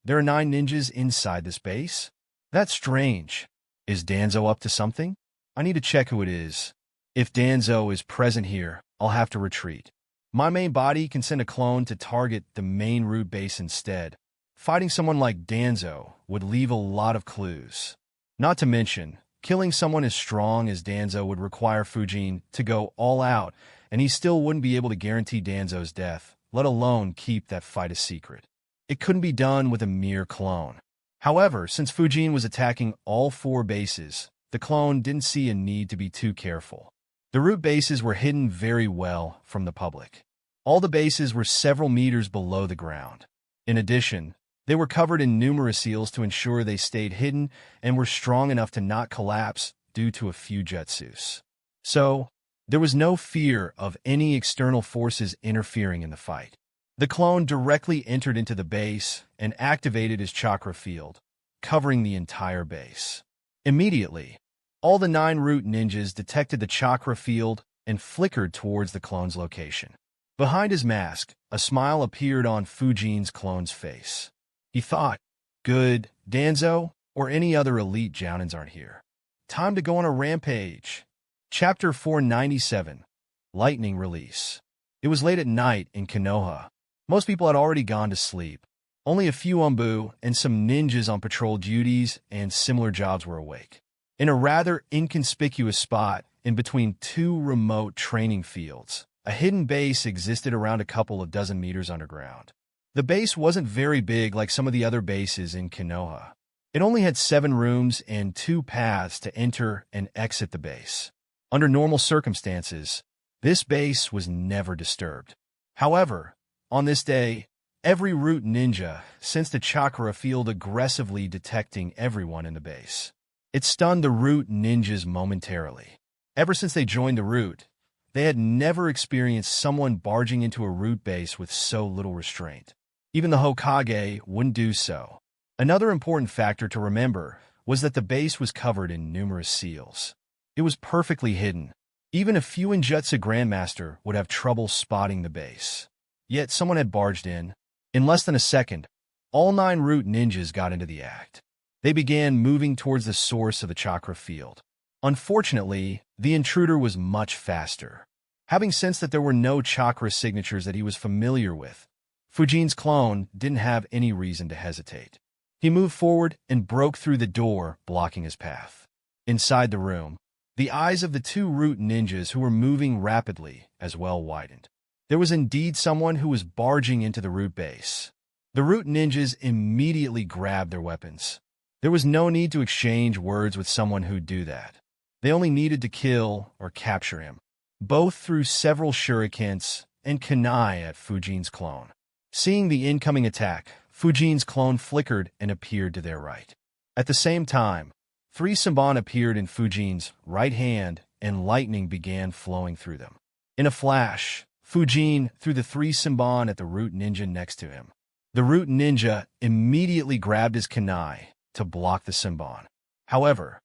there are 9 ninjas inside this base? That's strange. Is Danzo up to something? I need to check who it is. If Danzo is present here, I'll have to retreat. My main body can send a clone to target the main Root base instead. Fighting someone like Danzo would leave a lot of clues. Not to mention, killing someone as strong as Danzo would require Fujin to go all out, and he still wouldn't be able to guarantee Danzo's death, let alone keep that fight a secret. It couldn't be done with a mere clone. However, since Fujin was attacking all 4 bases, the clone didn't see a need to be too careful. The Root bases were hidden very well from the public. All the bases were several meters below the ground. In addition, they were covered in numerous seals to ensure they stayed hidden and were strong enough to not collapse due to a few jutsus. So, there was no fear of any external forces interfering in the fight. The clone directly entered into the base and activated his chakra field, covering the entire base. Immediately, all the 9 Root ninjas detected the chakra field and flickered towards the clone's location. Behind his mask, a smile appeared on Fujin's clone's face. He thought, "Good, Danzo or any other elite Jounins aren't here. Time to go on a rampage." Chapter 497, Lightning Release. It was late at night in Konoha. Most people had already gone to sleep. Only a few Umbu and some ninjas on patrol duties and similar jobs were awake. In a rather inconspicuous spot in between two remote training fields. A hidden base existed around a couple of dozen meters underground. The base wasn't very big like some of the other bases in Konoha. It only had 7 rooms and 2 paths to enter and exit the base. Under normal circumstances, this base was never disturbed. However, on this day, every root ninja sensed a chakra field aggressively detecting everyone in the base. It stunned the root ninjas momentarily. Ever since they joined the root, they had never experienced someone barging into a root base with so little restraint. Even the Hokage wouldn't do so. Another important factor to remember was that the base was covered in numerous seals. It was perfectly hidden. Even a Fuinjutsu Grandmaster would have trouble spotting the base. Yet someone had barged in. In less than a second, all 9 root ninjas got into the act. They began moving towards the source of the chakra field. Unfortunately, the intruder was much faster. Having sensed that there were no chakra signatures that he was familiar with, Fujin's clone didn't have any reason to hesitate. He moved forward and broke through the door, blocking his path. Inside the room, the eyes of the 2 root ninjas who were moving rapidly as well widened. There was indeed someone who was barging into the root base. The root ninjas immediately grabbed their weapons. There was no need to exchange words with someone who'd do that. They only needed to kill or capture him. Both threw several shurikens and kunai at Fujin's clone. Seeing the incoming attack, Fujin's clone flickered and appeared to their right. At the same time, 3 Senbon appeared in Fujin's right hand and lightning began flowing through them. In a flash, Fujin threw the 3 Senbon at the root ninja next to him. The root ninja immediately grabbed his kunai to block the Senbon. However,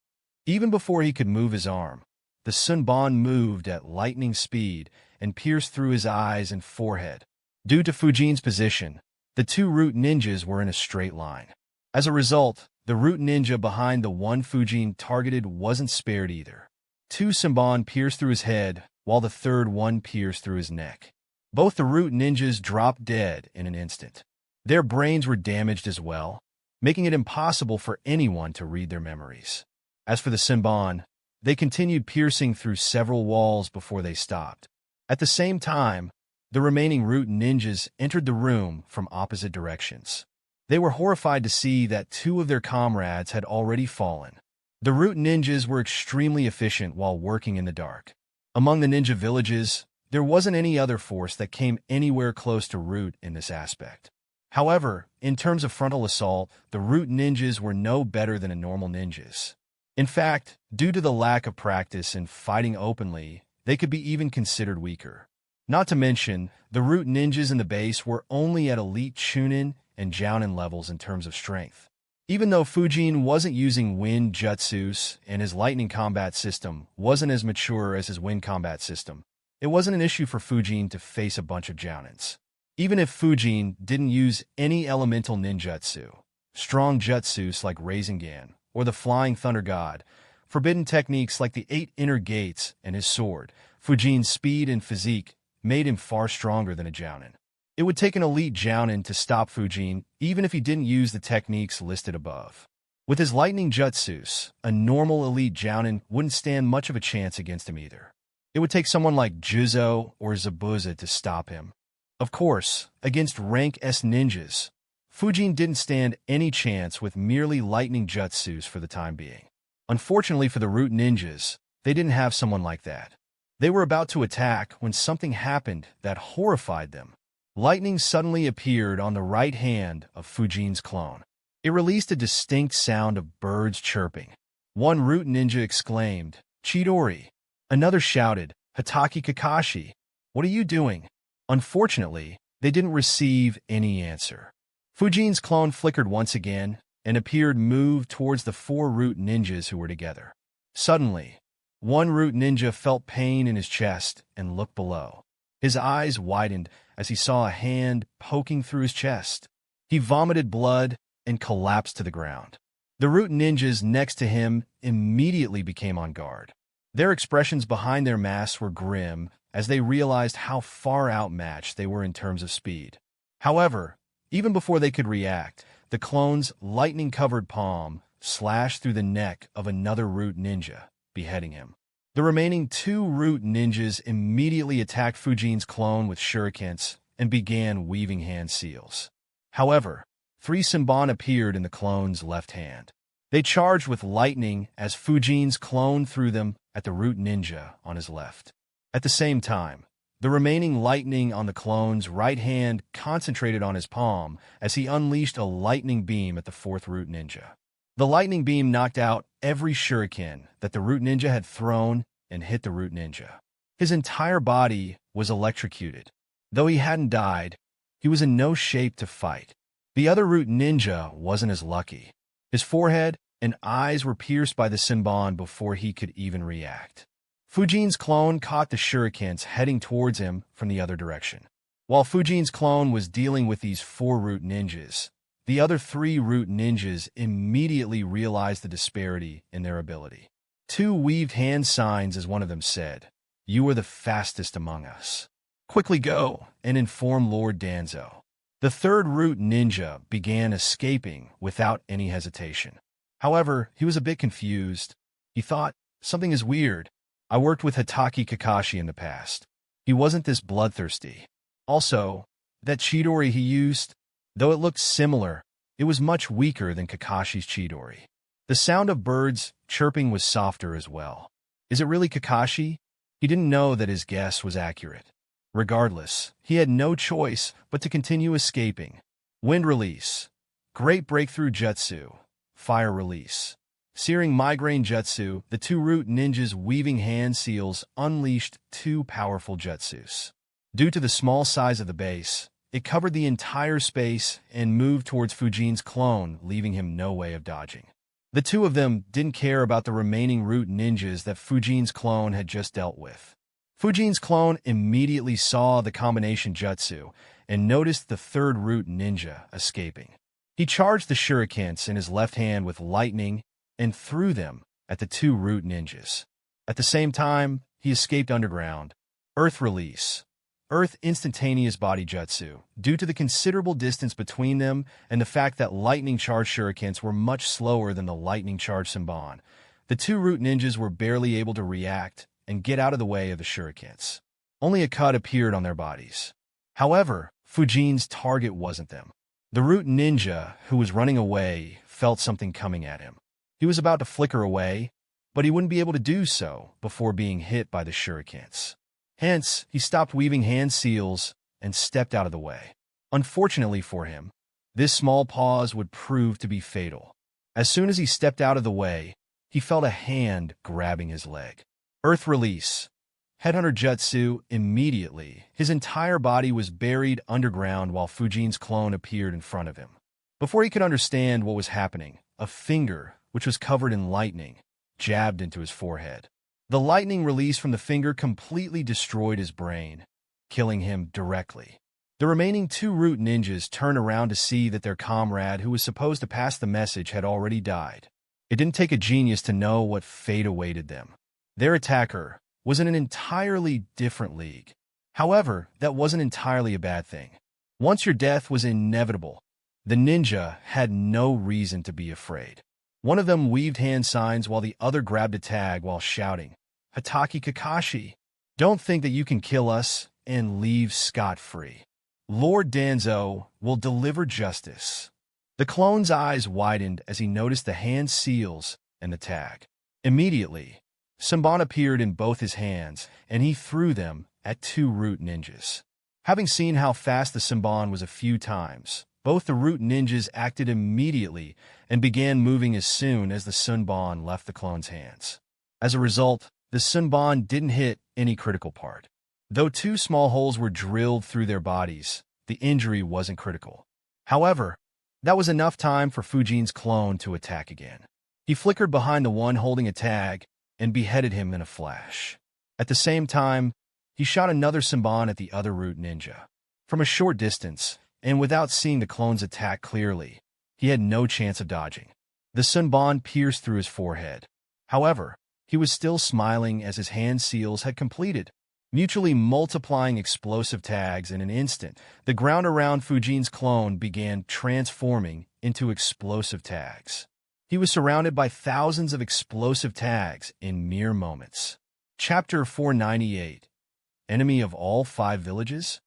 even before he could move his arm, the Senbon moved at lightning speed and pierced through his eyes and forehead. Due to Fujin's position, the 2 root ninjas were in a straight line. As a result, the root ninja behind the one Fujin targeted wasn't spared either. 2 Senbon pierced through his head, while the third one pierced through his neck. Both the root ninjas dropped dead in an instant. Their brains were damaged as well, making it impossible for anyone to read their memories. As for the Senbon, they continued piercing through several walls before they stopped. At the same time, the remaining root ninjas entered the room from opposite directions. They were horrified to see that 2 of their comrades had already fallen. The root ninjas were extremely efficient while working in the dark. Among the ninja villages, there wasn't any other force that came anywhere close to root in this aspect. However, in terms of frontal assault, the root ninjas were no better than a normal ninjas. In fact, due to the lack of practice in fighting openly, they could be even considered weaker. Not to mention, the root ninjas in the base were only at elite Chunin and Jounin levels in terms of strength. Even though Fujin wasn't using wind jutsus and his lightning combat system wasn't as mature as his wind combat system, it wasn't an issue for Fujin to face a bunch of Jounins. Even if Fujin didn't use any elemental ninjutsu, strong jutsus like Rasengan or the Flying Thunder God, forbidden techniques like the 8 inner gates and his sword, Fujin's speed and physique made him far stronger than a Jounin. It would take an elite Jounin to stop Fujin even if he didn't use the techniques listed above. With his lightning jutsus, a normal elite Jounin wouldn't stand much of a chance against him either. It would take someone like Juzo or Zabuza to stop him. Of course, against rank S ninjas, Fujin didn't stand any chance with merely lightning jutsus for the time being. Unfortunately for the root ninjas, they didn't have someone like that. They were about to attack when something happened that horrified them. Lightning suddenly appeared on the right hand of Fujin's clone. It released a distinct sound of birds chirping. One root ninja exclaimed, "Chidori." Another shouted, "Hataki Kakashi, what are you doing?" Unfortunately, they didn't receive any answer. Fujin's clone flickered once again and appeared moved towards the 4 root ninjas who were together. Suddenly, one root ninja felt pain in his chest and looked below. His eyes widened as he saw a hand poking through his chest. He vomited blood and collapsed to the ground. The root ninjas next to him immediately became on guard. Their expressions behind their masks were grim as they realized how far outmatched they were in terms of speed. However, even before they could react, the clone's lightning-covered palm slashed through the neck of another root ninja, beheading him. The remaining two root ninjas immediately attacked Fujin's clone with shurikens and began weaving hand seals. However, three Senbon appeared in the clone's left hand. They charged with lightning as Fujin's clone threw them at the root ninja on his left. At the same time, the remaining lightning on the clone's right hand concentrated on his palm as he unleashed a lightning beam at the fourth root ninja. The lightning beam knocked out every shuriken that the root ninja had thrown and hit the root ninja. His entire body was electrocuted. Though he hadn't died, he was in no shape to fight. The other root ninja wasn't as lucky. His forehead and eyes were pierced by the Senbon before he could even react. Fujin's clone caught the shurikens heading towards him from the other direction. While Fujin's clone was dealing with these four root ninjas, the other three root ninjas immediately realized the disparity in their ability. Two weaved hand signs as one of them said, "You are the fastest among us. Quickly go and inform Lord Danzo." The third root ninja began escaping without any hesitation. However, he was a bit confused. He thought, something is weird. I worked with Hatake Kakashi in the past. He wasn't this bloodthirsty. Also, that Chidori he used, though it looked similar, it was much weaker than Kakashi's Chidori. The sound of birds chirping was softer as well. Is it really Kakashi? He didn't know that his guess was accurate. Regardless, he had no choice but to continue escaping. Wind release. Great breakthrough jutsu. Fire release. Searing migraine jutsu, the two root ninjas weaving hand seals unleashed two powerful jutsus. Due to the small size of the base, it covered the entire space and moved towards Fujin's clone, leaving him no way of dodging. The two of them didn't care about the remaining root ninjas that Fujin's clone had just dealt with. Fujin's clone immediately saw the combination jutsu and noticed the third root ninja escaping. He charged the shurikens in his left hand with lightning and threw them at the two root ninjas. At the same time, he escaped underground. Earth release. Earth instantaneous body jutsu. Due to the considerable distance between them and the fact that lightning-charged shurikens were much slower than the lightning-charged Senbon, the two root ninjas were barely able to react and get out of the way of the shurikens. Only a cut appeared on their bodies. However, Fujin's target wasn't them. The root ninja, who was running away, felt something coming at him. He was about to flicker away, but he wouldn't be able to do so before being hit by the shurikens. Hence, he stopped weaving hand seals and stepped out of the way. Unfortunately for him, this small pause would prove to be fatal. As soon as he stepped out of the way, he felt a hand grabbing his leg. Earth release. Headhunter jutsu immediately. His entire body was buried underground while Fujin's clone appeared in front of him. Before he could understand what was happening, a finger, which was covered in lightning, jabbed into his forehead. The lightning release from the finger completely destroyed his brain, killing him directly. The remaining two root ninjas turned around to see that their comrade who was supposed to pass the message had already died. It didn't take a genius to know what fate awaited them. Their attacker was in an entirely different league. However, that wasn't entirely a bad thing. Once your death was inevitable, the ninja had no reason to be afraid. One of them weaved hand signs while the other grabbed a tag while shouting, "Hatake Kakashi, don't think that you can kill us and leave scot-free. Lord Danzo will deliver justice." The clone's eyes widened as he noticed the hand seals and the tag. Immediately, Senbon appeared in both his hands, and he threw them at two root ninjas. Having seen how fast the Senbon was a few times, both the root ninjas acted immediately and began moving as soon as the Senbon left the clone's hands. As a result, the Senbon didn't hit any critical part. Though two small holes were drilled through their bodies, the injury wasn't critical. However, that was enough time for Fujin's clone to attack again. He flickered behind the one holding a tag and beheaded him in a flash. At the same time, he shot another Senbon at the other root ninja. From a short distance, and without seeing the clone's attack clearly, he had no chance of dodging. The Senbon pierced through his forehead. However, he was still smiling as his hand seals had completed, mutually multiplying explosive tags in an instant. The ground around Fujin's clone began transforming into explosive tags. He was surrounded by thousands of explosive tags in mere moments. Chapter 498, Enemy of All 5 Villages?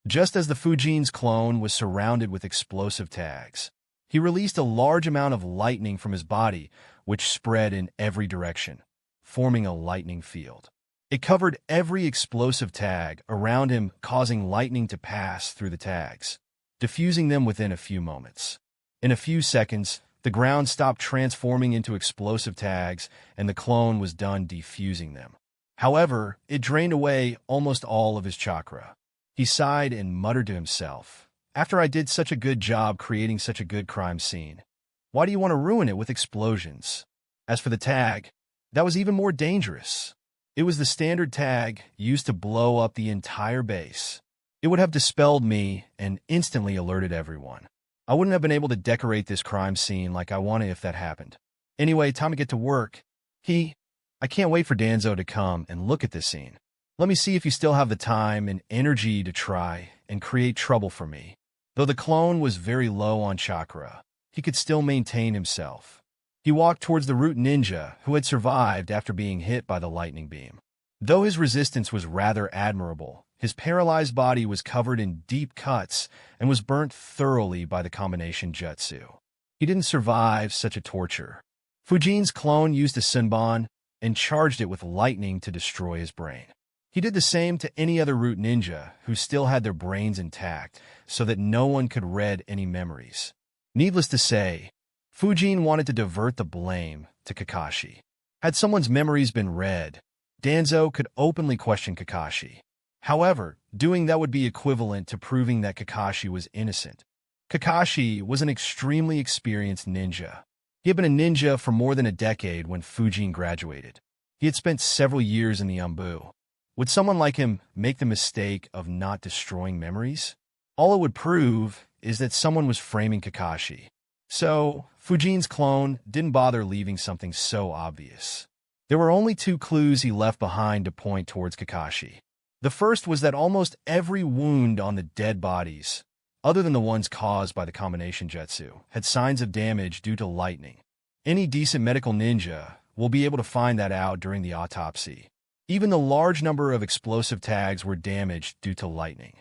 Just as the Fujin's clone was surrounded with explosive tags, he released a large amount of lightning from his body, which spread in every direction, forming a lightning field. It covered every explosive tag around him, causing lightning to pass through the tags, diffusing them within a few moments. In a few seconds, the ground stopped transforming into explosive tags, and the clone was done defusing them. However, it drained away almost all of his chakra. He sighed and muttered to himself, "After I did such a good job creating such a good crime scene, why do you want to ruin it with explosions?" As for the tag, that was even more dangerous. It was the standard tag used to blow up the entire base. It would have dispelled me and instantly alerted everyone. I wouldn't have been able to decorate this crime scene like I wanted if that happened. Anyway, time to get to work. I can't wait for Danzo to come and look at this scene. Let me see if you still have the time and energy to try and create trouble for me. Though the clone was very low on chakra, he could still maintain himself. He walked towards the root ninja who had survived after being hit by the lightning beam. Though his resistance was rather admirable, his paralyzed body was covered in deep cuts and was burnt thoroughly by the combination jutsu. He didn't survive such a torture. Fujin's clone used a senbon and charged it with lightning to destroy his brain. He did the same to any other root ninja who still had their brains intact so that no one could read any memories. Needless to say, Fujin wanted to divert the blame to Kakashi. Had someone's memories been read, Danzo could openly question Kakashi. However, doing that would be equivalent to proving that Kakashi was innocent. Kakashi was an extremely experienced ninja. He had been a ninja for more than a decade when Fujin graduated. He had spent several years in the Umbu. Would someone like him make the mistake of not destroying memories? All it would prove is that someone was framing Kakashi. So, Fujin's clone didn't bother leaving something so obvious. There were only 2 clues he left behind to point towards Kakashi. The first was that almost every wound on the dead bodies, other than the ones caused by the combination jutsu, had signs of damage due to lightning. Any decent medical ninja will be able to find that out during the autopsy. Even the large number of explosive tags were damaged due to lightning.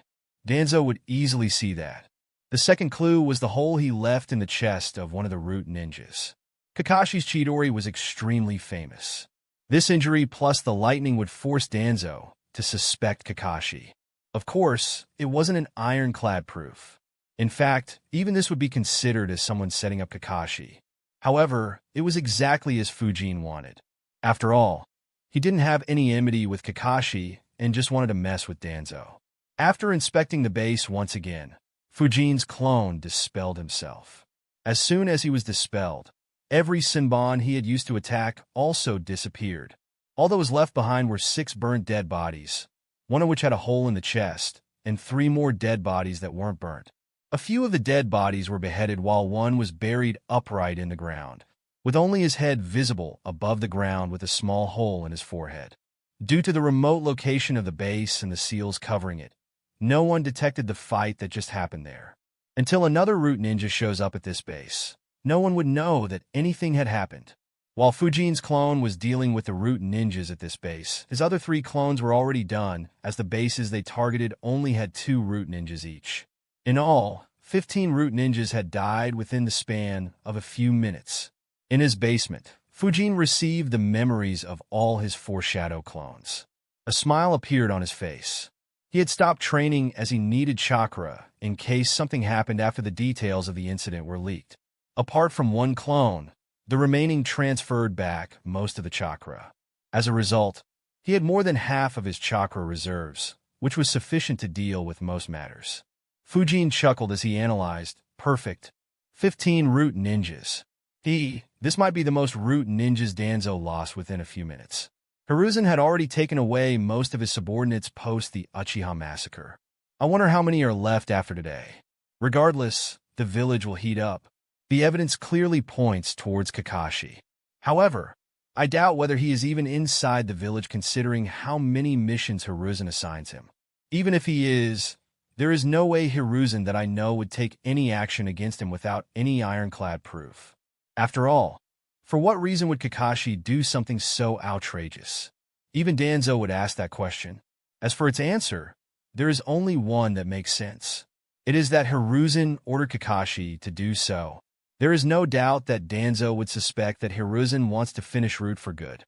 Danzo would easily see that. The second clue was the hole he left in the chest of one of the root ninjas. Kakashi's Chidori was extremely famous. This injury plus the lightning would force Danzo to suspect Kakashi. Of course, it wasn't an ironclad proof. In fact, even this would be considered as someone setting up Kakashi. However, it was exactly as Fujin wanted. After all, he didn't have any enmity with Kakashi and just wanted to mess with Danzo. After inspecting the base once again, Fujin's clone dispelled himself. As soon as he was dispelled, every senbon he had used to attack also disappeared. All that was left behind were 6 burnt dead bodies, one of which had a hole in the chest, and 3 more dead bodies that weren't burnt. A few of the dead bodies were beheaded while one was buried upright in the ground, with only his head visible above the ground with a small hole in his forehead. Due to the remote location of the base and the seals covering it, no one detected the fight that just happened there. Until another root ninja shows up at this base, no one would know that anything had happened. While Fujin's clone was dealing with the root ninjas at this base, his other 3 clones were already done, as the bases they targeted only had 2 root ninjas each. In all, 15 root ninjas had died within the span of a few minutes. In his basement, Fujin received the memories of all his foreshadow clones. A smile appeared on his face. He had stopped training as he needed chakra in case something happened after the details of the incident were leaked. Apart from 1 clone, the remaining transferred back most of the chakra. As a result, he had more than half of his chakra reserves, which was sufficient to deal with most matters. Fujin chuckled as he analyzed, perfect, 15 root ninjas. This might be the most root ninjas Danzo lost within a few minutes. Hiruzen had already taken away most of his subordinates post the Uchiha massacre. I wonder how many are left after today. Regardless, the village will heat up. The evidence clearly points towards Kakashi. However, I doubt whether he is even inside the village considering how many missions Hiruzen assigns him. Even if he is, there is no way Hiruzen that I know would take any action against him without any ironclad proof. After all, for what reason would Kakashi do something so outrageous? Even Danzo would ask that question. As for its answer, there is only one that makes sense. It is that Hiruzen ordered Kakashi to do so. There is no doubt that Danzo would suspect that Hiruzen wants to finish Root for good.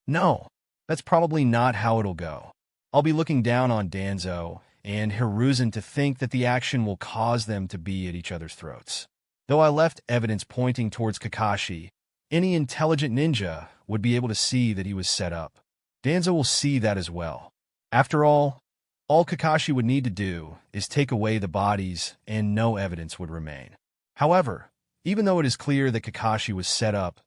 No, that's probably not how it'll go. I'll be looking down on Danzo and Hiruzen to think that the action will cause them to be at each other's throats. Though I left evidence pointing towards Kakashi, any intelligent ninja would be able to see that he was set up. Danzo will see that as well. After all Kakashi would need to do is take away the bodies and no evidence would remain. However, even though it is clear that Kakashi was set up,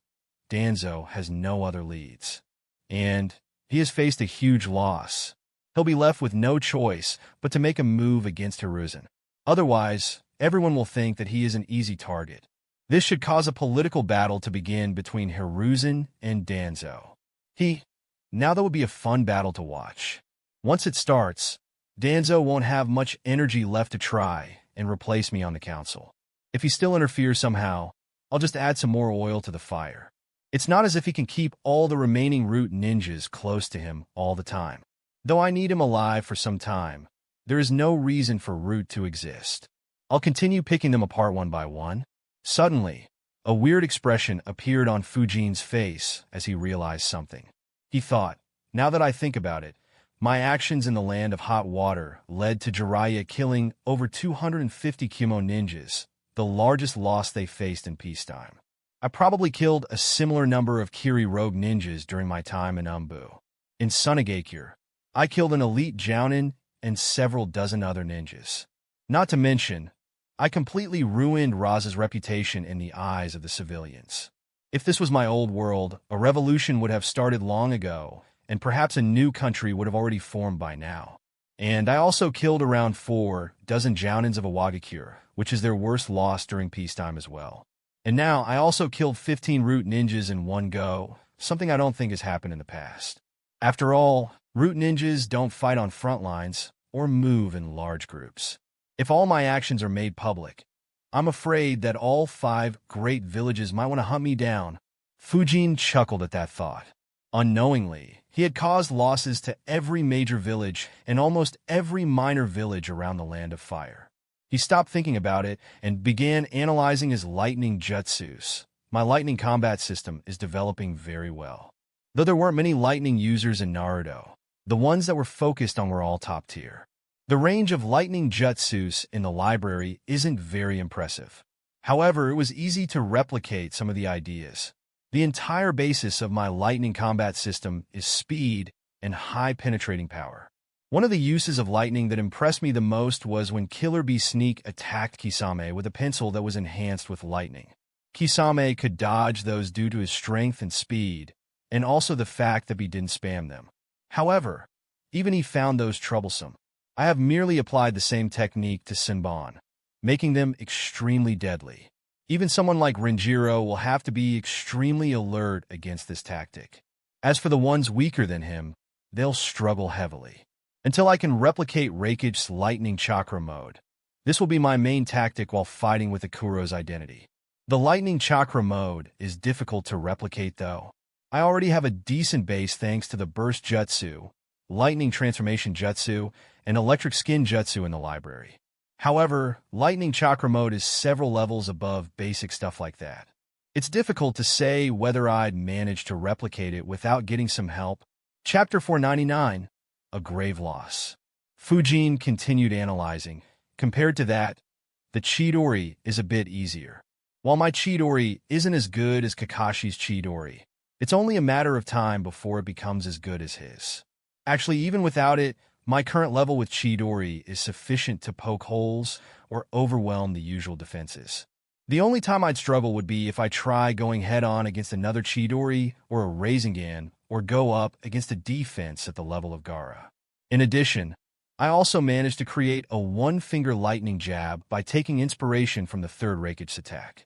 Danzo has no other leads. And he has faced a huge loss. He'll be left with no choice but to make a move against Hiruzen. Otherwise, everyone will think that he is an easy target. This should cause a political battle to begin between Hiruzen and Danzo. Now that would be a fun battle to watch. Once it starts, Danzo won't have much energy left to try and replace me on the council. If he still interferes somehow, I'll just add some more oil to the fire. It's not as if he can keep all the remaining Root ninjas close to him all the time. Though I need him alive for some time, there is no reason for Root to exist. I'll continue picking them apart one by one. Suddenly, a weird expression appeared on Fujin's face as he realized something. He thought, now that I think about it, my actions in the Land of Hot Water led to Jiraiya killing over 250 Kimo ninjas, the largest loss they faced in peacetime. I probably killed a similar number of Kiri rogue ninjas during my time in Umbu. In Tanigakure, I killed an elite Jounin and several dozen other ninjas. Not to mention, I completely ruined Raza's reputation in the eyes of the civilians. If this was my old world, a revolution would have started long ago, and perhaps a new country would have already formed by now. And I also killed around 4 dozen Jounins of Iwagakure, which is their worst loss during peacetime as well. And now I also killed 15 Root ninjas in one go, something I don't think has happened in the past. After all, Root ninjas don't fight on front lines or move in large groups. If all my actions are made public, I'm afraid that all 5 great villages might want to hunt me down. Fujin chuckled at that thought. Unknowingly, he had caused losses to every major village and almost every minor village around the Land of Fire. He stopped thinking about it and began analyzing his lightning jutsus. My lightning combat system is developing very well. Though there weren't many lightning users in Naruto, the ones that were focused on were all top tier. The range of lightning jutsus in the library isn't very impressive. However, it was easy to replicate some of the ideas. The entire basis of my lightning combat system is speed and high penetrating power. One of the uses of lightning that impressed me the most was when Killer Bee Sneak attacked Kisame with a pencil that was enhanced with lightning. Kisame could dodge those due to his strength and speed, and also the fact that he didn't spam them. However, even he found those troublesome. I have merely applied the same technique to Senbon, making them extremely deadly. Even someone like Renjiro will have to be extremely alert against this tactic. As for the ones weaker than him, they'll struggle heavily. Until I can replicate Rakich's lightning chakra mode. This will be my main tactic while fighting with Akuro's identity. The lightning chakra mode is difficult to replicate though. I already have a decent base thanks to the burst jutsu, lightning transformation jutsu, and electric skin jutsu in the library. However, lightning chakra mode is several levels above basic stuff like that. It's difficult to say whether I'd manage to replicate it without getting some help. Chapter 499. A grave loss. Fujin continued analyzing. Compared to that, the Chidori is a bit easier. While my Chidori isn't as good as Kakashi's Chidori, it's only a matter of time before it becomes as good as his. Actually, even without it, my current level with Chidori is sufficient to poke holes or overwhelm the usual defenses. The only time I'd struggle would be if I try going head-on against another Chidori or a Rasengan, or go up against a defense at the level of Gaara. In addition, I also managed to create a one-finger lightning jab by taking inspiration from the third Rakich's attack.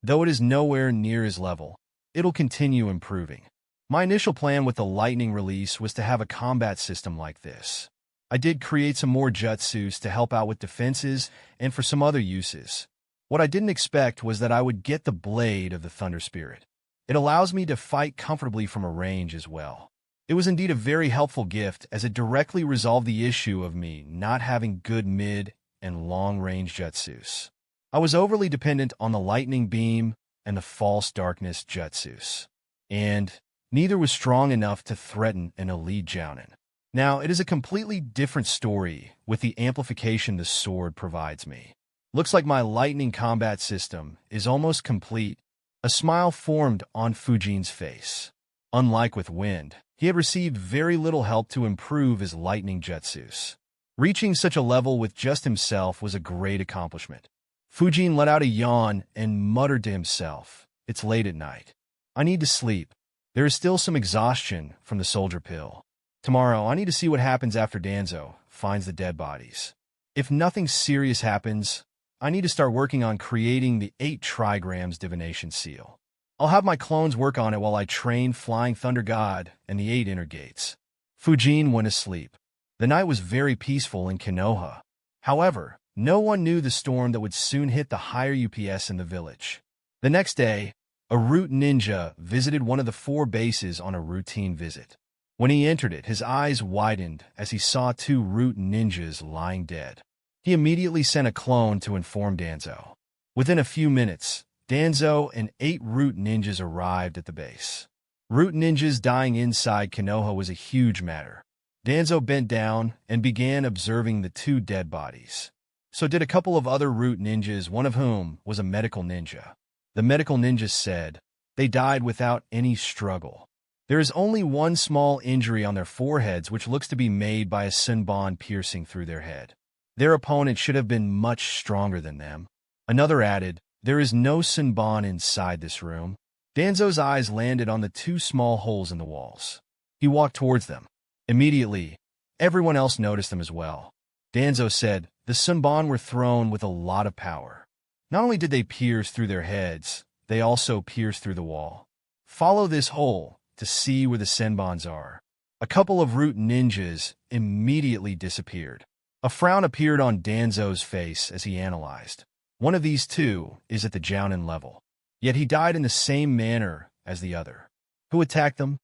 Though it is nowhere near his level, it'll continue improving. My initial plan with the lightning release was to have a combat system like this. I did create some more jutsus to help out with defenses and for some other uses. What I didn't expect was that I would get the blade of the Thunder Spirit. It allows me to fight comfortably from a range as well. It was indeed a very helpful gift, as it directly resolved the issue of me not having good mid and long-range jutsus. I was overly dependent on the lightning beam and the false darkness jutsus, and neither was strong enough to threaten an elite jounin. Now, it is a completely different story with the amplification the sword provides me. Looks like my lightning combat system is almost complete. A smile formed on Fujin's face. Unlike with Wind, he had received very little help to improve his lightning jutsus. Reaching such a level with just himself was a great accomplishment. Fujin let out a yawn and muttered to himself, "It's late at night. I need to sleep. There is still some exhaustion from the soldier pill. Tomorrow, I need to see what happens after Danzo finds the dead bodies. If nothing serious happens, I need to start working on creating the 8 trigrams divination seal. I'll have my clones work on it while I train Flying Thunder God and the 8 inner gates." Fujin went asleep. The night was very peaceful in Konoha. However, no one knew the storm that would soon hit the higher UPS in the village. The next day, a root ninja visited one of the 4 bases on a routine visit. When he entered it, his eyes widened as he saw 2 root ninjas lying dead. He immediately sent a clone to inform Danzo. Within a few minutes, Danzo and 8 root ninjas arrived at the base. Root ninjas dying inside Konoha was a huge matter. Danzo bent down and began observing the 2 dead bodies. So did a couple of other root ninjas, one of whom was a medical ninja. The medical ninja said, "They died without any struggle. There is only one small injury on their foreheads, which looks to be made by a senbon piercing through their head. Their opponent should have been much stronger than them." Another added, "There is no senbon inside this room." Danzo's eyes landed on the 2 small holes in the walls. He walked towards them. Immediately, everyone else noticed them as well. Danzo said, "The senbon were thrown with a lot of power. Not only did they pierce through their heads, they also pierced through the wall. Follow this hole to see where the senbons are." A couple of root ninjas immediately disappeared. A frown appeared on Danzo's face as he analyzed. One of these 2 is at the jounin level, yet he died in the same manner as the other. Who attacked them?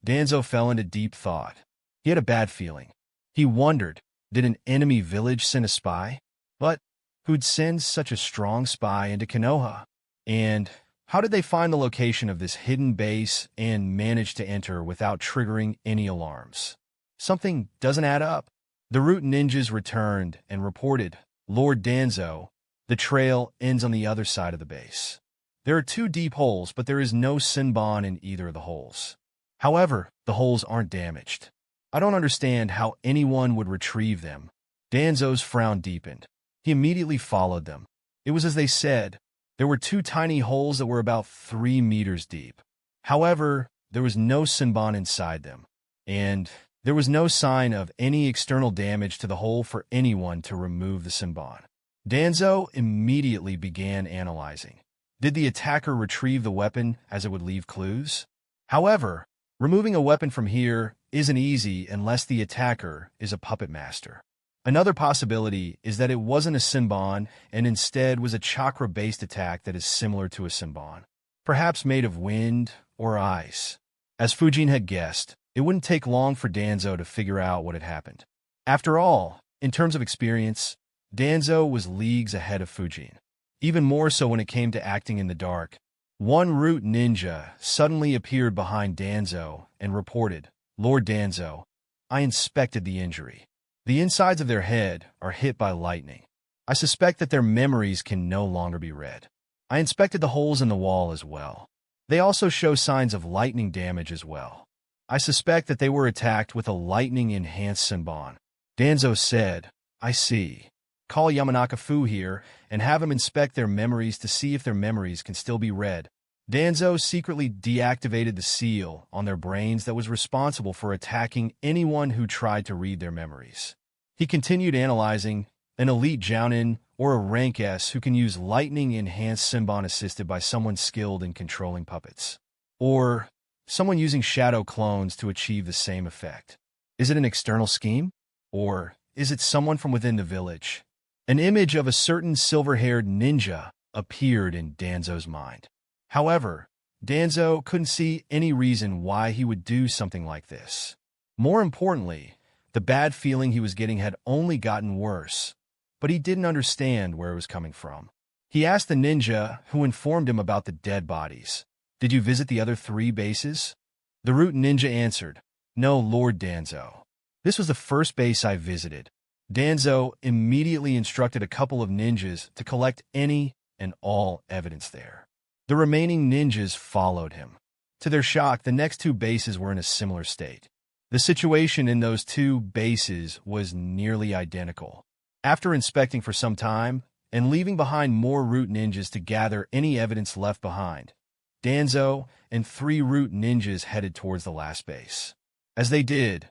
Danzo fell into deep thought. He had a bad feeling. He wondered, did an enemy village send a spy? But who'd send such a strong spy into Konoha? And how did they find the location of this hidden base and manage to enter without triggering any alarms? Something doesn't add up. The root ninjas returned and reported, "Lord Danzo, the trail ends on the other side of the base. There are 2 deep holes, but there is no senbon in either of the holes. However, the holes aren't damaged. I don't understand how anyone would retrieve them." Danzo's frown deepened. He immediately followed them. It was as they said. There were 2 tiny holes that were about 3 meters deep. However, there was no senbon inside them, and there was no sign of any external damage to the hole for anyone to remove the senbon. Danzo immediately began analyzing. Did the attacker retrieve the weapon as it would leave clues? However, removing a weapon from here isn't easy unless the attacker is a puppet master. Another possibility is that it wasn't a senbon and instead was a chakra-based attack that is similar to a senbon, perhaps made of wind or ice. As Fujin had guessed, it wouldn't take long for Danzo to figure out what had happened. After all, in terms of experience, Danzo was leagues ahead of Fujin, even more so when it came to acting in the dark. One root ninja suddenly appeared behind Danzo and reported, "Lord Danzo, I inspected the injury. The insides of their head are hit by lightning. I suspect that their memories can no longer be read. I inspected the holes in the wall as well. They also show signs of lightning damage as well. I suspect that they were attacked with a lightning-enhanced senbon." Danzo said, "I see. Call Yamanaka-fu here and have him inspect their memories to see if their memories can still be read." Danzo secretly deactivated the seal on their brains that was responsible for attacking anyone who tried to read their memories. He continued analyzing. An elite jounin or a rank S who can use lightning-enhanced senbon assisted by someone skilled in controlling puppets. Or someone using shadow clones to achieve the same effect. Is it an external scheme? Or is it someone from within the village? An image of a certain silver-haired ninja appeared in Danzo's mind. However, Danzo couldn't see any reason why he would do something like this. More importantly, the bad feeling he was getting had only gotten worse, but he didn't understand where it was coming from. He asked the ninja, who informed him about the dead bodies. "Did you visit the other 3 bases?" The root ninja answered, "No, Lord Danzo. This was the first base I visited." Danzo immediately instructed a couple of ninjas to collect any and all evidence there. The remaining ninjas followed him. To their shock, the next 2 bases were in a similar state. The situation in those 2 bases was nearly identical. After inspecting for some time and leaving behind more root ninjas to gather any evidence left behind, Danzo and 3 root ninjas headed towards the last base. As they did,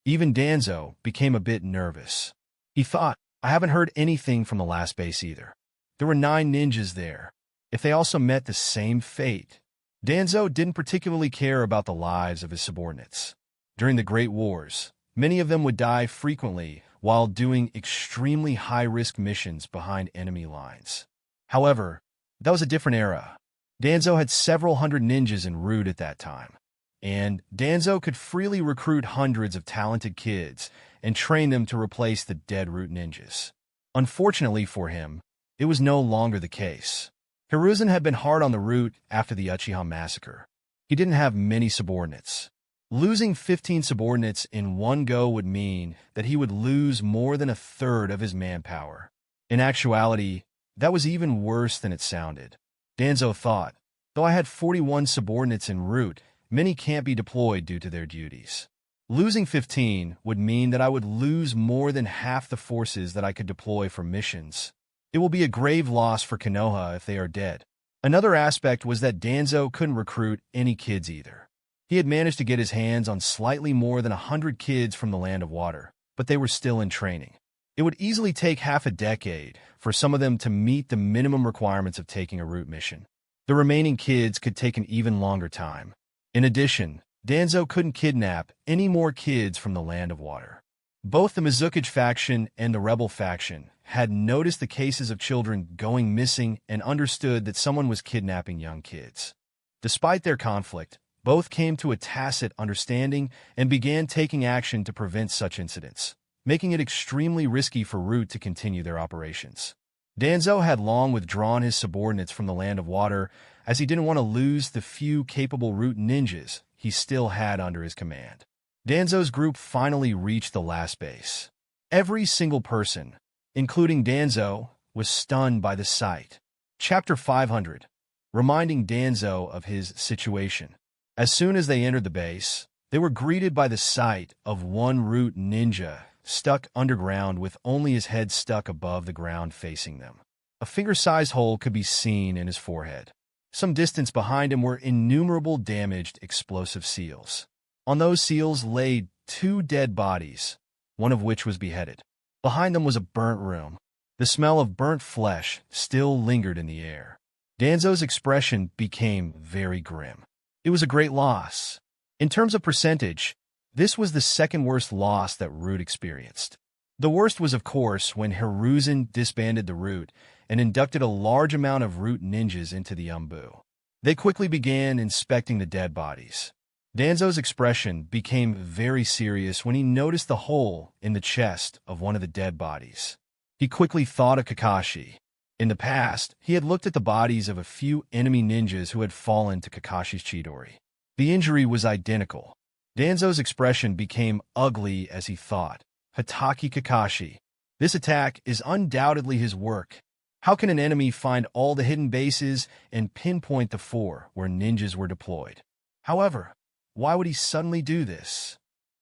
even Danzo became a bit nervous. He thought, "I haven't heard anything from the last base either. There were 9 ninjas there. If they also met the same fate..." Danzo didn't particularly care about the lives of his subordinates. During the Great Wars, many of them would die frequently while doing extremely high-risk missions behind enemy lines. However, that was a different era. Danzo had several hundred ninjas en route at that time, and Danzo could freely recruit hundreds of talented kids and train them to replace the dead root ninjas. Unfortunately for him, it was no longer the case. Hiruzen had been hard on the root after the Uchiha massacre. He didn't have many subordinates. Losing 15 subordinates in one go would mean that he would lose more than a third of his manpower. In actuality, that was even worse than it sounded. Danzo thought, "Though I had 41 subordinates en route, many can't be deployed due to their duties. Losing 15 would mean that I would lose more than half the forces that I could deploy for missions. It will be a grave loss for Konoha if they are dead." Another aspect was that Danzo couldn't recruit any kids either. He had managed to get his hands on slightly more than 100 kids from the Land of Water, but they were still in training. It would easily take half a decade for some of them to meet the minimum requirements of taking a route mission. The remaining kids could take an even longer time. In addition, Danzo couldn't kidnap any more kids from the Land of Water. Both the Mizukage faction and the Rebel faction had noticed the cases of children going missing and understood that someone was kidnapping young kids. Despite their conflict, both came to a tacit understanding and began taking action to prevent such incidents, making it extremely risky for Root to continue their operations. Danzo had long withdrawn his subordinates from the Land of Water as he didn't want to lose the few capable Root ninjas he still had under his command. Danzo's group finally reached the last base. Every single person, including Danzo, was stunned by the sight. Chapter 500, reminding Danzo of his situation. As soon as they entered the base, they were greeted by the sight of one root ninja stuck underground with only his head stuck above the ground facing them. A finger-sized hole could be seen in his forehead. Some distance behind him were innumerable damaged explosive seals. On those seals lay 2 dead bodies, one of which was beheaded. Behind them was a burnt room. The smell of burnt flesh still lingered in the air. Danzo's expression became very grim. It was a great loss. In terms of percentage, this was the second worst loss that Root experienced. The worst was, of course, when Hiruzen disbanded the Root and inducted a large amount of Root ninjas into the Umbu. They quickly began inspecting the dead bodies. Danzo's expression became very serious when he noticed the hole in the chest of one of the dead bodies. He quickly thought of Kakashi. In the past, he had looked at the bodies of a few enemy ninjas who had fallen to Kakashi's Chidori. The injury was identical. Danzo's expression became ugly as he thought, "Hatake Kakashi. This attack is undoubtedly his work. How can an enemy find all the hidden bases and pinpoint the 4 where ninjas were deployed? However, why would he suddenly do this?"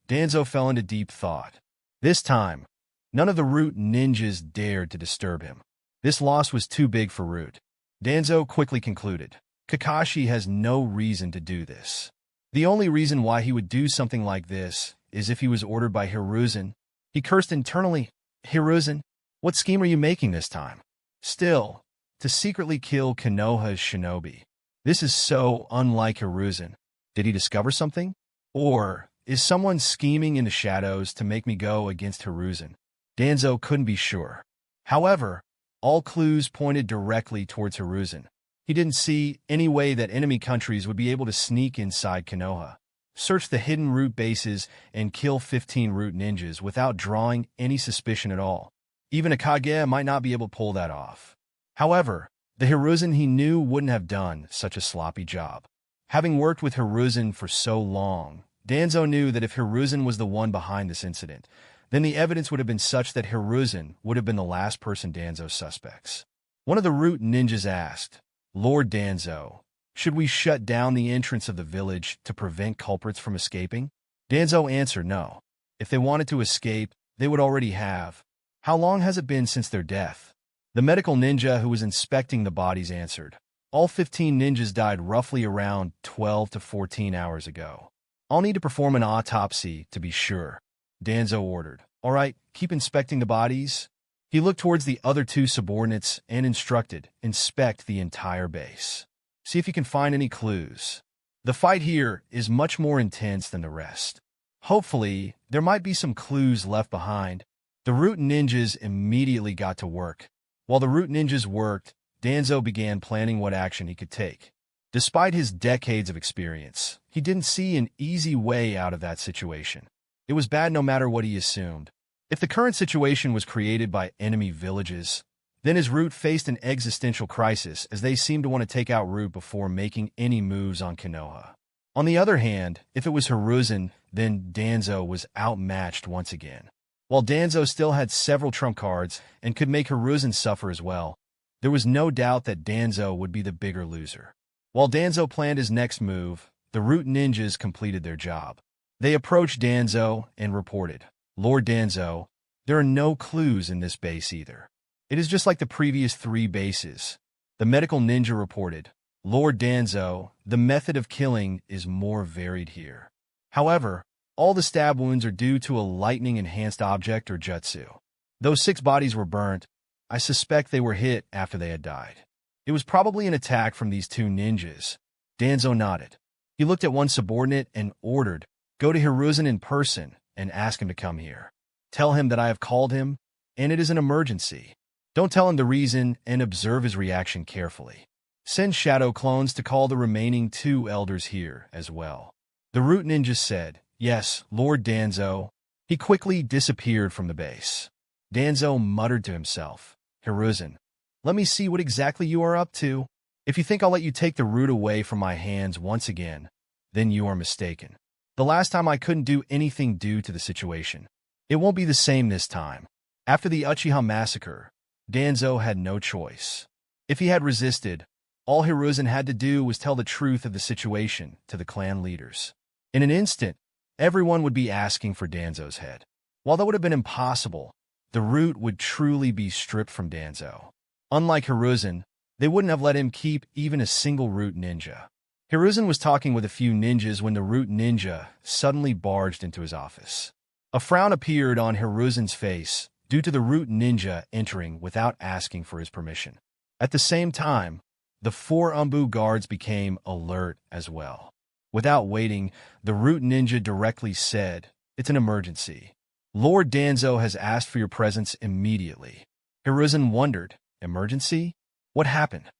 Danzo fell into deep thought. This time, none of the Root ninjas dared to disturb him. This loss was too big for Root. Danzo quickly concluded, Kakashi has no reason to do this. The only reason why he would do something like this is if he was ordered by Hiruzen. He cursed internally, "Hiruzen, what scheme are you making this time? Still, to secretly kill Konoha's shinobi. This is so unlike Hiruzen. Did he discover something? Or is someone scheming in the shadows to make me go against Hiruzen?" Danzo couldn't be sure. However, all clues pointed directly towards Hiruzen. He didn't see any way that enemy countries would be able to sneak inside Konoha, search the hidden root bases, and kill 15 root ninjas without drawing any suspicion at all. Even a Kage might not be able to pull that off. However, the Hiruzen he knew wouldn't have done such a sloppy job. Having worked with Hiruzen for so long, Danzo knew that if Hiruzen was the one behind this incident, then the evidence would have been such that Hiruzen would have been the last person Danzo suspects. One of the root ninjas asked, "Lord Danzo, should we shut down the entrance of the village to prevent culprits from escaping?" Danzo answered no. If they wanted to escape, they would already have. How long has it been since their death? The medical ninja who was inspecting the bodies answered, all 15 ninjas died roughly around 12 to 14 hours ago. I'll need to perform an autopsy to be sure, Danzo ordered. All right, keep inspecting the bodies. He looked towards the other two subordinates and instructed, inspect the entire base. See if you can find any clues. The fight here is much more intense than the rest. Hopefully, there might be some clues left behind. The root ninjas immediately got to work. While the root ninjas worked, Danzo began planning what action he could take. Despite his decades of experience, he didn't see an easy way out of that situation. It was bad no matter what he assumed. If the current situation was created by enemy villages, then his root faced an existential crisis as they seemed to want to take out root before making any moves on Konoha. On the other hand, if it was Hiruzen, then Danzo was outmatched once again. While Danzo still had several trump cards and could make Hiruzen suffer as well, there was no doubt that Danzo would be the bigger loser. While Danzo planned his next move, the root ninjas completed their job. They approached Danzo and reported, "Lord Danzo, there are no clues in this base either. It is just like the previous 3 bases." The medical ninja reported, "Lord Danzo, the method of killing is more varied here. However, all the stab wounds are due to a lightning-enhanced object or jutsu. Those 6 bodies were burnt. I suspect they were hit after they had died. It was probably an attack from these 2 ninjas." Danzo nodded. He looked at one subordinate and ordered, "Go to Hiruzen in person and ask him to come here. Tell him that I have called him, and it is an emergency. Don't tell him the reason and observe his reaction carefully. Send shadow clones to call the remaining 2 elders here as well." The root ninja said, "Yes, Lord Danzo." He quickly disappeared from the base. Danzo muttered to himself, "Hiruzen, let me see what exactly you are up to. If you think I'll let you take the root away from my hands once again, then you are mistaken. The last time I couldn't do anything due to the situation. It won't be the same this time." After the Uchiha massacre, Danzo had no choice. If he had resisted, all Hiruzen had to do was tell the truth of the situation to the clan leaders. In an instant, everyone would be asking for Danzo's head. While that would have been impossible, the root would truly be stripped from Danzo. Unlike Hiruzen, they wouldn't have let him keep even a single root ninja. Hiruzen was talking with a few ninjas when the root ninja suddenly barged into his office. A frown appeared on Hiruzen's face due to the root ninja entering without asking for his permission. At the same time, the 4 Umbu guards became alert as well. Without waiting, the root ninja directly said, "It's an emergency. Lord Danzo has asked for your presence immediately." Hiruzen wondered, "Emergency? What happened?"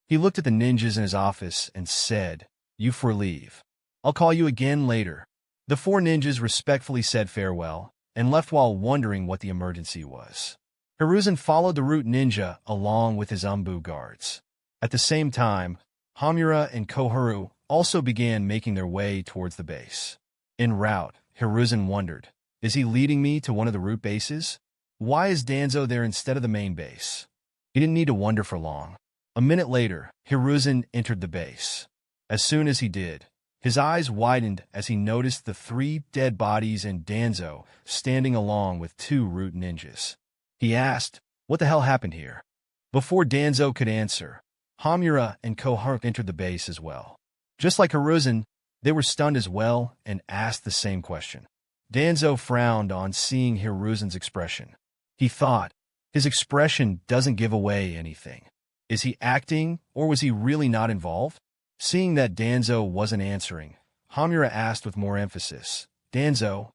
He looked at the ninjas in his office and said, "You for leave. I'll call you again later." The 4 ninjas respectfully said farewell and left while wondering what the emergency was. Hiruzen followed the root ninja along with his Umbu guards. At the same time, Hamura and Koharu also began making their way towards the base. En route, Hiruzen wondered, is he leading me to one of the root bases? Why is Danzo there instead of the main base? He didn't need to wonder for long. A minute later, Hiruzen entered the base. As soon as he did, his eyes widened as he noticed the 3 dead bodies and Danzo standing along with 2 root ninjas. He asked, "What the hell happened here?" Before Danzo could answer, Hamura and Koharu entered the base as well. Just like Hiruzen, they were stunned as well and asked the same question. Danzo frowned on seeing Hiruzen's expression. He thought, his expression doesn't give away anything. Is he acting, or was he really not involved? Seeing that Danzo wasn't answering, Hamura asked with more emphasis, "Danzo,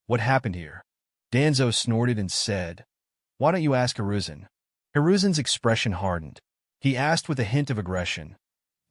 what happened here?" Danzo snorted and said, "Why don't you ask Hiruzen?" Hiruzen's expression hardened. He asked with a hint of aggression,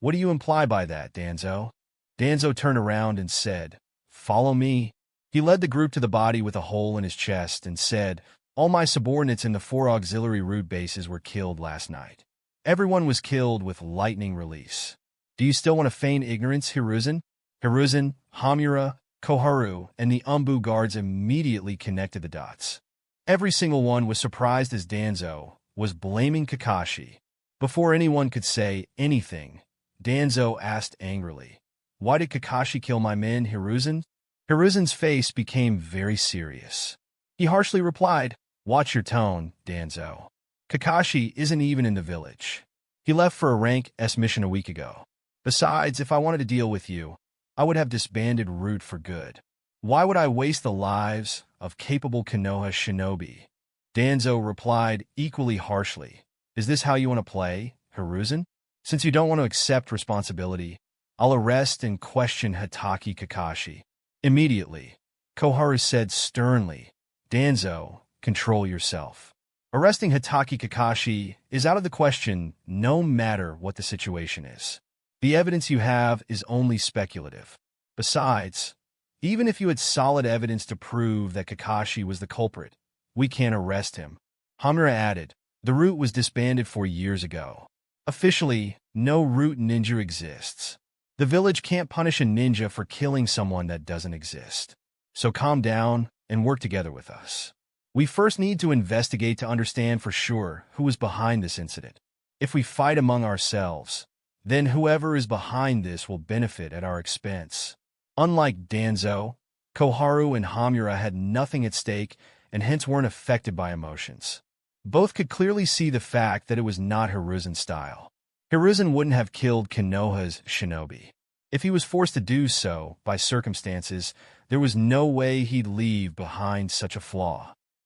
What do you imply by that, Danzo? Danzo turned around and said, "Follow me." He led the group to the body with a hole in his chest and said, "All my subordinates in the 4 auxiliary root bases were killed last night. Everyone was killed with lightning release. Do you still want to feign ignorance, Hiruzen?" Hiruzen, Hamura, Koharu, and the Umbu guards immediately connected the dots. Every single one was surprised as Danzo was blaming Kakashi. Before anyone could say anything, Danzo asked angrily, "Why did Kakashi kill my men, Hiruzen?" Hiruzen's face became very serious. He harshly replied, "Watch your tone, Danzo. Kakashi isn't even in the village. He left for a rank S mission a week ago. Besides, if I wanted to deal with you, I would have disbanded Root for good. Why would I waste the lives of capable Konoha shinobi?" Danzo replied equally harshly, "Is this how you want to play, Hiruzen? Since you don't want to accept responsibility, I'll arrest and question Hatake Kakashi." Immediately, Koharu said sternly, "Danzo, control yourself. Arresting Hatake Kakashi is out of the question no matter what the situation is. The evidence you have is only speculative. Besides, even if you had solid evidence to prove that Kakashi was the culprit, we can't arrest him." Hamura added, "The Root was disbanded 4 years ago. Officially, no Root ninja exists. The village can't punish a ninja for killing someone that doesn't exist. So calm down and work together with us. We first need to investigate to understand for sure who is behind this incident. If we fight among ourselves, then whoever is behind this will benefit at our expense." Unlike Danzo, Koharu and Hamura had nothing at stake and hence weren't affected by emotions. Both could clearly see the fact that it was not Hiruzen's style. Hiruzen wouldn't have killed Konoha's shinobi. If he was forced to do so by circumstances, there was no way he'd leave behind such a flaw.